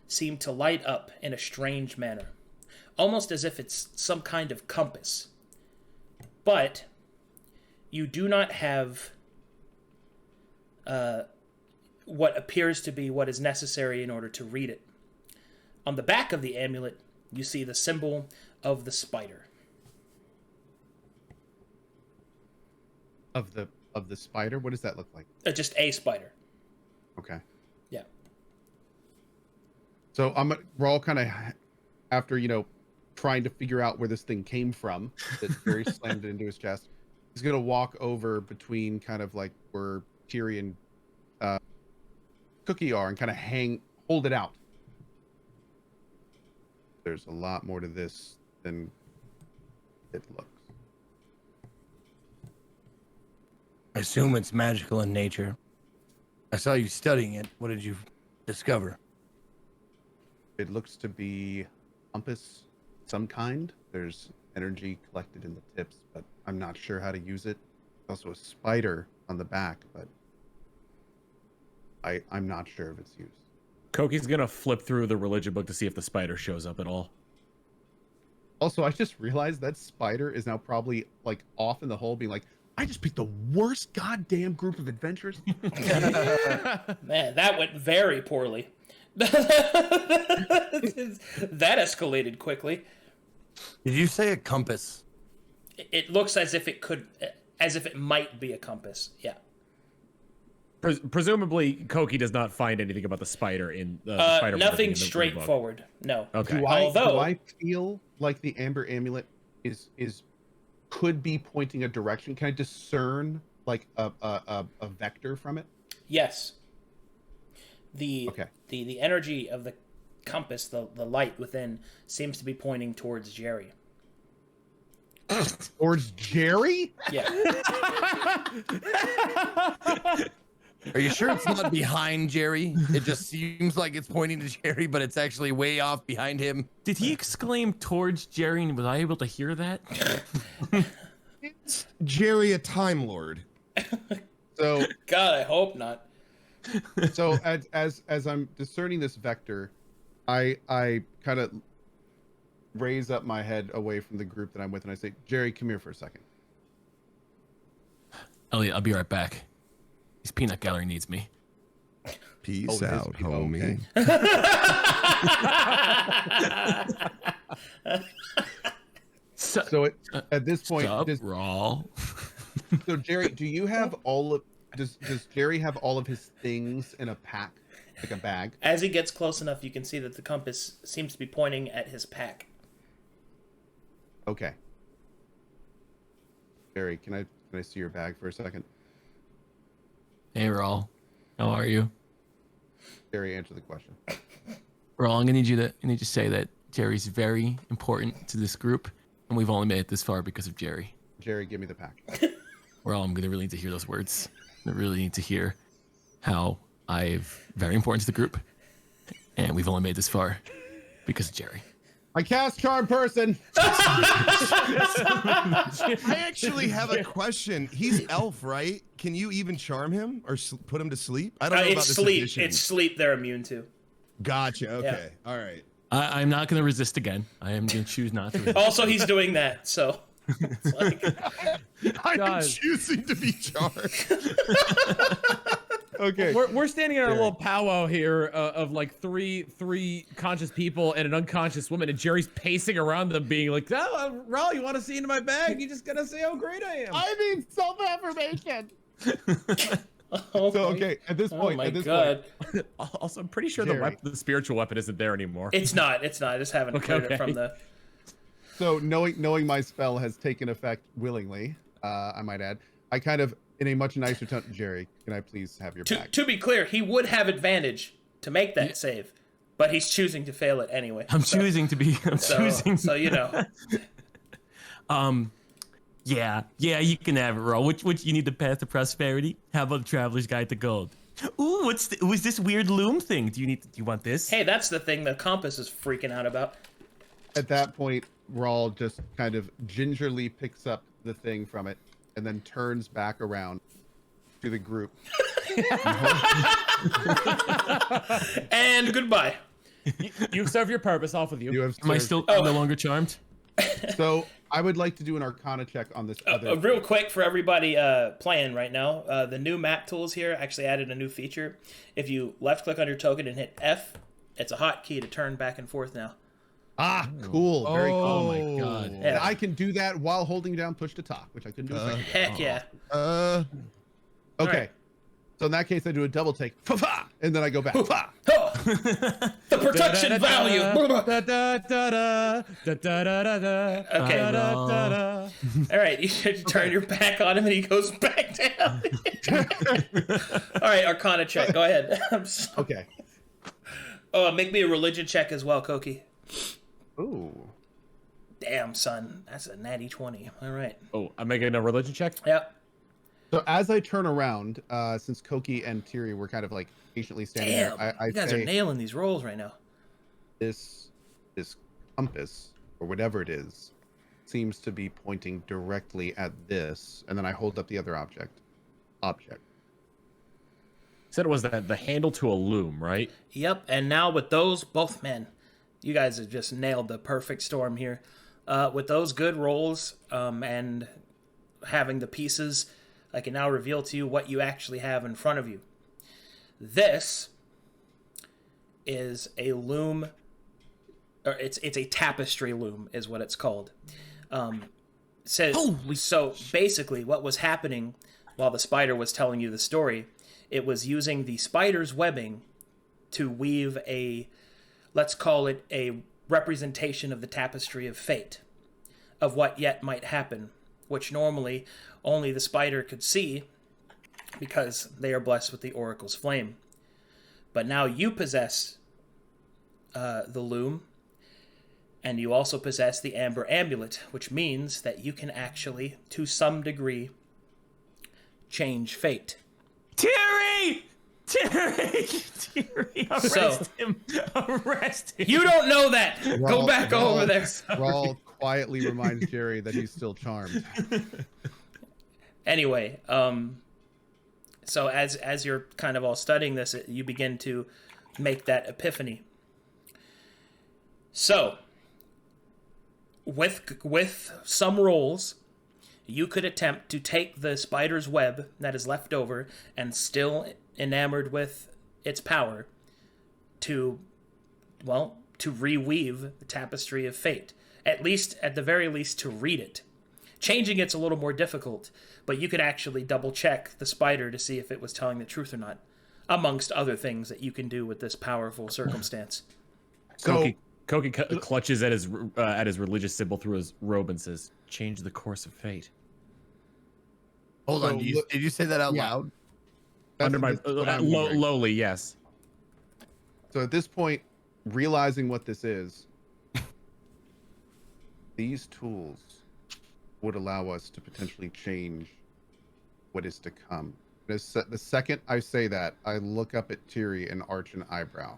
seem to light up in a strange manner, almost as if it's some kind of compass. But you do not have what appears to be what is necessary in order to read it. On the back of the amulet, you see the symbol of the spider. Of the spider? What does that look like? Just a spider. Okay. Yeah. So we're all kind of, after, trying to figure out where this thing came from, that Barry slammed it into his chest. He's going to walk over between kind of like where Thierry and Cookie are and kind of hold it out. There's a lot more to this than it looks. I assume it's magical in nature. I saw you studying it. What did you discover? It looks to be compass some kind. There's energy collected in the tips, but I'm not sure how to use it. There's also a spider on the back, but I'm not sure if it's used. Koki's gonna flip through the religion book to see if the spider shows up at all. Also, I just realized that spider is now probably like off in the hole being like, I just picked the worst goddamn group of adventurers. Man, that went very poorly. That escalated quickly. Did you say a compass? It looks as if it might be a compass. Yeah. Presumably, Koki does not find anything about the spider in the spider. Nothing straightforward. No. Okay. Do I feel like the amber amulet could be pointing a direction? Can I discern like a vector from it? Yes. The energy of the compass, the light within, seems to be pointing towards Jerry. Towards Jerry? Yeah. Are you sure it's not behind Jerry? It just seems like it's pointing to Jerry, but it's actually way off behind him. Did he exclaim towards Jerry, and was I able to hear that? Is Jerry a Time Lord? So God, I hope not. So as I'm discerning this vector, I kind of raise up my head away from the group that I'm with, and I say, Jerry, come here for a second. Elliot, I'll be right back. His peanut gallery needs me. Peace out, homie. Okay. So at this point, so Jerry, do you have does Jerry have all of his things in a pack, like a bag? As he gets close enough, you can see that the compass seems to be pointing at his pack. Okay. Jerry, can I see your bag for a second? Hey, Raul. How are you? Jerry, answer the question. Raul, I need you to say that Jerry's very important to this group, and we've only made it this far because of Jerry. Jerry, give me the pack. Raul, I'm gonna really need to hear those words. I really need to hear how I'm very important to the group, And we've only made this far because of Jerry. I cast charm person. I actually have a question. He's elf, right? Can you even charm him or put him to sleep? I don't know about It's this sleep. edition. It's sleep they're immune to. Gotcha. Okay. All right. I'm not going to resist again. I am going to choose not to resist. Also, he's doing that, so it's like, I'm God. choosing to be charmed. Okay. We're standing in our little powwow here of like three conscious people and an unconscious woman, and Jerry's pacing around them, being like, "Oh, Raul, you want to see into my bag? You just gotta say how great I am." I need self-affirmation. oh So my- okay, at this oh point, my at this god, point, Also, I'm pretty sure Jerry. the spiritual weapon isn't there anymore. it's not. It's not. I just haven't cleared it from the. so knowing my spell has taken effect willingly, I might add, I kind of, in a much nicer tone, Jerry, can I please have your bag? To be clear, he would have advantage to make that save, but he's choosing to fail it anyway. I'm choosing to be. I'm choosing. So you know. Yeah, you can have it, Raul. Which you need the path to prosperity? How about the Traveler's Guide to Gold? Ooh, what's this weird loom thing? Do you want this? Hey, that's the thing the compass is freaking out about. At that point, Raul just kind of gingerly picks up the thing from it and then turns back around to the group. And goodbye. You've served your purpose. Off with you. You have Am I served- still no longer charmed? So I would like to do an Arcana check on this other. Real quick for everybody playing right now, the new map tools here actually added a new feature. If you left click on your token and hit F, it's a hotkey to turn back and forth now. Ah, cool. Very cool. Oh my god. And Yeah. I can do that while holding down push to talk, which I couldn't do. a second ago. Heck yeah. Okay. Alright. So in that case, I do a double take, fa-fa, and then I go back. Oh, the protection value. Okay. All right, you should turn your back on him and he goes back down. All right, Arcana check. Go ahead. Okay. Oh, make me a religion check as well, Koki. Ooh. Damn, son. That's a natty 20. All right. Oh, I'm making a religion check. Yep. So as I turn around, since Koki and Tiri were kind of like patiently standing Damn. there, I you guys say are nailing these rolls right now. this compass or whatever it is seems to be pointing directly at this, and then I hold up the other object. Said it was the handle to a loom, right? Yep, and now with those, both men, you guys have just nailed the perfect storm here. With those good rolls and having the pieces, I can now reveal to you what you actually have in front of you. This is a loom, or it's a tapestry loom is what it's called. So basically what was happening while the spider was telling you the story, it was using the spider's webbing to weave a, let's call it a representation of the tapestry of fate, of what yet might happen, which normally only the spider could see because they are blessed with the oracle's flame. But now you possess the loom, and you also possess the amber amulet, which means that you can actually, to some degree, change fate. Terry! Arrest him! Arrest him! You don't know that! Go Raul- back over there! Raul quietly reminds Jerry that he's still charmed. Anyway, so as you're kind of all studying this, you begin to make that epiphany. So, with some rolls, you could attempt to take the spider's web that is left over and still enamored with its power to reweave the tapestry of fate. At the very least, to read it. Changing it's a little more difficult, but you could actually double check the spider to see if it was telling the truth or not, amongst other things that you can do with this powerful circumstance. So Koki clutches at his religious symbol through his robe and says, "Change the course of fate." Hold on. So Did you say that out yeah. loud? Under my that's what I'm wondering. lowly, yes. So at this point, realizing what this is, these tools would allow us to potentially change what is to come. The second I say that, I look up at Tiri and arch an eyebrow.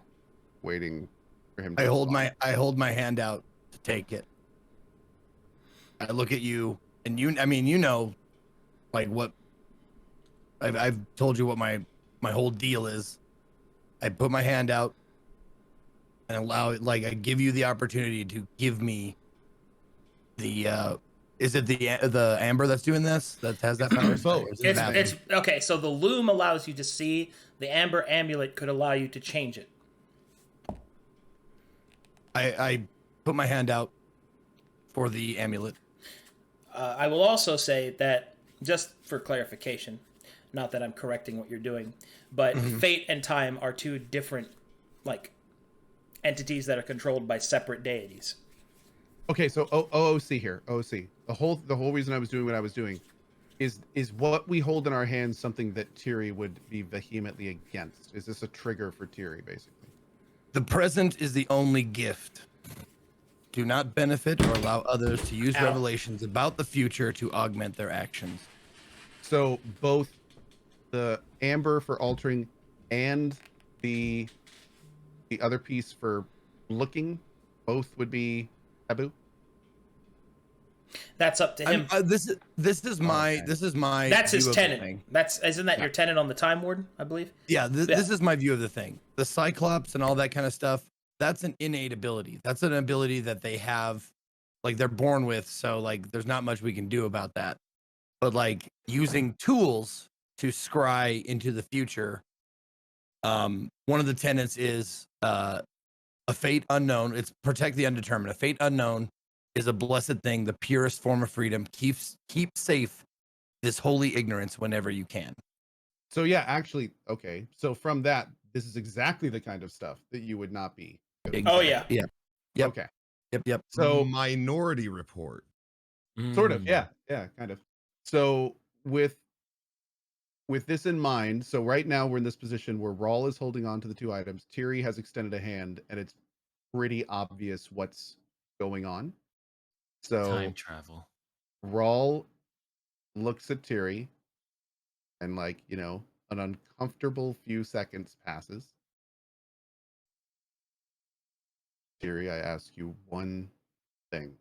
waiting for him. I hold my hand out to take it. I look at you, and you know, like what I've told you what my whole deal is. I put my hand out and allow it, like I give you the opportunity to give me the is it the amber that's doing this that has that power? Both. It's okay. So the loom allows you to see. The amber amulet could allow you to change it. I put my hand out for the amulet. I will also say that, just for clarification, not that I'm correcting what you're doing, but fate and time are two different, like, entities that are controlled by separate deities. Okay, so OOC here. OOC. The whole reason I was doing what I was doing is what we hold in our hands something that Tiri would be vehemently against? Is this a trigger for Tiri, basically? The present is the only gift. Do not benefit or allow others to use revelations about the future to augment their actions. So both the amber for altering and the other piece for looking, both would be taboo. That's up to him. This is my That's his view of the tenant. thing. Isn't that your tenant on the Time Warden, I believe? Yeah, this is my view of the thing. The Cyclops and all that kind of stuff, that's an innate ability. That's an ability that they have, like they're born with. So like, there's not much we can do about that. But like using tools to scry into the future, one of the tenets is a fate unknown. It's protect the undetermined. A fate unknown is a blessed thing, the purest form of freedom. Keep safe this holy ignorance whenever you can. So yeah, actually, okay. So from that, this is exactly the kind of stuff that you would not be. Oh yeah. Yeah. Yep. Okay. Yep. So Minority Report. sort of, yeah, kind of. So with this in mind, so right now we're in this position where Rawl is holding on to the two items. Tiri has extended a hand, and it's pretty obvious what's going on. So Time travel. Rawl looks at Tiri, and like, an uncomfortable few seconds passes. Tiri, I ask you one thing.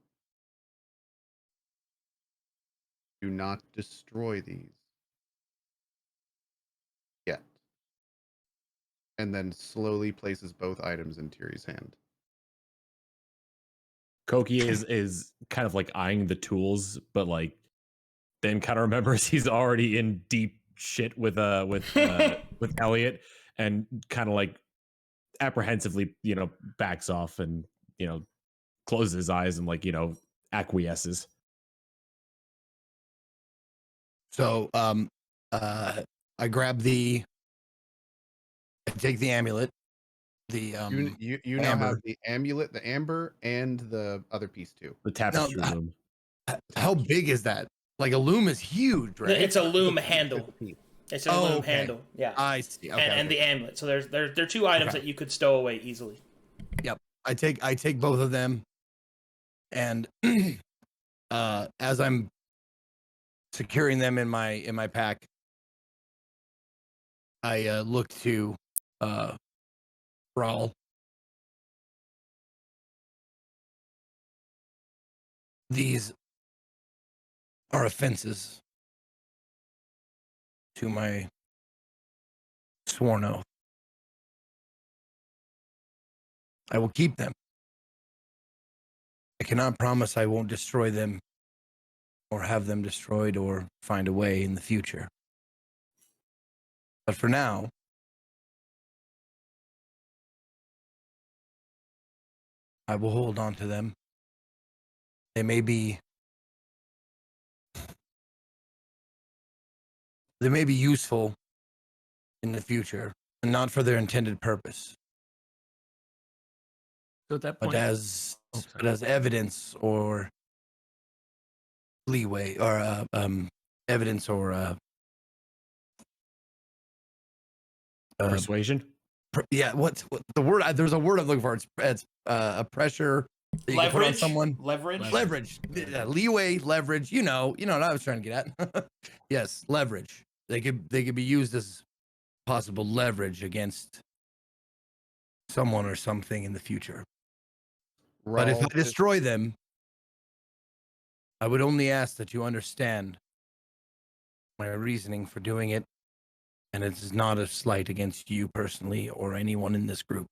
Do not destroy these yet. And then slowly places both items in Tiri's hand. Koki is kind of like eyeing the tools, but like then kind of remembers he's already in deep shit with Elliot, and kind of like apprehensively, backs off and closes his eyes and like acquiesces. So I take the amulet. The You now have the amulet, the amber, and the other piece too. The tapestry loom. How big is that? Like a loom is huge, right? It's a loom handle. It's a loom handle. Yeah. I see. Okay, and the amulet. So there are two items that you could stow away easily. Yep. I take both of them, and as I'm securing them in my pack, I look to Rawl. These are offenses to my sworn oath. I will keep them. I cannot promise I won't destroy them or have them destroyed or find a way in the future. But for now, I will hold on to them. They may be useful in the future and not for their intended purpose. So at that point, But as evidence or leeway or evidence or Persuasion. What's the word? There's a word I'm looking for. It's a pressure that you can put on someone. Leverage. Leeway, leverage. You know what I was trying to get at. Yes, leverage. They could be used as possible leverage against someone or something in the future. Rawl, But if I destroy them, I would only ask that you understand my reasoning for doing it, and it is not a slight against you personally or anyone in this group.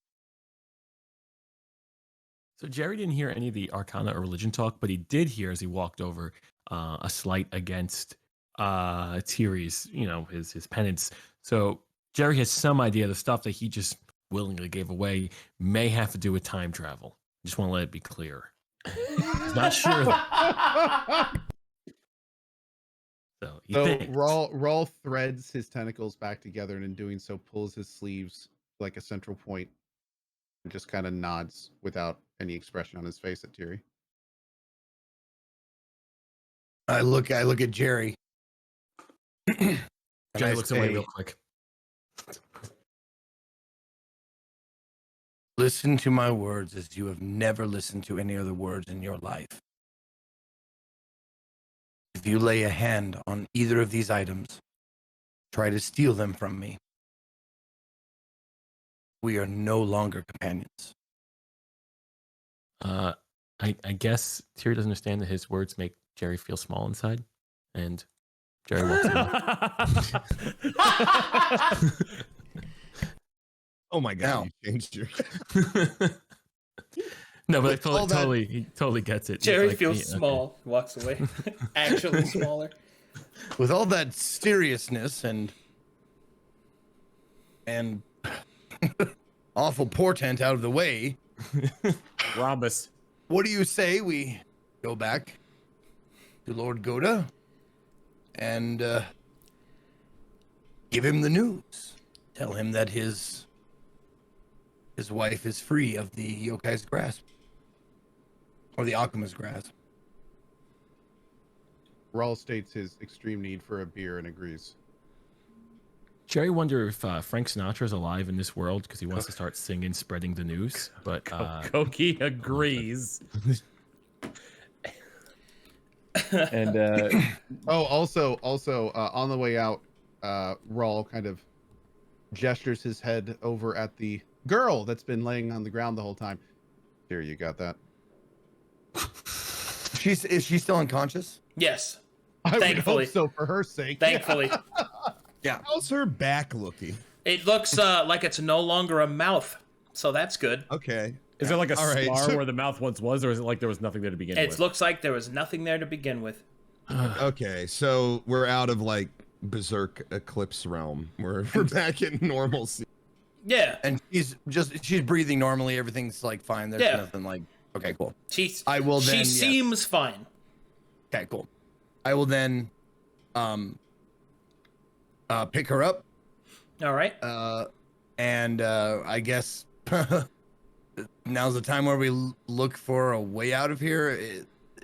So Jerry didn't hear any of the Arcana or religion talk, but he did hear as he walked over a slight against Tiri's, his penance. So Jerry has some idea the stuff that he just willingly gave away may have to do with time travel. Just want to let it be clear. He's not sure. So thinks. Rawl threads his tentacles back together, and in doing so, pulls his sleeves like a central point, and just kind of nods without any expression on his face at Tiri. I look at Jerry. Jerry looks away real quick. Listen to my words as you have never listened to any other words in your life. If you lay a hand on either of these items, try to steal them from me, we are no longer companions. I guess Tiri doesn't understand that his words make Jerry feel small inside, and Jerry walks away. Oh my god, you changed your. No, but he totally gets it. Jerry feels small, walks away. Actually smaller. With all that seriousness and awful portent out of the way, Rhombus. what do you say we go back to Lord Goda and give him the news? Tell him that his wife is free of the yokai's grasp. Or the akuma's grasp. Rawl states his extreme need for a beer and agrees. Jerry wonder if Frank Sinatra is alive in this world because he wants to start singing, spreading the news. But Koki agrees. And also on the way out, Rawl kind of gestures his head over at the girl that's been laying on the ground the whole time. Here, you got that? Is she still unconscious? Yes. I Thankfully. would hope so, for her sake. Thankfully. Yeah. How's her back looking? It looks like it's no longer a mouth, so that's good. Okay. Is there like a All right, scar so- where the mouth once was, or is it like there was nothing there to begin It with? looks like there was nothing there to begin with. Okay, so we're out of like berserk eclipse realm. We're back in normalcy. Yeah. And she's breathing normally. Everything's like fine. There's Yeah. nothing like. Okay, cool. I will then. She seems fine. Okay, cool. I will then, pick her up. All right. And I guess now's the time where we look for a way out of here.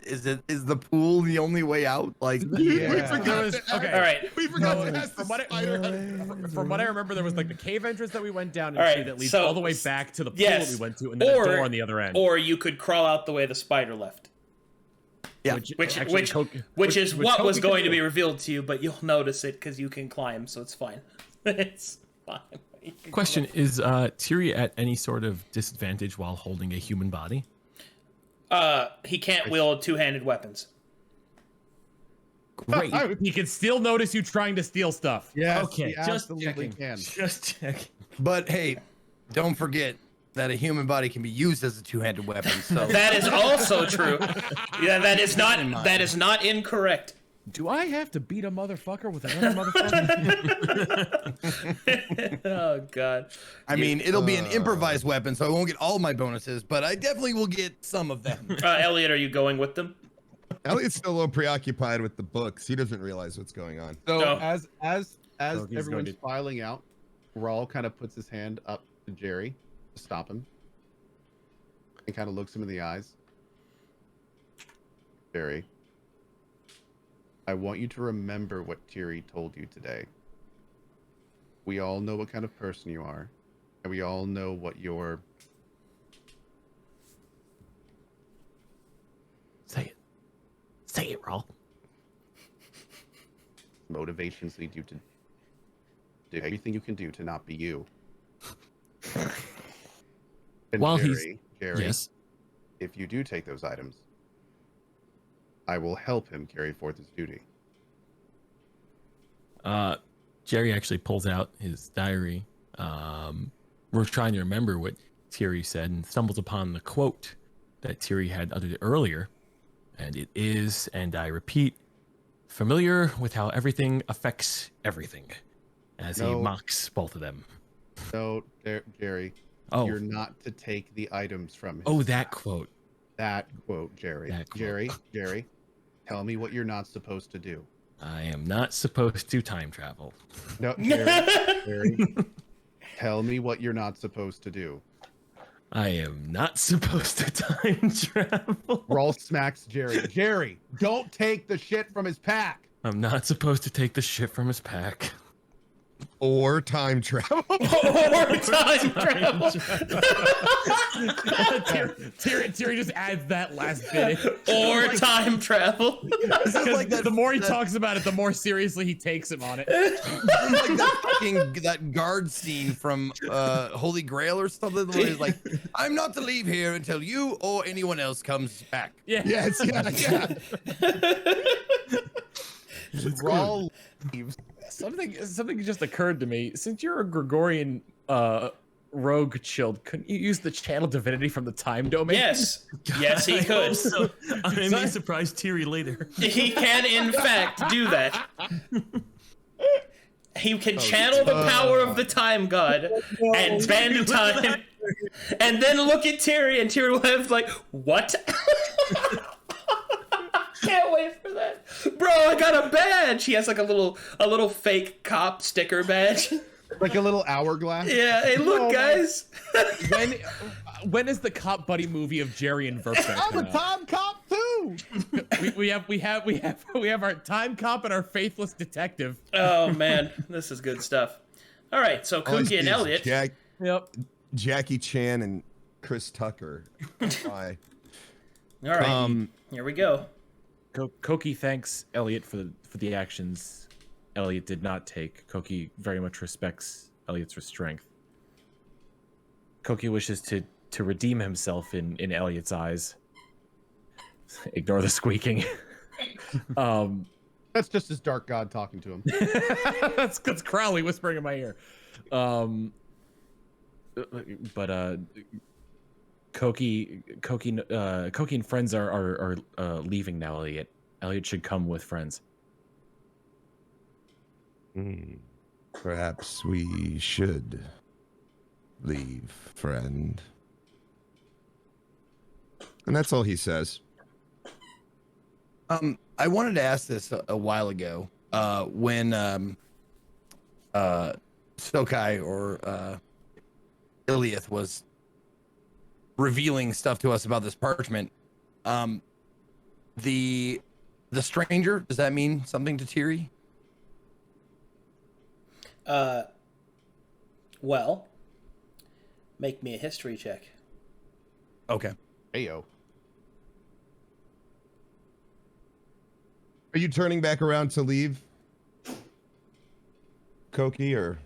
Is the pool the only way out? Like, Yeah. Okay. All right. We forgot to ask the From what, spider. from what I remember, there was like the cave entrance that we went down All right, into that leads so- all the way back to the pool yes. that we went to, and then a door on the other end. Or you could crawl out the way the spider left. Yeah. Which which is what Koki was could going to do. be revealed to you, but you'll notice it because you can climb, so it's fine. It's fine. You can Question: is Tiri at any sort of disadvantage while holding a human body? He can't wield two-handed weapons. Great. He can still notice you trying to steal stuff. Yes, Okay, he just absolutely checking. can. Just checking. But hey, don't forget that a human body can be used as a two-handed weapon. So That is also true. Yeah, that is not in mind. that is not incorrect. Do I have to beat a motherfucker with another motherfucker? Oh God. I mean, it'll be an improvised weapon, so I won't get all my bonuses, but I definitely will get some of them. Elliot, are you going with them? Elliot's still a little preoccupied with the books. He doesn't realize what's going on. So No. as So he's everyone's going to- filing out, Rawl kind of puts his hand up to Jerry to stop him, and kind of looks him in the eyes. Jerry, I want you to remember what Tiri told you today. We all know what kind of person you are, and we all know what your Say it, Rawl. motivations lead you to do everything you can do to not be you. And While Jerry, yes. if you do take those items, I will help him carry forth his duty. Jerry actually pulls out his diary. We're trying to remember what Thierry said and stumbles upon the quote that Thierry had uttered earlier. And it is, and I repeat, familiar with how everything affects everything, as he mocks both of them. No, Jerry, Oh. you're not to take the items from him. Oh, that quote. That quote, Jerry. That quote. Jerry, tell me what you're not supposed to do. I am not supposed to time travel. No, Jerry, tell me what you're not supposed to do. I am not supposed to time travel. Rawl smacks Jerry. Jerry, don't take the shit from his pack. I'm not supposed to take the shit from his pack. Or time travel. Or time travel. Tyrion just adds that last bit. Or time travel. This is like The more he talks about it, the more seriously he takes him on it. like that guard scene from Holy Grail or something where he's like, I'm not to leave here until you or anyone else comes back. Yeah. Yes, yeah. Rawl leaves. Something just occurred to me. Since you're a Gregorian rogue shield, couldn't you use the channel divinity from the time domain? Yes. Yes, he could. So I may surprise Thierry later. He can, in fact, do that. He can channel the power of the time god and bend time, and then look at Tyrion, and Tyrion will have like, what? Can't wait for that, bro. I got a badge. He has like a little fake cop sticker badge. Like a little hourglass. Yeah. Hey, look, guys. When is the cop buddy movie of Jerry and Verk gonna I'm come a out? time cop too. we have our time cop and our faithless detective. Oh man, this is good stuff. All right, so All I Cookie see and is Elliot. Yep. Jackie Chan and Chris Tucker. Bye. All right, here we go. Koki thanks Elliot for the actions Elliot did not take. Koki very much respects Elliot's strength. Koki wishes to redeem himself in Elliot's eyes. Ignore the squeaking. That's just his dark god talking to him. that's Crowley whispering in my ear. But Koki and friends are leaving now. Elliot should come with friends. Perhaps we should leave, friend. And that's all he says. I wanted to ask this a while ago when Sokai or Iliath was revealing stuff to us about this parchment. The stranger, does that mean something to Thierry? Well, make me a history check. Okay. Ayo. Are you turning back around to leave, Koki, or?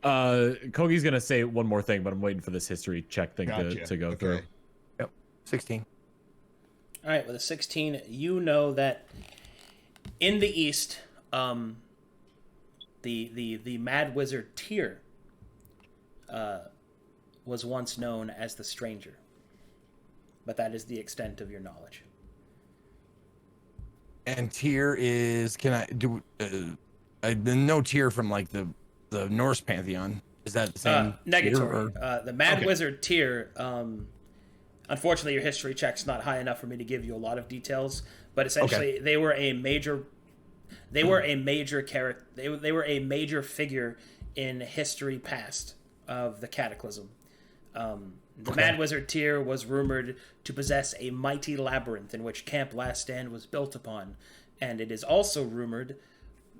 Kogi's gonna say one more thing, but I'm waiting for this history check thing Gotcha. to go Okay. through. Yep. 16. All right, with a 16, you know that in the east, the mad wizard Tyr was once known as the Stranger, but that is the extent of your knowledge. And Tyr is, can I do? I know Tyr from like the Norse pantheon. Is that the same? Negatory. The mad Okay. wizard Tyr. Unfortunately, your history check's not high enough for me to give you a lot of details. But essentially, they were a major. They were a major character. They were a major figure in history past of the Cataclysm. The Mad Wizard Tyr was rumored to possess a mighty labyrinth in which Camp Last Stand was built upon, and it is also rumored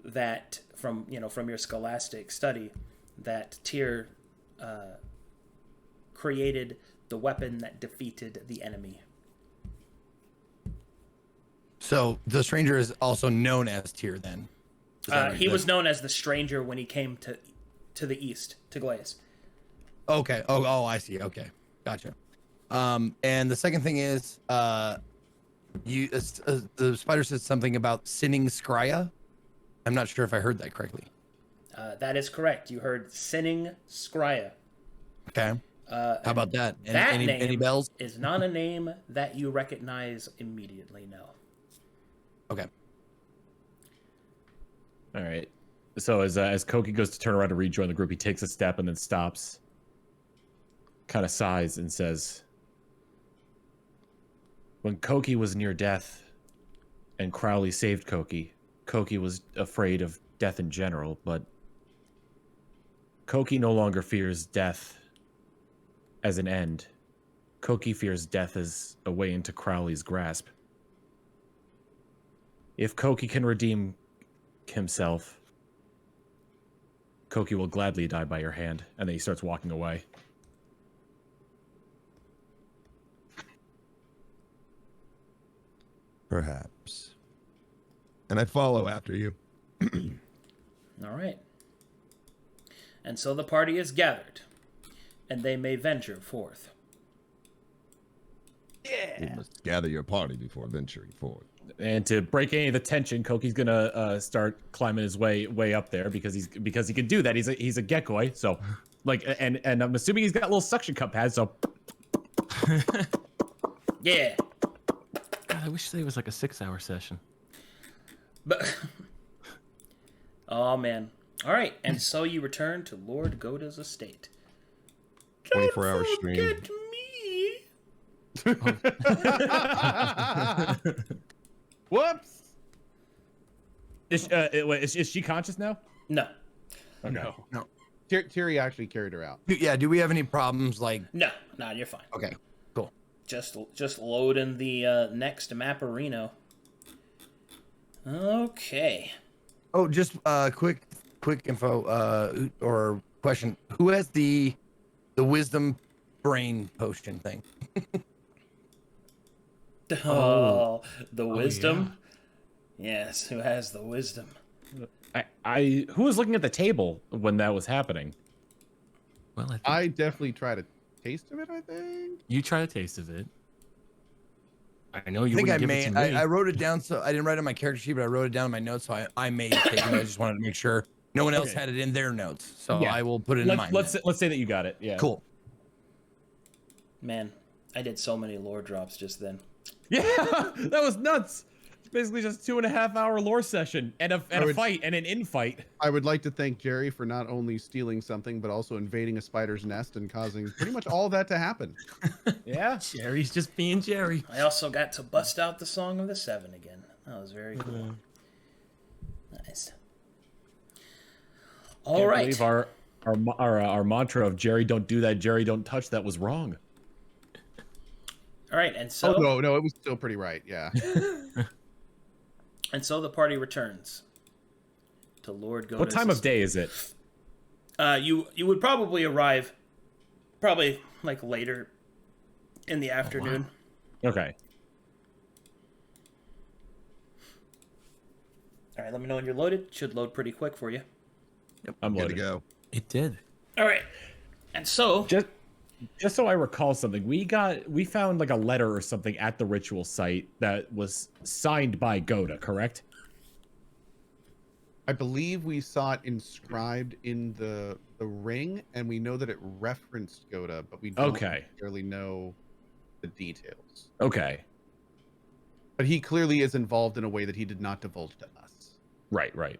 that from your scholastic study that Tyr created the weapon that defeated the enemy. So the stranger is also known as Tyr then. He was known as the Stranger when he came to the east, to Glaze. Okay. Oh, I see. Okay. Gotcha. And the second thing is, the spider said something about sinning scrya. I'm not sure if I heard that correctly. That is correct. You heard sinning scrya. Okay. How about that? That name Any bells? is not a name that you recognize immediately, no. Okay. All right. So as Koki goes to turn around to rejoin the group, he takes a step and then stops, kind of sighs and says, when Koki was near death and Crowley saved Koki, Koki was afraid of death in general, but Koki no longer fears death as an end. Koki fears death as a way into Crowley's grasp. If Koki can redeem himself, Koki will gladly die by your hand. And then he starts walking away. Perhaps. And I follow after you. All right. And so the party is gathered, and they may venture forth. You must gather your party before venturing forth. And to break any of the tension, Koki's gonna start climbing his way up there because he can do that. He's a geckoi, so like and I'm assuming he's got little suction cup pads. So Yeah. God, I wish today was like a 6-hour session. But oh man. All right, and so you return to Lord Goda's estate. 24-hour stream. Me. Whoops. is she conscious now? No. Okay. No. Tiri actually carried her out. Yeah. Do we have any problems? Like, No, you're fine. okay, cool. Just load in the next map-areno. Okay. Oh, just quick info or question. Who has the wisdom brain potion thing? Oh, the wisdom. Yes, who has the wisdom? Who was looking at the table when that was happening? Well, I think I definitely tried a taste of it, I think. you try a taste of it. I know you I think I wouldn't give it may. to me. I wrote it down, so I didn't write it on my character sheet, but I wrote it down in my notes, so I may take it. I just wanted to make sure no one else Okay. had it in their notes, so Yeah. I will put it in mine. Let's say that you got it. Yeah. Cool. Man, I did so many lore drops just then. Yeah, that was nuts. It's basically just 2.5-hour lore session and a fight and an infight. I would like to thank Jerry for not only stealing something, but also invading a spider's nest and causing pretty much all that to happen. Yeah. Jerry's just being Jerry. I also got to bust out the Song of the Seven again. That was very cool. Nice. All Can't right. believe our mantra of Jerry don't do that, Jerry don't touch that was wrong. All right, and so Oh no, it was still pretty right. Yeah. and so the party returns to Lord Goda's What time of day is it? You would probably arrive like later in the afternoon. Okay. All right, let me know when you're loaded. Should load pretty quick for you. I'm Good to loaded. go. It did. All right. And so Just so I recall something, we found like a letter or something at the ritual site that was signed by Goda, correct? I believe we saw it inscribed in the ring, and we know that it referenced Goda, but we don't necessarily know the details. Okay. But he clearly is involved in a way that he did not divulge to us. Right.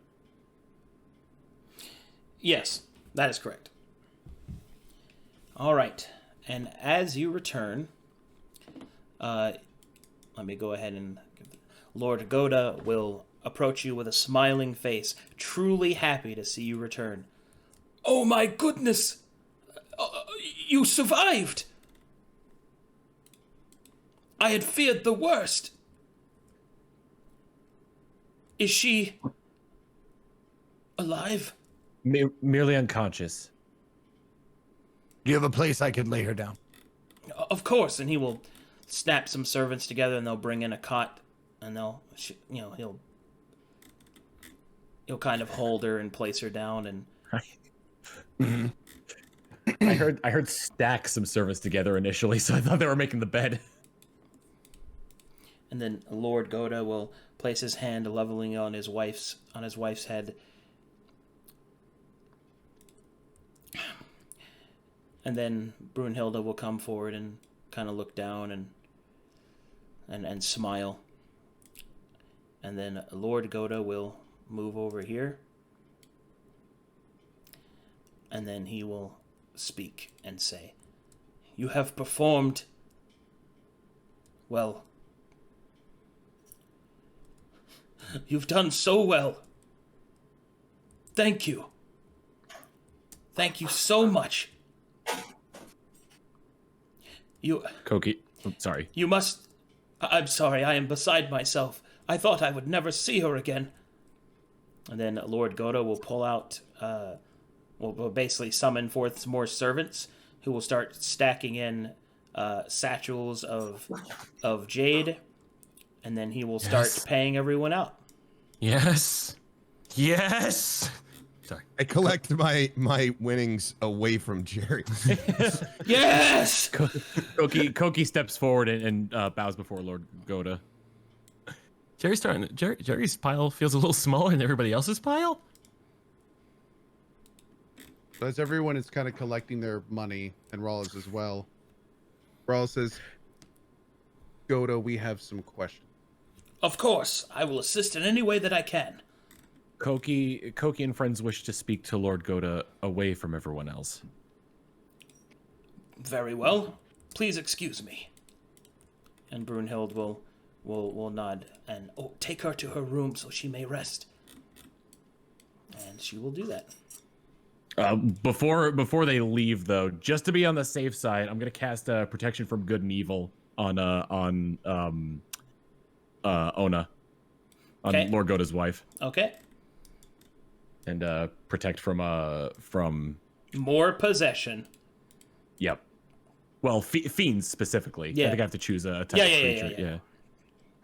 yes, that is correct. All right, and as you return, let me go ahead and Lord Goda will approach you with a smiling face, truly happy to see you return. Oh my goodness! You survived! I had feared the worst. Is she alive? Merely unconscious. Do you have a place I could lay her down? Of course, and he will snap some servants together, and they'll bring in a cot, and he'll kind of hold her and place her down, and I heard stack some servants together initially, so I thought they were making the bed. And then Lord Goda will place his hand leveling on his wife's head. And then Brunhilde will come forward and kind of look down and smile. And then Lord Goda will move over here. And then he will speak and say, "You have performed well. You've done so well. Thank you. Thank you so much. Koki, sorry. You must... I'm sorry, I am beside myself. I thought I would never see her again." And then Lord Goda will pull out... will basically summon forth some more servants who will start stacking in satchels of jade. And then he will start paying everyone out. Yes. Yes. Sorry. I collect my winnings away from Jerry. Yes! Koki steps forward and bows before Lord Goda. Jerry's pile feels a little smaller than everybody else's pile. So as everyone is kind of collecting their money, and Rawls as well, Rawls says, "Goda, we have some questions." Of course, I will assist in any way that I can. Koki and friends wish to speak to Lord Goda away from everyone else. Very well. Please excuse me. And Brunhild will nod and take her to her room so she may rest. And she will do that. Before they leave, though, just to be on the safe side, I'm gonna cast protection from good and evil on Ona, on Lord Goda's wife. Okay. And protect from more possession. Yep. Well, fiends specifically. Yeah. I think I have to choose a type of creature. Yeah.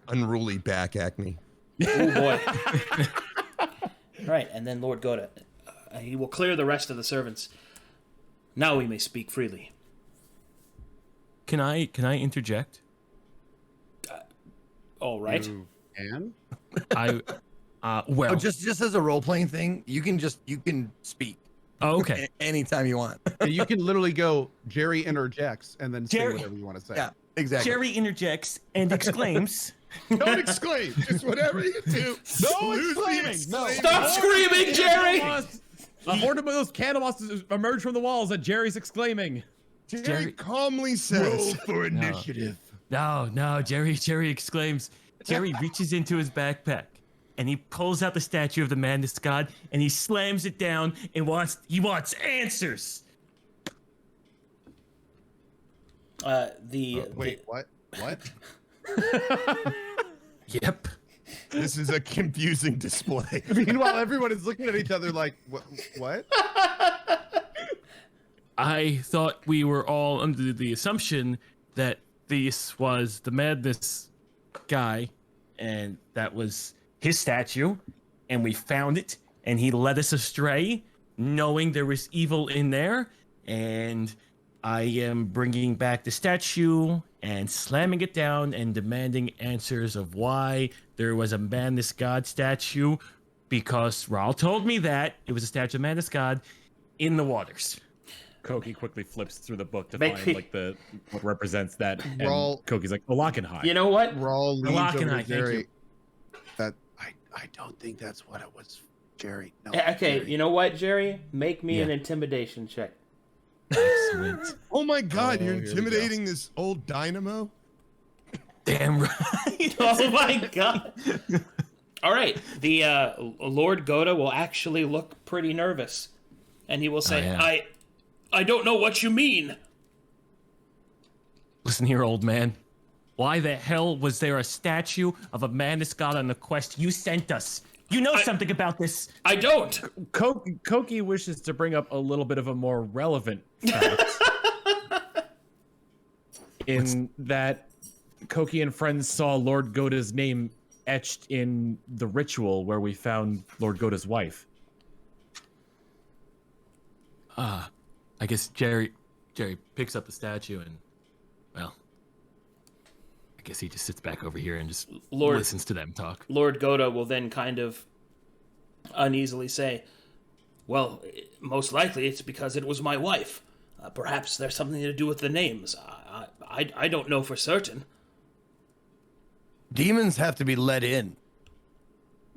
Unruly back acne. Oh boy. Right, and then Lord Goda, he will clear the rest of the servants. Now we may speak freely. Can I interject? All right. You can? Well, just as a role playing thing, you can speak. Oh, okay. Anytime you want. And you can literally go, Jerry interjects, and then say whatever you want to say. Yeah, exactly. Jerry interjects and exclaims. Don't exclaim. Just whatever you do. No lose the exclaiming. No. exclaim. Stop screaming, Jerry! A horde of those candlesticks emerge from the walls and Jerry's exclaiming. Jerry calmly says, for initiative. No, Jerry exclaims. Jerry reaches into his backpack and he pulls out the statue of the Madness God and he slams it down and he wants answers. Wait, what? What? Yep. "This is a confusing display." Meanwhile, everyone is looking at each other like, what? I thought we were all under the assumption that this was the Madness guy and that was his statue, and we found it and he led us astray knowing there was evil in there, and I am bringing back the statue and slamming it down and demanding answers of why there was a Madness God statue, because Raul told me that it was a statue of Madness God in the waters. Koki quickly flips through the book to Make find me- like what represents that. And Raul- Koki's like, lock and hide. You know what? Rawl leans Lock and over to eye, thank you. Jerry. That I don't think that's what it was, Jerry. No, Okay, Jerry. you know what, Jerry? Make me an Yeah. intimidation check. Excellent. Oh my God, Oh, you're here we go. intimidating this old dynamo? Damn right. Oh my god. All right, the Lord Goda will actually look pretty nervous, and he will say, yeah. I don't know what you mean." Listen here, old man. Why the hell was there a statue of a Madness God on the quest you sent us? You know something about this. I don't. Koki wishes to bring up a little bit of a more relevant fact. In that Koki and friends saw Lord Goda's name etched in the ritual where we found Lord Goda's wife. I guess Jerry Jerry picks up the statue and, well, I guess he just sits back over here and just listens to them talk. Lord Goda will then kind of uneasily say, well, most likely it's because it was my wife. Perhaps there's something to do with the names. I don't know for certain. Demons have to be let in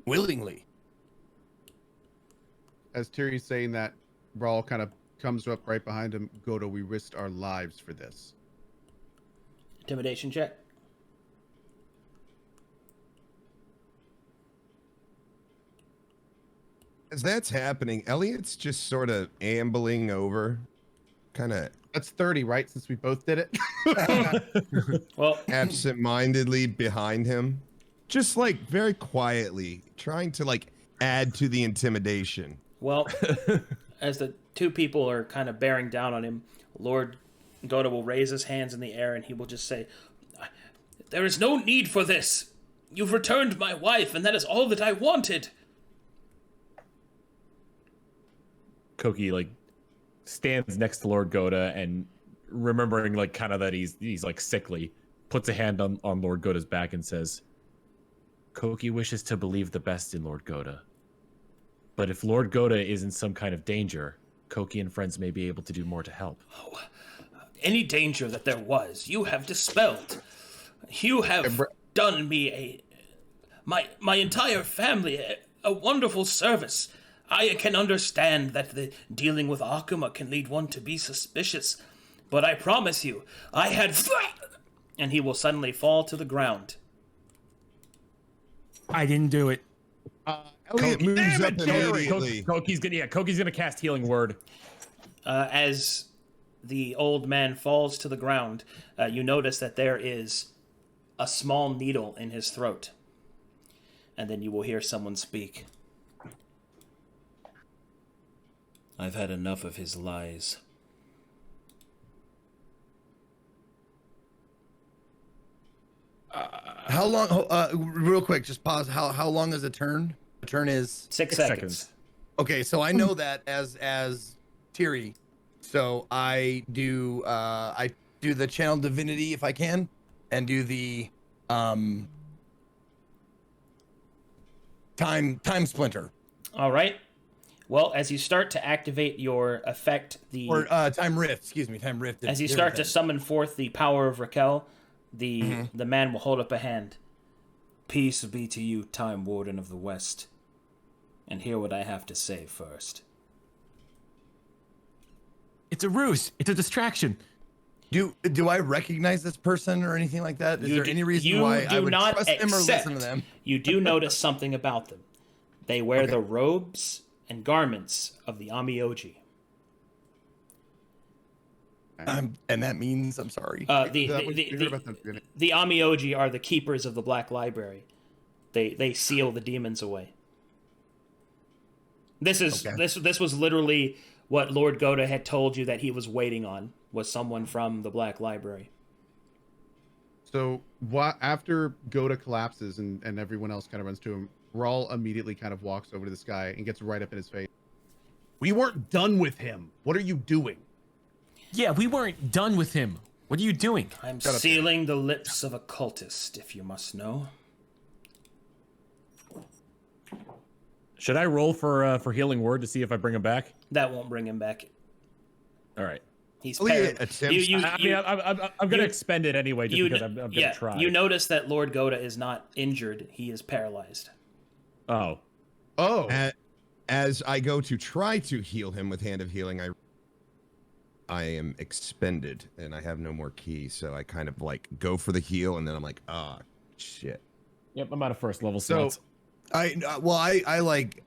willingly. As Tyrion's saying that, Brawl kind of comes up right behind him. Godo, we risked our lives for this. Intimidation check. As that's happening, Elliot's just sort of ambling over, kind of That's 30, right? Since we both did it. Well, absent-mindedly behind him, just like very quietly trying to like add to the intimidation. well, as the two people are kind of bearing down on him, Lord Goda will raise his hands in the air and he will just say, there is no need for this. You've returned my wife, and that is all that I wanted. Koki like stands next to Lord Goda and remembering like kind of that he's like sickly, puts a hand on Lord Goda's back and says, Koki wishes to believe the best in Lord Goda. But if Lord Goda is in some kind of danger, Koki and friends may be able to do more to help. Oh, any danger that there was, you have dispelled. You have done me my entire family a wonderful service. I can understand that the dealing with akuma can lead one to be suspicious, but I promise you, I had... And he will suddenly fall to the ground. I didn't do it. Elliot moves up immediately. Koki's gonna cast Healing Word. As the old man falls to the ground, you notice that there is a small needle in his throat. And then you will hear someone speak. I've had enough of his lies. How long? Real quick, just pause. How long is a turn? A turn is 6 seconds. Okay, so I know that as Tiri, so I do the channel divinity if I can, and do the time splinter. All right. Well, as you start to activate your effect, time rift. Excuse me, time rift. As you start to summon forth the power of Raquel, the man will hold up a hand. Peace be to you, Time Warden of the West. And hear what I have to say first. It's a ruse. It's a distraction. Do I recognize this person or anything like that? Is there any reason why I would trust them or listen to them? You do notice something about them. They wear the robes and garments of the Amioji. And that means I'm sorry. The Amioji are the keepers of the Black Library. They seal the demons away. This was literally what Lord Goda had told you that he was waiting on, was someone from the Black Library. So after Goda collapses and everyone else kind of runs to him, Rawl immediately kind of walks over to this guy and gets right up in his face. We weren't done with him. What are you doing? Yeah, we weren't done with him. What are you doing? I'm sealing the lips of a cultist, if you must know. Should I roll for Healing Word to see if I bring him back? That won't bring him back. All right. He's I'm going to expend it anyway just because I'm going to try. You notice that Lord Goda is not injured. He is paralyzed. Oh. As I go to try to heal him with Hand of Healing, I am expended and I have no more key, so I kind of like go for the heal and then I'm like, shit. Yep, I'm out of first level slots. I like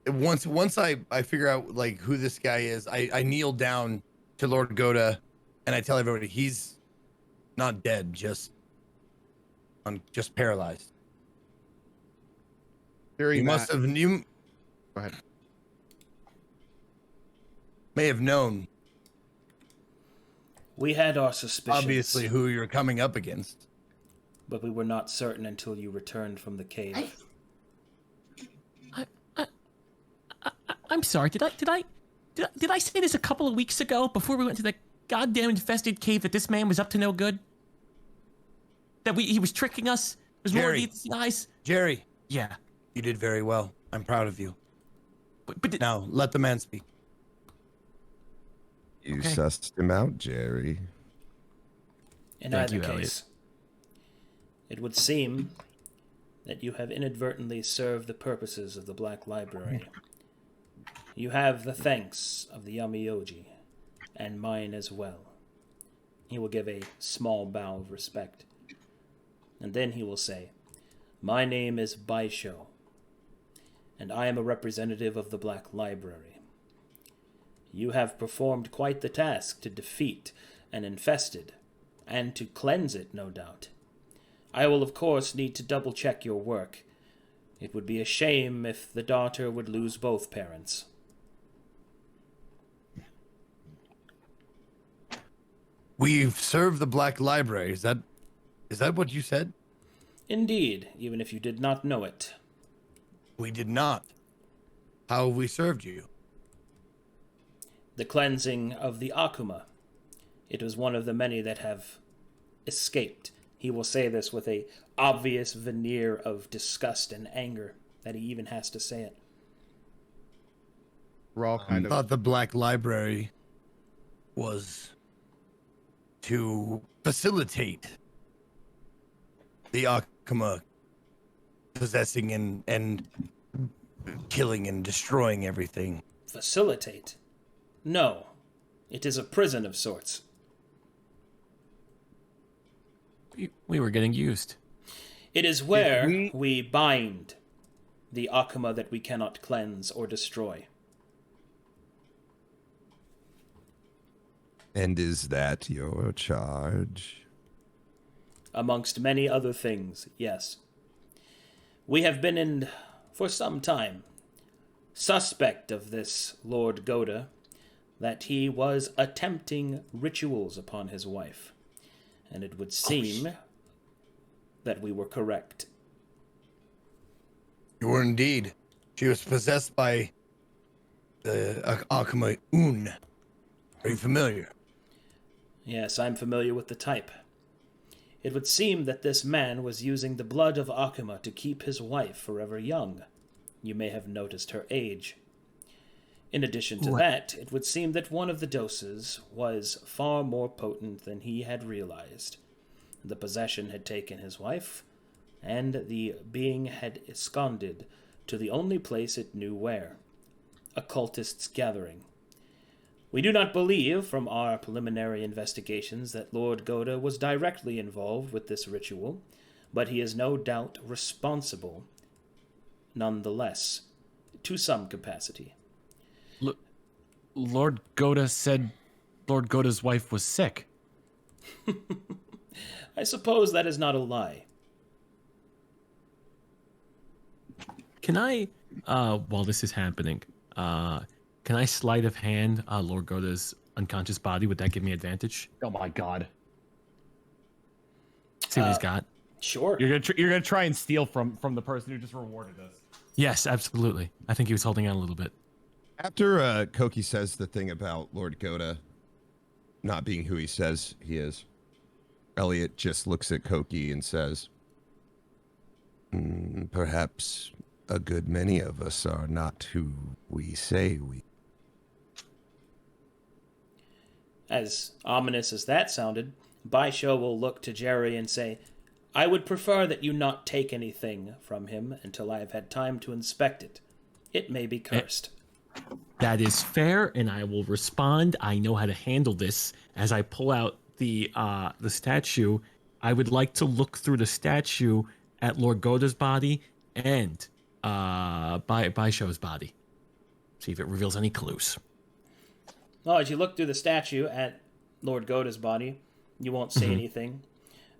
once I figure out like who this guy is, I kneel down to Lord Goda and I tell everybody he's not dead, just paralyzed. You must have Go ahead. May have known. We had our suspicions. Obviously, who you're coming up against. But we were not certain until you returned from the cave. I'm sorry. Did I? Did I say this a couple of weeks ago before we went to the goddamn infested cave that this man was up to no good? That he was tricking us? There's more of Jerry. these guys? Jerry, Yeah. you did very well. I'm proud of you. But Now, let the man speak. You Okay. sussed him out, Jerry. In Thank either you, Elliot. case, it would seem that you have inadvertently served the purposes of the Black Library. You have the thanks of the Yamayoji, and mine as well. He will give a small bow of respect. And then he will say, "My name is Baisho, and I am a representative of the Black Library. You have performed quite the task to defeat an infested, and to cleanse it, no doubt. I will, of course, need to double-check your work. It would be a shame if the daughter would lose both parents." We've served the Black Library. Is that what you said? Indeed, even if you did not know it. We did not. How have we served you? The cleansing of the akuma. It was one of the many that have escaped. He will say this with a obvious veneer of disgust and anger that he even has to say it. We're all kind I of. thought the Black Library was to facilitate the Akuma possessing and killing and destroying everything. Facilitate? No. It is a prison of sorts. We were getting used. It is where we bind the akuma that we cannot cleanse or destroy. And is that your charge? Amongst many other things, yes. We have been in, for some time, suspect of this Lord Goda, that he was attempting rituals upon his wife. And it would seem that we were correct. You were indeed. She was possessed by the Akuma Un. Are you familiar? Yes, I'm familiar with the type. It would seem that this man was using the blood of Akuma to keep his wife forever young. You may have noticed her age. In addition to that, it would seem that one of the doses was far more potent than he had realized. The possession had taken his wife, and the being had absconded to the only place it knew where, a cultists' gathering. We do not believe, from our preliminary investigations, that Lord Goda was directly involved with this ritual, but he is no doubt responsible, nonetheless, to some capacity. Lord Goda said Lord Goda's wife was sick. I suppose that is not a lie. Can I, while this is happening, can I sleight of hand Lord Goda's unconscious body? Would that give me advantage? Oh my god. See what he's got. Sure. You're gonna try and steal from the person who just rewarded us. Yes, absolutely. I think he was holding out a little bit. After Koki says the thing about Lord Goda not being who he says he is, Elliot just looks at Koki and says, perhaps a good many of us are not who we say we." As ominous as that sounded, Baisho will look to Jerry and say, "I would prefer that you not take anything from him until I have had time to inspect it. It may be cursed." That is fair, and I will respond. I know how to handle this. As I pull out the statue, I would like to look through the statue at Lord Goda's body and Baisho's body. See if it reveals any clues. Well, as you look through the statue at Lord Goda's body, you won't see anything.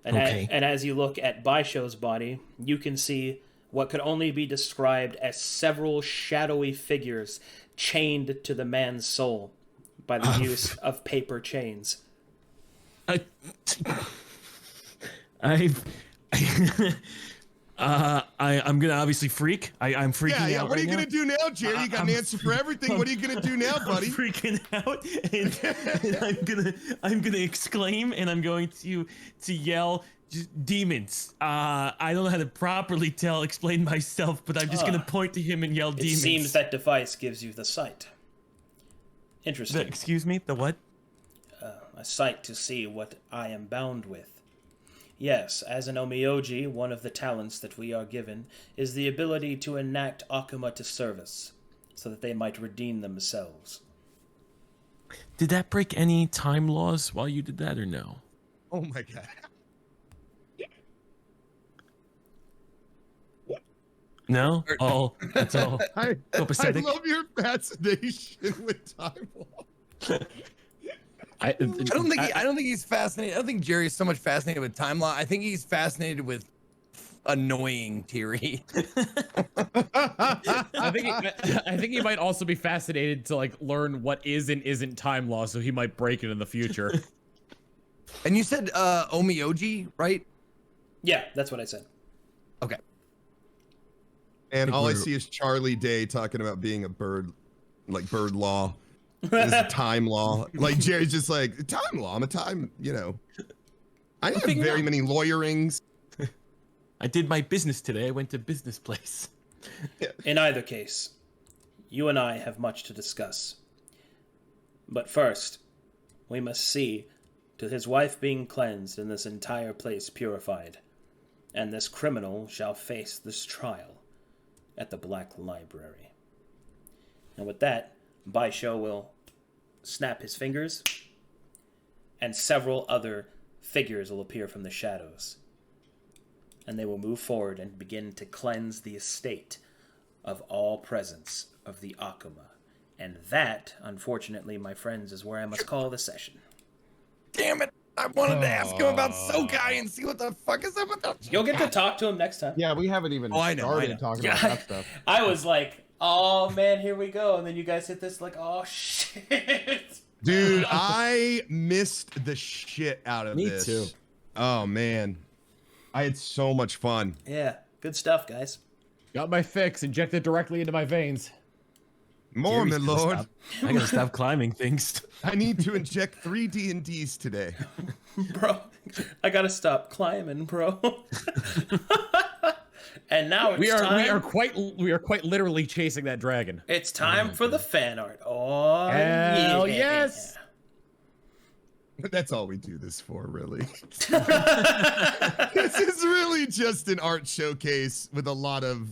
And, Okay. and as you look at Baisho's body, you can see what could only be described as several shadowy figures chained to the man's soul by the use of paper chains. I'm gonna obviously freak. I'm freaking Yeah. out. What are right you now. gonna do now, Jerry? You got an answer for everything. What are you gonna do now, buddy? I'm freaking out, and I'm gonna exclaim, and I'm going to yell, demons. I don't know how to properly explain myself, but I'm just gonna point to him and yell It demons. seems that device gives you the sight. Interesting. Excuse me, the what? A sight to see what I am bound with. Yes, as an Omioji, one of the talents that we are given is the ability to enact akuma to service, so that they might redeem themselves. Did that break any time laws while you did that, or no? Oh my god. No? All, that's all. I Copacetic? love your fascination with time law. I don't think he's fascinated. I don't think Jerry's so much fascinated with time law. I think he's fascinated with annoying Thierry. I think he might also be fascinated to like learn what is and isn't time law, so he might break it in the future. And you said Omioji, right? Yeah, that's what I said. Okay. And all I see is Charlie Day talking about being a bird, like bird law. This is time law. Like Jerry's just like, time law. I'm a time, I have very many lawyerings. I did my business today. I went to business place. In either case, you and I have much to discuss. But first, we must see to his wife being cleansed and this entire place purified. And this criminal shall face this trial at the Black Library. And with that, Baisho will snap his fingers, and several other figures will appear from the shadows. And they will move forward and begin to cleanse the estate of all presence of the Akuma. And that, unfortunately, my friends, is where I must call the session. Damn it! I wanted to ask him about Sokai and see what the fuck is up with that. You'll get to talk to him next time. Yeah, we haven't even started talking about that stuff. I was like, oh man, here we go. And then you guys hit this like, oh shit. Dude, I missed the shit out of this. Me too. Oh man. I had so much fun. Yeah, good stuff, guys. Got my fix, injected directly into my veins. More, my lord. I gotta stop climbing things. I need to inject 3 D&Ds today. Bro, I gotta stop climbing, bro. And now it's time. We are quite literally chasing that dragon. It's time for the fan art. Oh, Hell yeah. yes. That's all we do this for, really. This is really just an art showcase with a lot of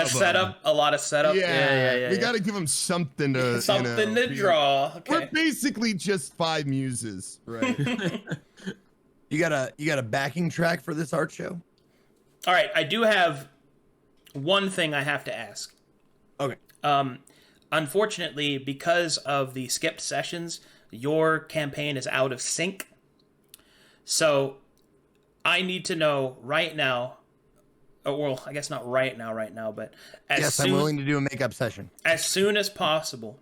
setup. A lot of setup. Yeah. We got to give them something to to draw. Okay. We're basically just 5 muses, right? You got a backing track for this art show? All right, I do have one thing I have to ask. Okay. Unfortunately, because of the skipped sessions, your campaign is out of sync. So I need to know right now, well, I guess not right now, but I'm willing to do a makeup session. As soon as possible.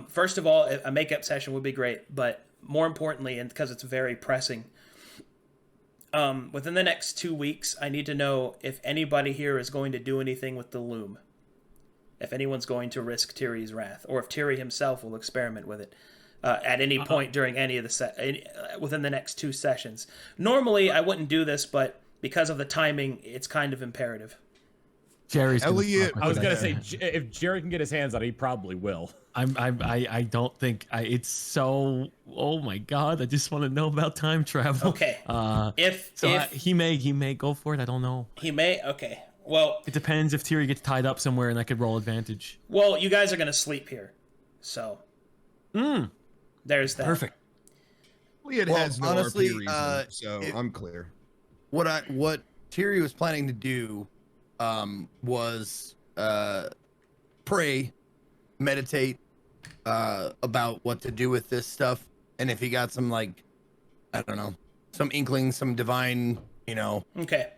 First of all, a makeup session would be great, but more importantly, and because it's very pressing, within the next 2 weeks, I need to know if anybody here is going to do anything with the loom. If anyone's going to risk Tiri's wrath, or if Tiri himself will experiment with it at any point during any of the within the next 2 sessions. Normally, I wouldn't do this, but because of the timing, it's kind of imperative. Jerry's Elliot. I was gonna say if Jerry can get his hands on it, he probably will. I don't think it's so. Oh my god! I just want to know about time travel. Okay. He may go for it. I don't know. He may. Okay. Well, it depends if Tiri gets tied up somewhere and I could roll advantage. Well, you guys are gonna sleep here, so. There's that. Perfect. Elliot has no honestly, RP reason, so I'm clear. What Tiri was planning to do was pray, meditate about what to do with this stuff, and if he got some, like, I don't know, some inkling, some divine, Okay.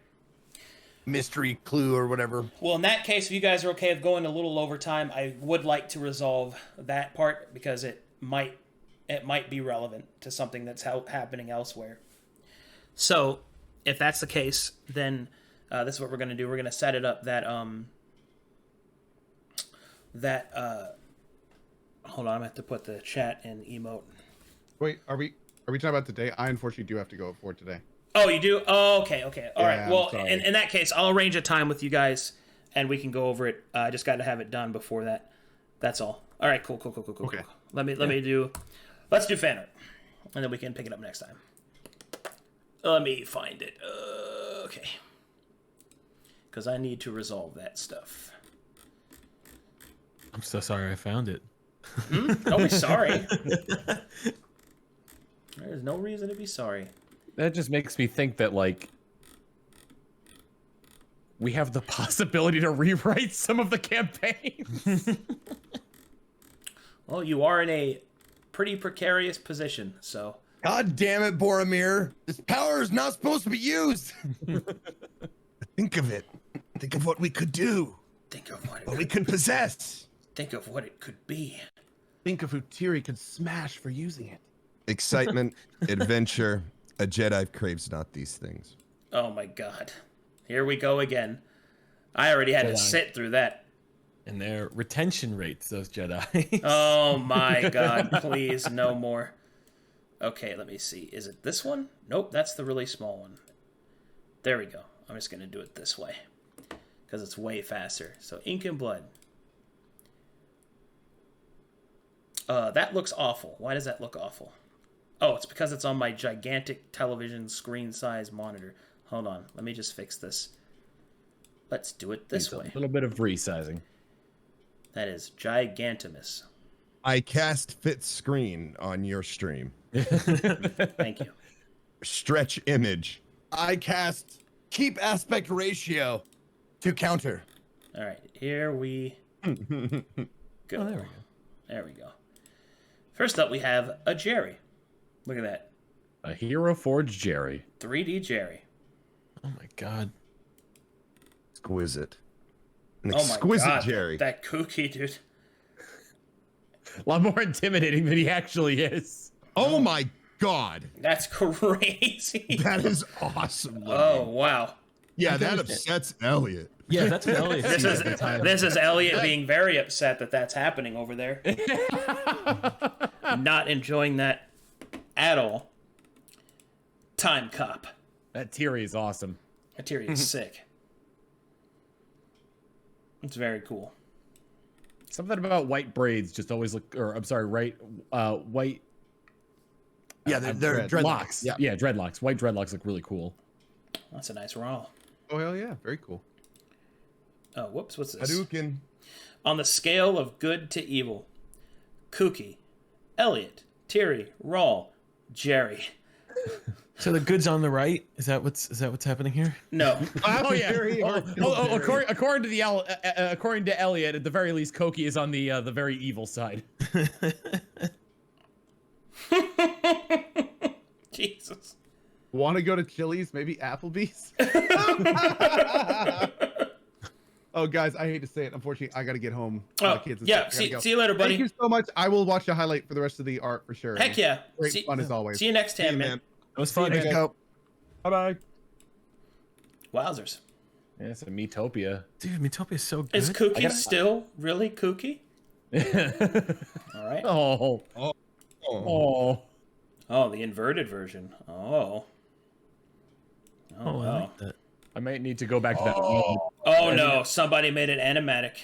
mystery clue or whatever. Well, in that case, if you guys are okay with going a little overtime, I would like to resolve that part because it might be relevant to something that's happening elsewhere. So, if that's the case, then This is what we're gonna do. We're gonna set it up that hold on, I'm gonna have to put the chat in emote. Wait, are we talking about today? I unfortunately do have to go for today. Oh, you do? Oh, okay. All right. Yeah, Well, I'm sorry. in that case, I'll arrange a time with you guys, and we can go over it. I just got to have it done before that. That's all. All right. Cool. Okay. Let's do fan art, and then we can pick it up next time. Let me find it. Okay. Because I need to resolve that stuff. I'm so sorry I found it. Don't be sorry. There's no reason to be sorry. That just makes me think that, like, we have the possibility to rewrite some of the campaigns. Well, you are in a pretty precarious position, so... God damn it, Boromir. This power is not supposed to be used. Think of it. Think of what we could do. Think of What we could possess. Think of what it could be. Think of who Tiri could smash for using it. Excitement, adventure. A Jedi craves not these things. Oh my god. Here we go again. I already had to Jedi. sit through that. And their retention rates, those Jedi. Oh my god, please, no more. Okay, let me see. Is it this one? Nope, that's the really small one. There we go. I'm just going to do it this way. Because it's way faster. So, ink and blood. That looks awful. Why does that look awful? Oh, it's because it's on my gigantic television screen size monitor. Hold on. Let me just fix this. Let's do it this way. A little bit of resizing. That is gigantimous. I cast fit screen on your stream. Thank you. Stretch image. I cast keep aspect ratio to counter. All right, here we go. Oh, there we go. There we go. First up, we have a Jerry. Look at that. A Hero Forge Jerry. 3D Jerry. Oh my god. Exquisite. An Oh my exquisite god. Jerry. That kooky, dude. A lot more intimidating than he actually is. Oh my god. That's crazy. That is awesome. Oh, wow. Yeah, that upsets Elliot. Yeah, that's what Elliot This sees is, every time. this is Elliot being very upset that that's happening over there. Not enjoying that at all. Time Cop. That Tiri is awesome. Materia is sick. It's very cool. Something about white braids just always look, or I'm sorry, white. Yeah, they're dreadlocks. Yeah. Yeah, dreadlocks. White dreadlocks look really cool. That's a nice roll. Oh hell yeah, very cool. Oh, whoops, what's this? Hadouken. On the scale of good to evil, Kooky, Elliot, Tiri, Rawl, Jerry. So the good's on the right? Is that what's happening here? No. Oh yeah. According to Elliot, at the very least, Koki is on the very evil side. Jesus. Want to go to Chili's? Maybe Applebee's? Oh, guys, I hate to say it. Unfortunately, I got to get home. Oh, Kids and yeah. stuff. Gotta go. See you later, buddy. Thank you so much. I will watch the highlight for the rest of the art for sure. Heck yeah. Great See, fun as always. see you next time, Hey, man. It was fun. you, man. Bye bye. Wowzers. Yeah, it's a Metopia. Dude, Metopia is so good. Is Kooky still really kooky? All right. Oh. Oh. Oh, the inverted version. Oh. Oh, I wow. like that. I might need to go back to that. Oh no, somebody made it animatic.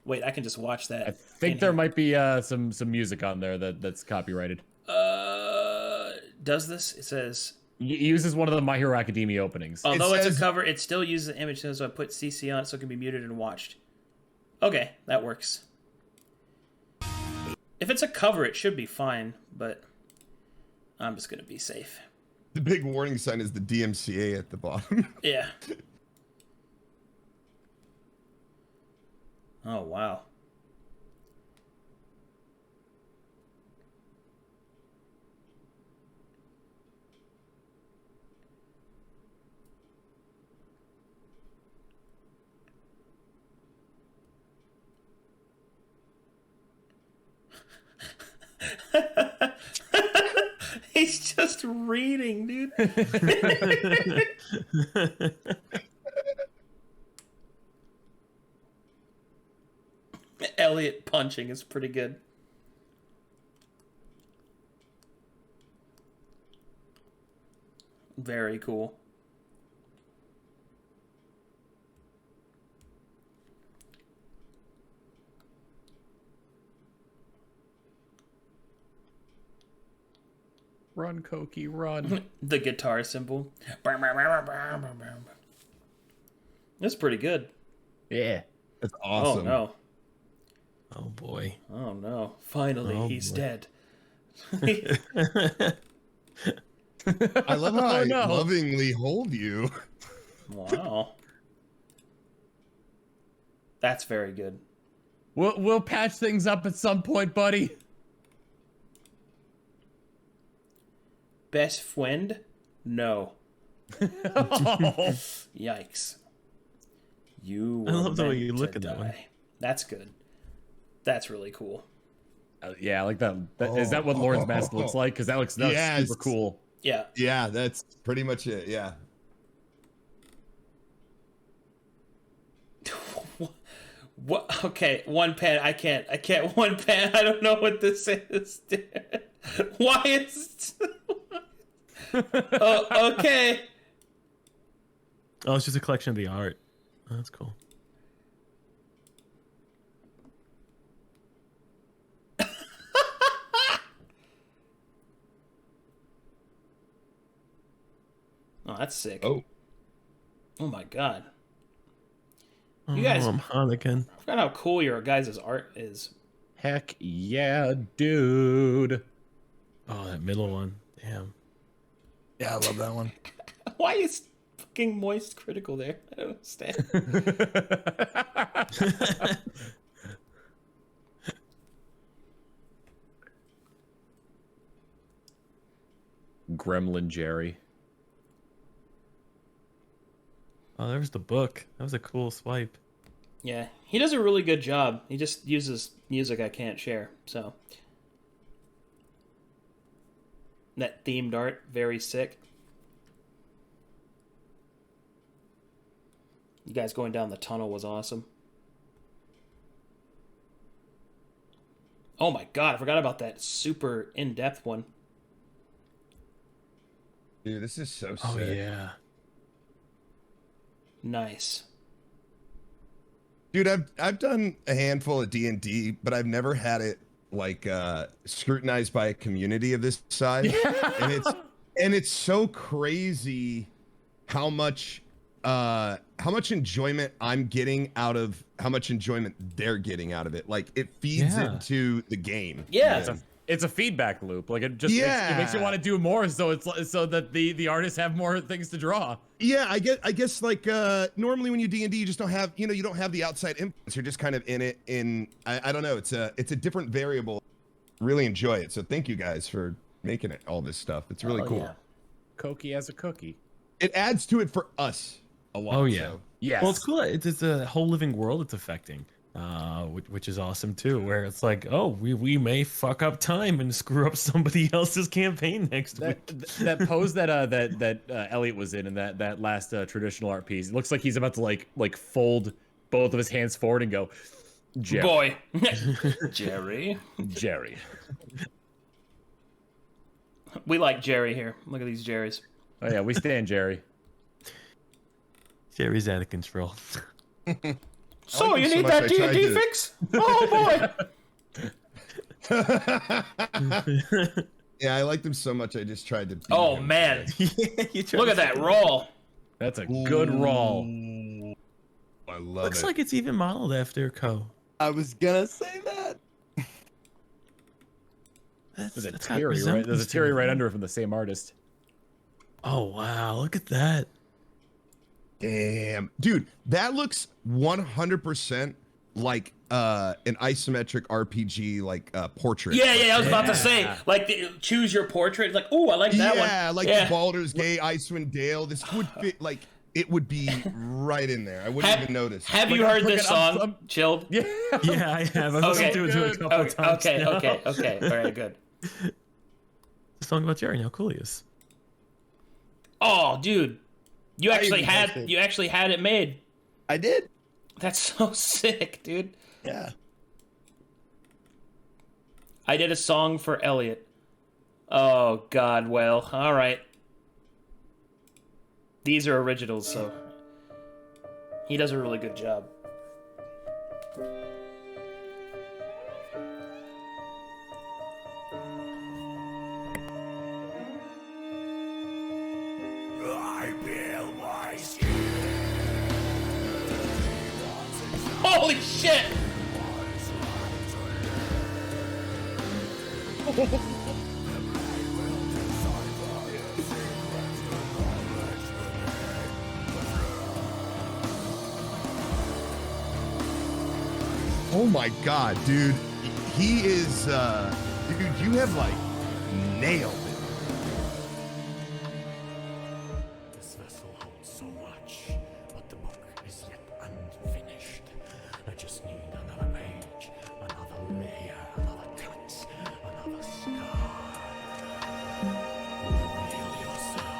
Wait, I can just watch that. I think there might be some music on there that's copyrighted. Does this? It says, He uses one of the My Hero Academia openings. although it's says- a cover, it still uses the image, so I put CC on it so it can be muted and watched. Okay, that works. If it's a cover, it should be fine, but I'm just gonna be safe. The big warning sign is the DMCA at the bottom. Yeah. Oh, wow. He's just reading, dude. Elliot punching is pretty good. Very cool. Run, Koki, run. The guitar symbol. That's pretty good. Yeah. That's awesome. Oh no. Oh boy. Oh no. Finally, Oh, he's boy. dead. I love how I no. lovingly hold you. Wow. That's very good. We'll patch things up at some point, buddy. Best friend? No. Oh. Yikes. You I were love the way meant you to look at that one. die. That's good. That's really cool. Yeah, I like that. Is that what Lauren's mask looks like? Because that looks Yes. super cool. Yeah. Yeah, that's pretty much it. Yeah. What? Okay, one pen. I can't. One pen. I don't know what this is. Why is? Oh, okay. Oh, it's just a collection of the art. Oh, that's cool. Oh, that's sick. Oh. Oh my god. You guys- I'm hot again. I forgot how cool your guys' art is. Heck yeah, dude. Oh, that middle one. Damn. Yeah, I love that one. Why is fucking Moist critical there? I don't understand. Gremlin Jerry. Oh, there was the book. That was a cool swipe. Yeah, he does a really good job. He just uses music I can't share, so. That themed art, very sick. You guys going down the tunnel was awesome. Oh my god, I forgot about that super in-depth one. Dude, this is so Oh sick. yeah. Nice. Dude, I've done a handful of D&D, but I've never had it like scrutinized by a community of this size. And it's so crazy how much enjoyment I'm getting out of how much enjoyment they're getting out of it. Like it feeds Yeah. into the game. Yeah. It's a feedback loop. Like it just it makes you Yeah. want to do more, so it's so that the artists have more things to draw. Yeah, I guess like normally when you D&D you just don't have, you don't have the outside influence. You're just kind of in it I don't know, it's a different variable. Really enjoy it. So thank you guys for making it all this stuff. It's really Oh, cool. yeah. Koki as a cookie. It adds to it for us a lot. Oh, yeah. so. Yes. Well, it's cool. It's a whole living world it's affecting, which is awesome too. Where it's like, oh, we may fuck up time and screw up somebody else's campaign next week. That pose that Elliot was in that last traditional art piece. It looks like he's about to like fold both of his hands forward and go, Jerry. Boy. Jerry. Jerry. We like Jerry here. Look at these Jerrys. Oh yeah, we stand Jerry. Jerry's out of control. So like you him so need much, that I D&D tried to- fix? Oh boy. Yeah, I liked him so much I just tried to beat Oh him. man. You tried Look to at that say- roll. That's a good roll. I love Looks it. like it's even modeled after Co. I was gonna say that. There's a that's got Terry right. resemblance There's a to Terry it. right under it from the same artist. Oh wow, look at that. Damn. Dude, that looks 100% like an isometric RPG like portrait. Yeah, I was about to say, like, choose your portrait. Like, ooh, I like that one. Yeah, like Yeah. the Baldur's Gate, Icewind Dale. This would fit like it would be right in there. I wouldn't even notice. Have you Look, heard look this at- song? Chilled? Yeah. Yeah, I have. I've Okay. listened to it a couple times now. Okay. All right, good. a song about Jerry and how cool he is. Oh, dude, you I actually even had texted. you actually had it made. I did. That's so sick, dude. Yeah. I did a song for Elliot. Oh God, well, all right. These are originals, so he does a really good job. Holy shit! Oh my god, dude. He is dude, you have like nailed it. This vessel holds so much, but the book is yet unfinished. I just need another page, another layer, another cut, another scar. Reveal yourself.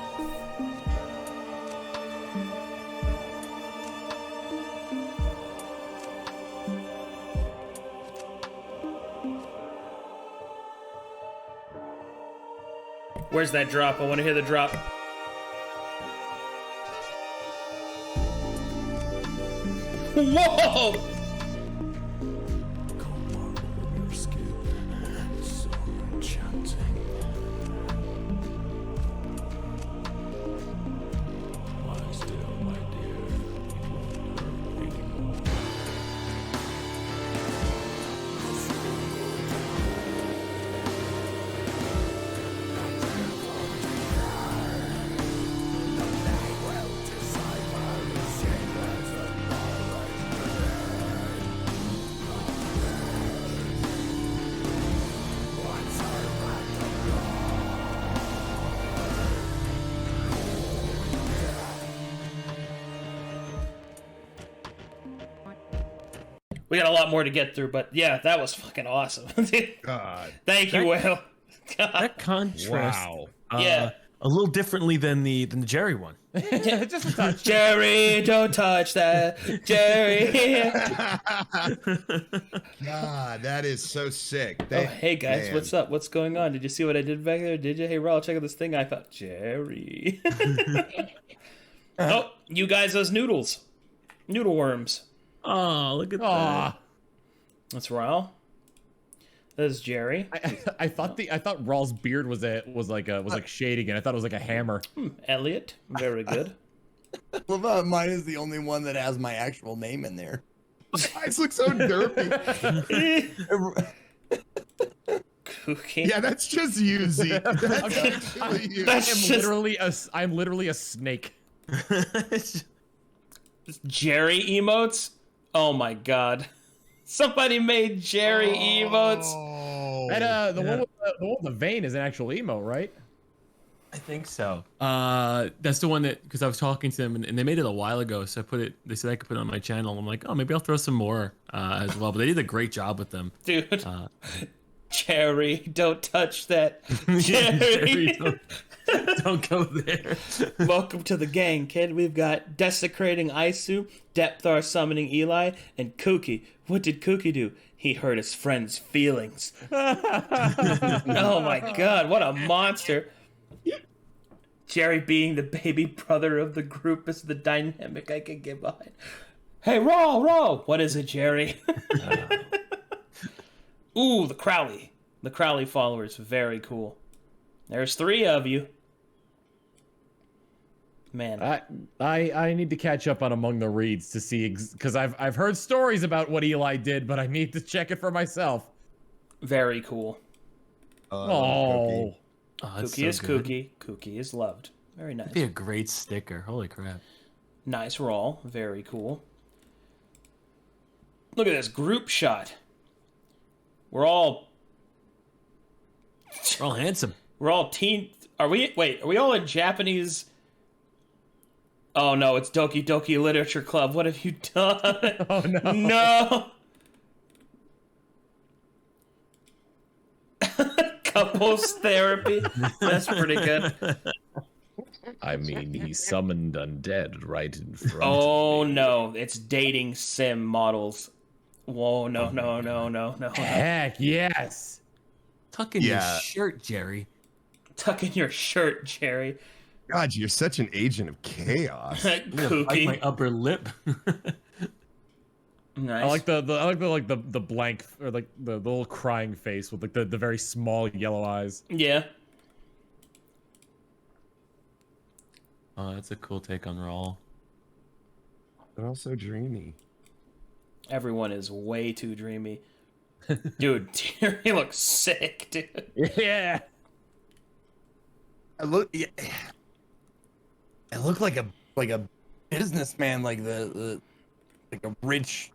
Where's that drop? I want to hear the drop. Whoa! Come on, your skill, so enchanting. Lie still, my dear. You won't hurt anymore. We got a lot more to get through, but yeah, that was fucking awesome. God. Thank you, Will. God. That contrast, Wow. Yeah. a little differently than the Jerry one. Just a touch. Jerry, don't touch that. Jerry. God, that is so sick. Oh, hey guys, Man. what's up? What's going on? Did you see what I did back there? Did you? Hey, Raul, check out this thing I found. Jerry. Oh, you guys, those noodles. Noodle worms. Oh, look at Aw. That's Raul. That's Jerry. I thought Rawl's beard was like shading, and I thought it was like a hammer. Elliot. Very good. I love how mine is the only one that has my actual name in there. Eyes look so derpy. Kooky. Yeah, that's just you, Zeke. That's actually you. I'm literally a snake. that. Jerry emotes? Oh my god. Somebody made Jerry emotes. Oh. And the one with the vein is an actual emo, right? I think so. That's the one that, because I was talking to them and they made it a while ago, so they said I could put it on my channel. I'm like, oh, maybe I'll throw some more as well. But they did a great job with them. Dude. Jerry, don't touch that. Jerry. Don't go there. Welcome to the gang, kid. We've got Desecrating Isu, Depthar Summoning Eli, and Kooky. What did Kooky do? He hurt his friend's feelings. Oh my god, what a monster. Jerry being the baby brother of the group is the dynamic I can get behind. Hey, roll! What is it, Jerry? Ooh, the Crowley. The Crowley followers, very cool. There's 3 of you. Man. I need to catch up on Among the Reeds to see, because I've heard stories about what Eli did, but I need to check it for myself. Very cool. Oh. Kooky is kooky. Kooky is loved. Very nice. That'd be a great sticker. Holy crap. Nice roll. Very cool. Look at this group shot. We're all handsome. We're all teen. Are we all in Japanese? Oh no, it's Doki Doki Literature Club. What have you done? Oh no. No. Couples therapy. That's pretty good. I mean, he summoned undead right in front Oh of me. no, it's dating sim models. Whoa, no. Heck yes. Tuck in your shirt, Jerry. Tuck in your shirt, Jerry. God, you're such an agent of chaos. I'm gonna bite my upper lip. Nice. I like the blank or like the little crying face with like the very small yellow eyes. Yeah. Oh, that's a cool take on Rawl. But also dreamy. Everyone is way too dreamy. Dude, Jerry looks sick, dude. Yeah. I look like a businessman, like the like a rich,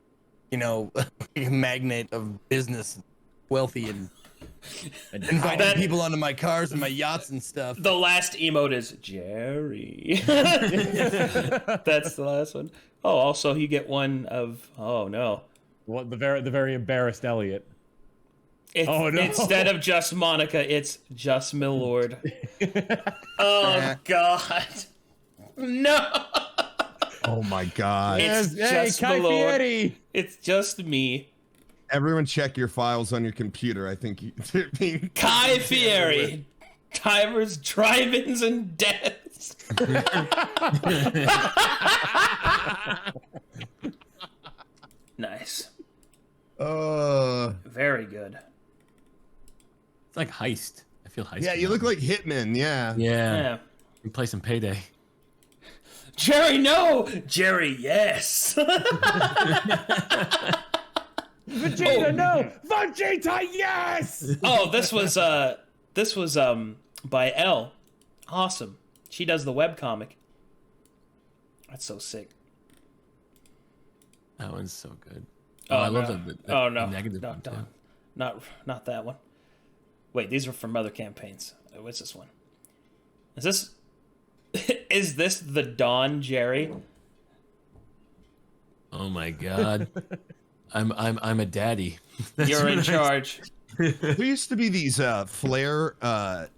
magnate of business, wealthy and inviting people onto my cars and my yachts and stuff. The last emote is Jerry. That's the last one. Oh, also you get one of no. What the very embarrassed Elliot. Oh no. Instead of just Monica, it's just Milord. Oh God. No. Oh my God. It's just Milord. It's just me. Everyone check your files on your computer. I think they're being Kai Fieri. Timers, drive-ins, and deaths. Nice. Very good. It's like Heist. I feel Heist. Yeah, you look like Hitman. Yeah. Yeah. You play some Payday. Jerry, no! Jerry, yes! Vegeta, no! Vegeta, yes! Oh, this was by Elle. Awesome. She does the webcomic. That's so sick. That one's so good. Oh, I love no. the negative one too. Not that one. Wait, these are from other campaigns. What's this one? Is this the Dawn Jerry? Oh my God. I'm a daddy. You're in charge. There used to be these Flare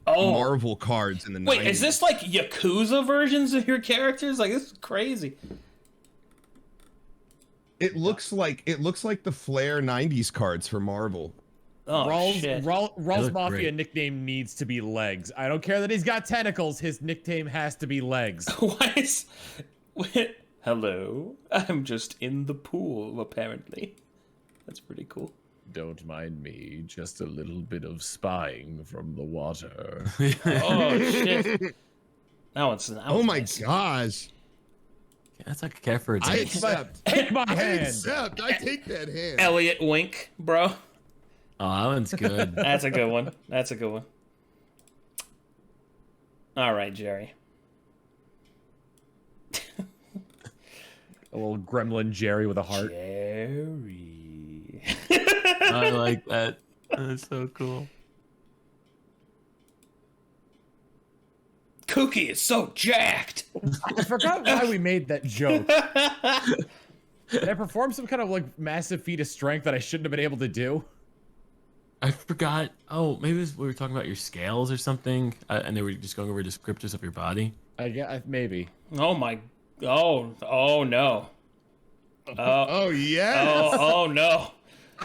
Marvel cards in the 90s. Wait, is this like Yakuza versions of your characters? Like, this is crazy. It looks like the Flare 90s cards for Marvel. Oh, shit. Rawl's Mafia nickname needs to be Legs. I don't care that he's got tentacles. His nickname has to be Legs. Hello? I'm just in the pool, apparently. That's pretty cool. Don't mind me. Just a little bit of spying from the water. Oh, shit. That one's Oh my nice. gosh. That's like a cat for a I day. accept. Take my I hand. accept. I take that hand. Elliot Wink, bro. Oh, that one's good. That's a good one. That's a good one. All right, Jerry. A little gremlin Jerry with a heart. Jerry. I like that. That's so cool. Cookie is so jacked. I forgot why we made that joke. Did I perform some kind of like massive feat of strength that I shouldn't have been able to do? I forgot. Oh, maybe we were talking about your scales or something, and they were just going over descriptors of your body. Maybe. Oh my. Oh no. Oh yes. Oh no.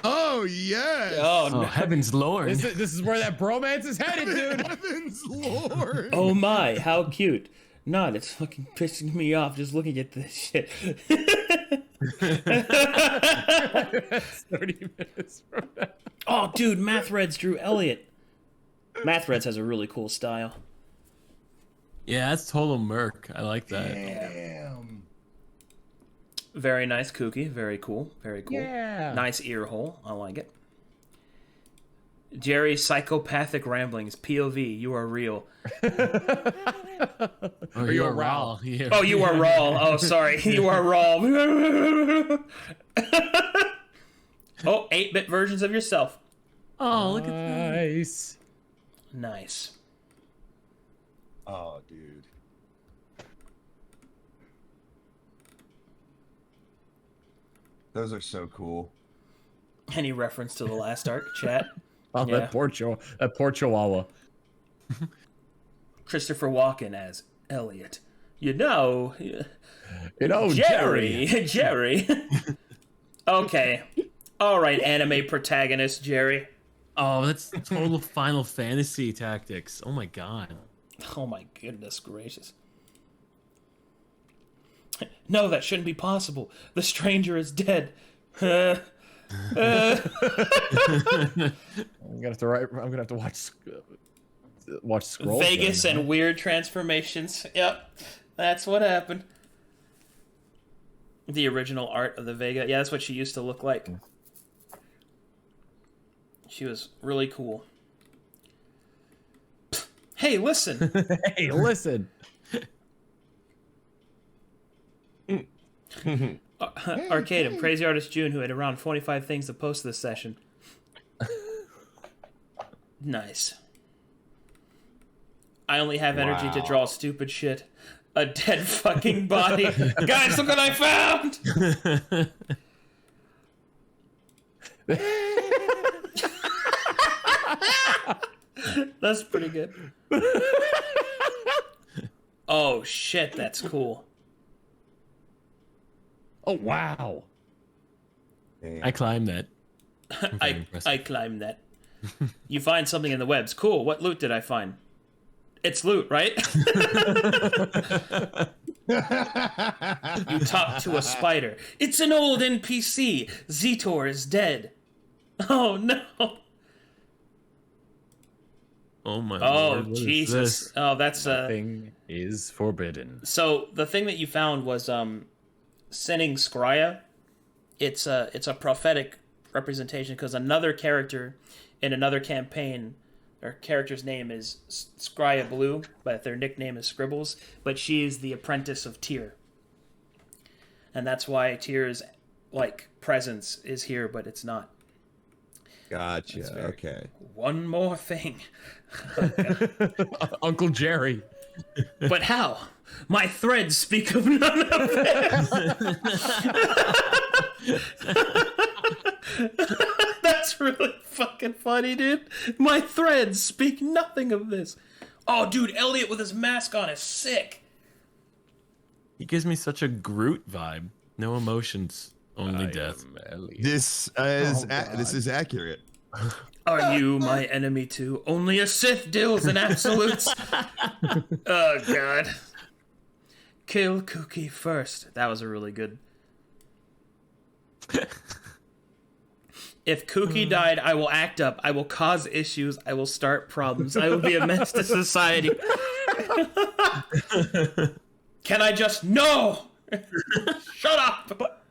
Oh yes. Oh no. Oh, heavens Lord. This is where that bromance is headed, dude. Heavens Lord. Oh my, how cute. Not, it's fucking pissing me off just looking at this shit. 30 minutes from now. Oh, dude, Mathred's Drew Elliott. Mathred's has a really cool style. Yeah, that's total merc. I like that. Damn. Very nice, Kooky. Very cool. Very cool. Yeah. Nice ear hole. I like it. Jerry's psychopathic ramblings. POV, you are real. Or you you're a Rawl? Rawl. Yeah. Oh, you are raw. Oh, sorry. You are raw. Oh, 8-bit versions of yourself. Oh, look at that. Nice. Nice. Oh, dude. Those are so cool. Any reference to the last arc, chat? Oh, Yeah. that poor Chihuahua. Christopher Walken as Elliot. You know, Jerry. Jerry. Okay. All right, anime protagonist Jerry. Oh, that's total Final Fantasy tactics. Oh my god. Oh my goodness gracious. No, that shouldn't be possible. The stranger is dead. I'm gonna have to watch scrolls. Vegas and weird transformations. Yep, that's what happened. The original art of the Vega. Yeah, that's what she used to look like. She was really cool. Hey, listen. Hey, listen. Arcadum, crazy artist June, who had around 45 things to post this session. Nice. I only have energy to draw stupid shit. A dead fucking body. Guys, look what I found! That's pretty good. Oh shit, that's cool. Oh wow. I climbed that. I climbed that. You find something in the webs. Cool. What loot did I find? It's loot, right? You talk to a spider. It's an old NPC. Zetor is dead. Oh no. Oh my Oh lord. What is Jesus. this? Oh, that's Thing is forbidden. So the thing that you found was Sinning Scrya. It's a prophetic representation because another character in another campaign, their character's name is Scrya Blue, but their nickname is Scribbles. But she is the apprentice of Tyr, and that's why Tyr's like presence is here, but it's not. Gotcha. Okay. One more thing. Uncle Jerry. But how? My threads speak of none of this. That's really fucking funny, dude. My threads speak nothing of this. Oh, dude, Elliot with his mask on is sick. He gives me such a Groot vibe. No emotions, only death. This is accurate. Are you my enemy too? Only a Sith deals in absolutes. Oh, God. Kill Cookie first. That was a really good. If Kooky died, I will act up. I will cause issues. I will start problems. I will be a menace to society. Can I just... No! Shut up!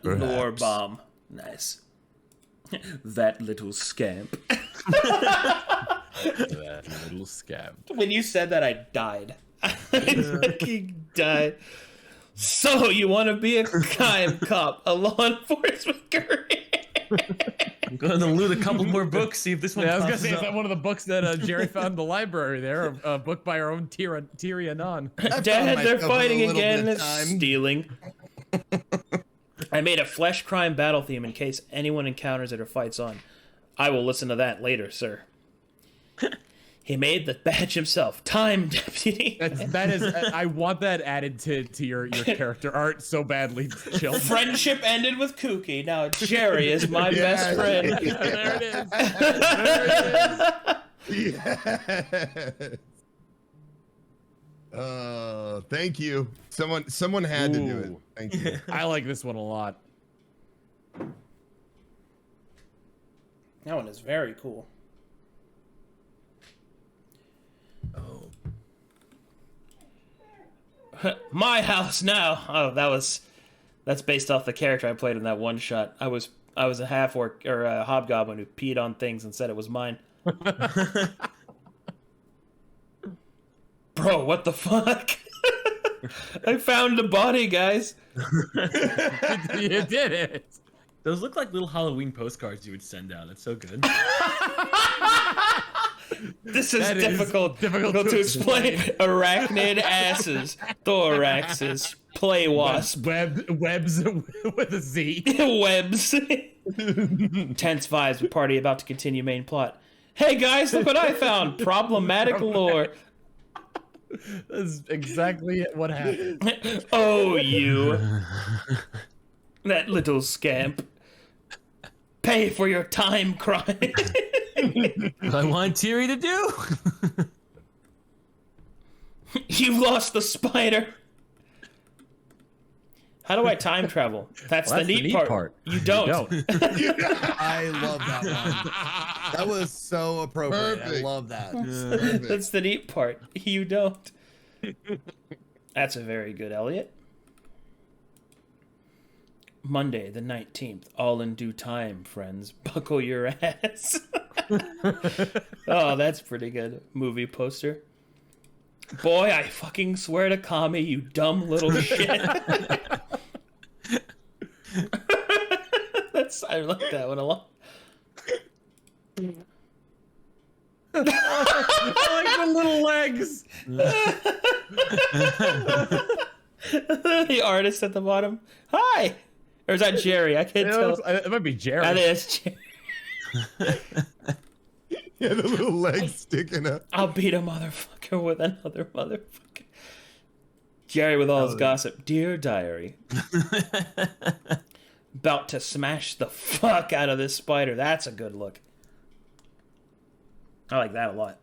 Lore bomb. Nice. That little scamp. That little scab. When you said that, I died. I fucking died. So, you want to be a crime cop, a law enforcement career? I'm going to loot a couple more books, see if this one Yeah, I was gonna passes say, is up. that one of the books that Jerry found in the library there? A book by our own Tyrion. Dad, they're myself fighting with a little again. bit of time. Stealing. I made a flesh crime battle theme in case anyone encounters it or fights on. I will listen to that later, sir. He made the badge himself. Time, deputy. That is. I want that added to your character art so badly. Chill. Friendship ended with Kooky. Now Jerry is my best friend. There it is. There it is. Yes. Thank you. Someone had to do it. Ooh. Thank you. I like this one a lot. That one is very cool. My house now. Oh, that's based off the character I played in that one shot. I was a half orc or a hobgoblin who peed on things and said it was mine. Bro, what the fuck? I found the body, guys. You did it. Those look like little Halloween postcards you would send out. That's so good. This is That is difficult difficult to explain. Arachnid asses, thoraxes, play wasp, Webs with a Z. webs. Tense vibes with party about to continue main plot. Hey guys, look what I found! Problematic lore. That's exactly what happened. Oh, you. That little scamp. Pay for your time, crime. What I want Tiri to do. You've lost the spider. How do I time travel? That's, the neat part. You don't. I love that one. That was so appropriate. I Perfect. love that. That's the neat part. You don't. That's a very good Elliot. Monday the 19th, all in due time, friends. Buckle your ass. Oh, that's pretty good. Movie poster. Boy, I fucking swear to Kami, you dumb little shit. I like that one a lot. I like the little legs. The artist at the bottom. Hi. Or is that Jerry? I can't tell. It might be Jerry. That is Jerry. Yeah, the little legs sticking up. I'll beat a motherfucker with another motherfucker. Jerry with all his gossip. Dear diary. About to smash the fuck out of this spider. That's a good look. I like that a lot.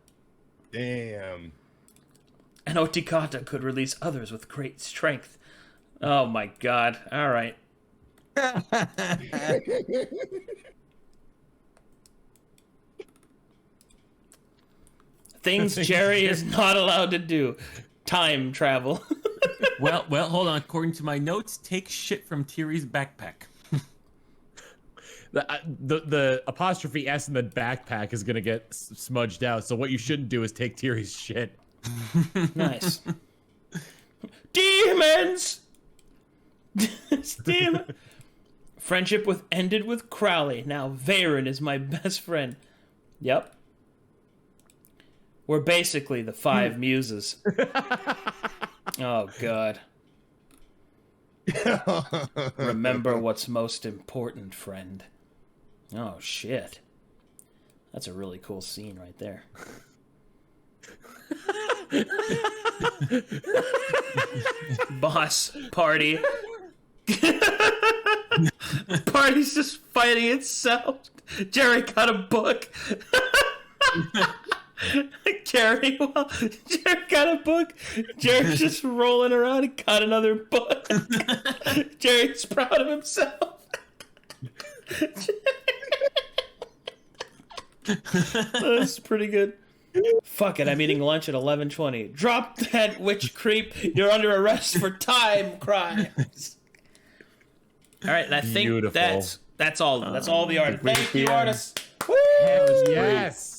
Damn. And Otikata could release others with great strength. Oh my god. All right. Things Jerry is not allowed to do. Time travel. Well, hold on. According to my notes, take shit from Tiri's backpack. The apostrophe S in the backpack is gonna get smudged out. So what you shouldn't do is take Tiri's shit. Nice. Demons! Demon. Friendship ended with Crowley. Now Varen is my best friend. Yep. We're basically the five muses. Oh, God. Remember what's most important, friend. Oh, shit. That's a really cool scene right there. Boss party. Party's just fighting itself. Jerry got a book. Jerry got a book. Jerry's just rolling around and got another book. Jerry's proud of himself. That's pretty good. Fuck it, I'm eating lunch at 11:20. Drop that witch creep. You're under arrest for time crimes. All right, and I think that's all. That's all the art. Thank you, artists. Woo! Yes.